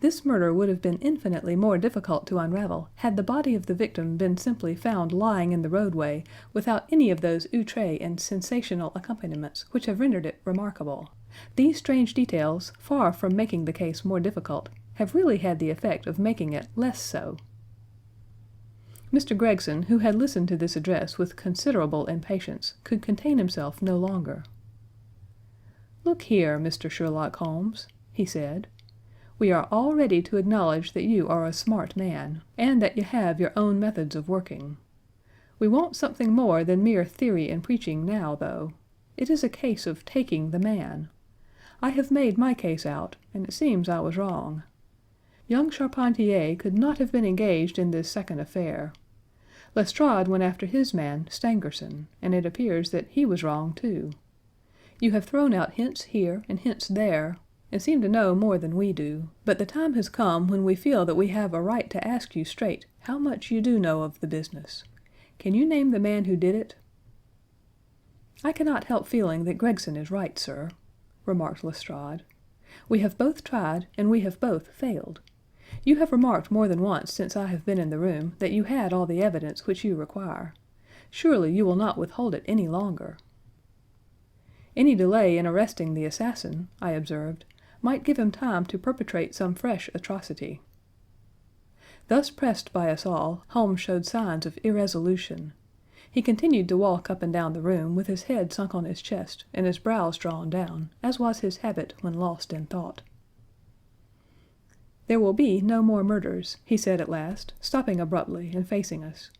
This murder would have been infinitely more difficult to unravel had the body of the victim been simply found lying in the roadway without any of those outrés and sensational accompaniments which have rendered it remarkable. These strange details, far from making the case more difficult, have really had the effect of making it less so." Mr. Gregson, who had listened to this address with considerable impatience, could contain himself no longer. "Look here, Mr. Sherlock Holmes," he said. "We are all ready to acknowledge that you are a smart man, and that you have your own methods of working. We want something more than mere theory and preaching now, though. It is a case of taking the man. I have made my case out, and it seems I was wrong. Young Charpentier could not have been engaged in this second affair. Lestrade went after his man, Stangerson, and it appears that he was wrong, too. You have thrown out hints here and hints there, and seem to know more than we do, but the time has come when we feel that we have a right to ask you straight how much you do know of the business. Can you name the man who did it?" "I cannot help feeling that Gregson is right, sir," remarked Lestrade. "We have both tried, and we have both failed. You have remarked more than once since I have been in the room that you had all the evidence which you require. Surely you will not withhold it any longer." "Any delay in arresting the assassin," I observed, "might give him time to perpetrate some fresh atrocity." Thus pressed by us all, Holmes showed signs of irresolution. He continued to walk up and down the room with his head sunk on his chest and his brows drawn down, as was his habit when lost in thought. "There will be no more murders," he said at last, stopping abruptly and facing us.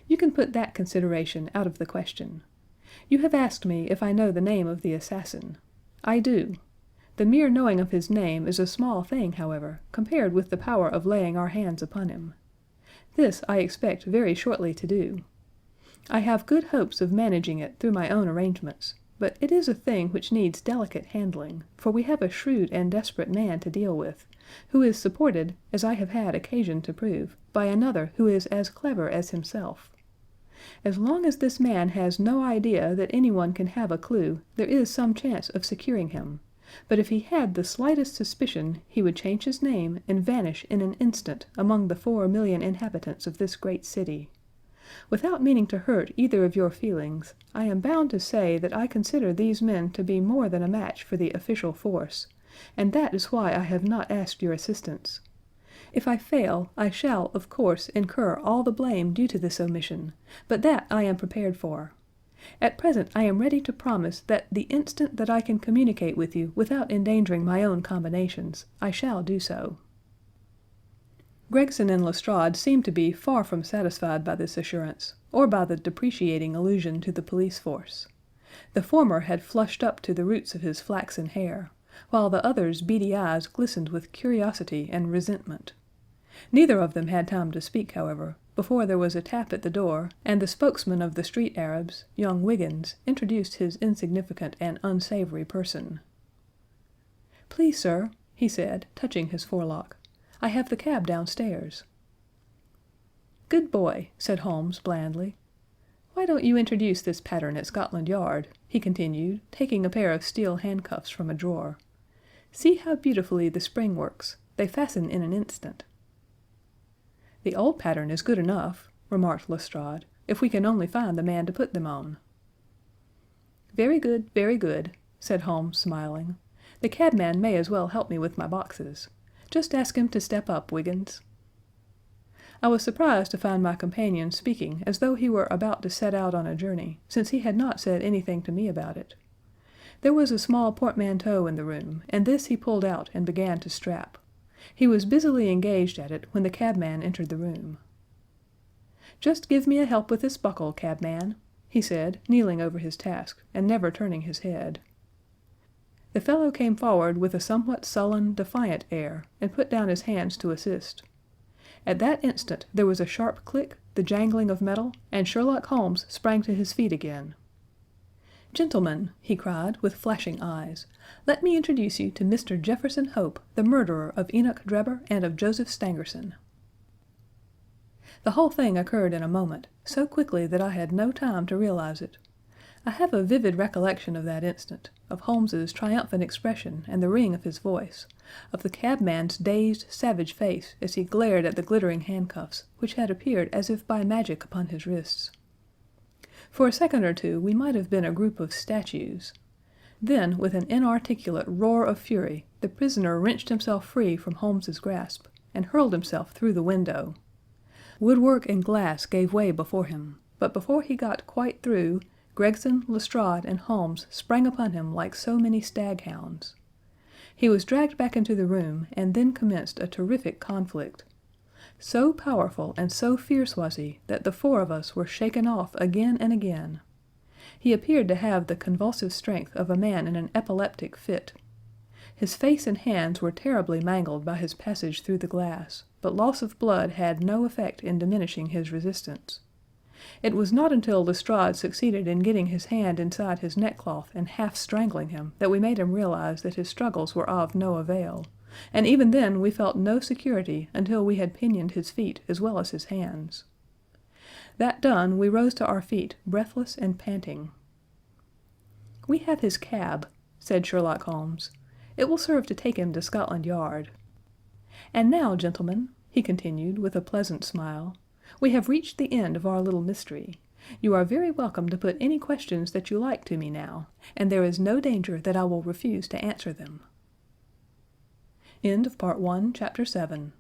"You can put that consideration out of the question. You have asked me if I know the name of the assassin. I do. The mere knowing of his name is a small thing, however, compared with the power of laying our hands upon him. This I expect very shortly to do. I have good hopes of managing it through my own arrangements, but it is a thing which needs delicate handling, for we have a shrewd and desperate man to deal with, who is supported, as I have had occasion to prove, by another who is as clever as himself. As long as this man has no idea that anyone can have a clue, there is some chance of securing him, but if he had the slightest suspicion, he would change his name and vanish in an instant among the 4,000,000 inhabitants of this great city. Without meaning to hurt either of your feelings, I am bound to say that I consider these men to be more than a match for the official force, and that is why I have not asked your assistance. If I fail, I shall, of course, incur all the blame due to this omission, but that I am prepared for. At present I am ready to promise that the instant that I can communicate with you without endangering my own combinations, I shall do so." Gregson and Lestrade seemed to be far from satisfied by this assurance, or by the depreciating allusion to the police force. The former had flushed up to the roots of his flaxen hair, while the other's beady eyes glistened with curiosity and resentment. Neither of them had time to speak, however, before there was a tap at the door, and the spokesman of the street Arabs, young Wiggins, introduced his insignificant and unsavory person. "Please, sir," he said, touching his forelock, "I have the cab downstairs." "Good boy," said Holmes blandly. "Why don't you introduce this pattern at Scotland Yard?" he continued, taking a pair of steel handcuffs from a drawer. "See how beautifully the spring works. They fasten in an instant." "The old pattern is good enough," remarked Lestrade, "if we can only find the man to put them on." Very good," said Holmes, smiling. "The cabman may as well help me with my boxes. Just ask him to step up, Wiggins." I was surprised to find my companion speaking as though he were about to set out on a journey, since he had not said anything to me about it. There was a small portmanteau in the room, and this he pulled out and began to strap. He was busily engaged at it when the cabman entered the room. "Just give me a help with this buckle, cabman," he said, kneeling over his task, and never turning his head. The fellow came forward with a somewhat sullen, defiant air, and put down his hands to assist. At that instant there was a sharp click, the jangling of metal, and Sherlock Holmes sprang to his feet again. "Gentlemen," he cried, with flashing eyes, "let me introduce you to Mr. Jefferson Hope, the murderer of Enoch Drebber and of Joseph Stangerson." The whole thing occurred in a moment, so quickly that I had no time to realize it. I have a vivid recollection of that instant, of Holmes's triumphant expression and the ring of his voice, of the cabman's dazed, savage face as he glared at the glittering handcuffs, which had appeared as if by magic upon his wrists. For a second or two we might have been a group of statues. Then, with an inarticulate roar of fury, the prisoner wrenched himself free from Holmes's grasp, and hurled himself through the window. Woodwork and glass gave way before him, but before he got quite through, Gregson, Lestrade, and Holmes sprang upon him like so many staghounds. He was dragged back into the room, and then commenced a terrific conflict. So powerful and so fierce was he that the four of us were shaken off again and again. He appeared to have the convulsive strength of a man in an epileptic fit. His face and hands were terribly mangled by his passage through the glass, but loss of blood had no effect in diminishing his resistance. It was not until Lestrade succeeded in getting his hand inside his neckcloth and half strangling him that we made him realize that his struggles were of no avail, and even then we felt no security until we had pinioned his feet as well as his hands. That done, we rose to our feet, breathless and panting. "We have his cab," said Sherlock Holmes. "It will serve to take him to Scotland Yard. And now, gentlemen," he continued, with a pleasant smile, "we have reached the end of our little mystery. You are very welcome to put any questions that you like to me now, and there is no danger that I will refuse to answer them." End of Part 1, Chapter 7.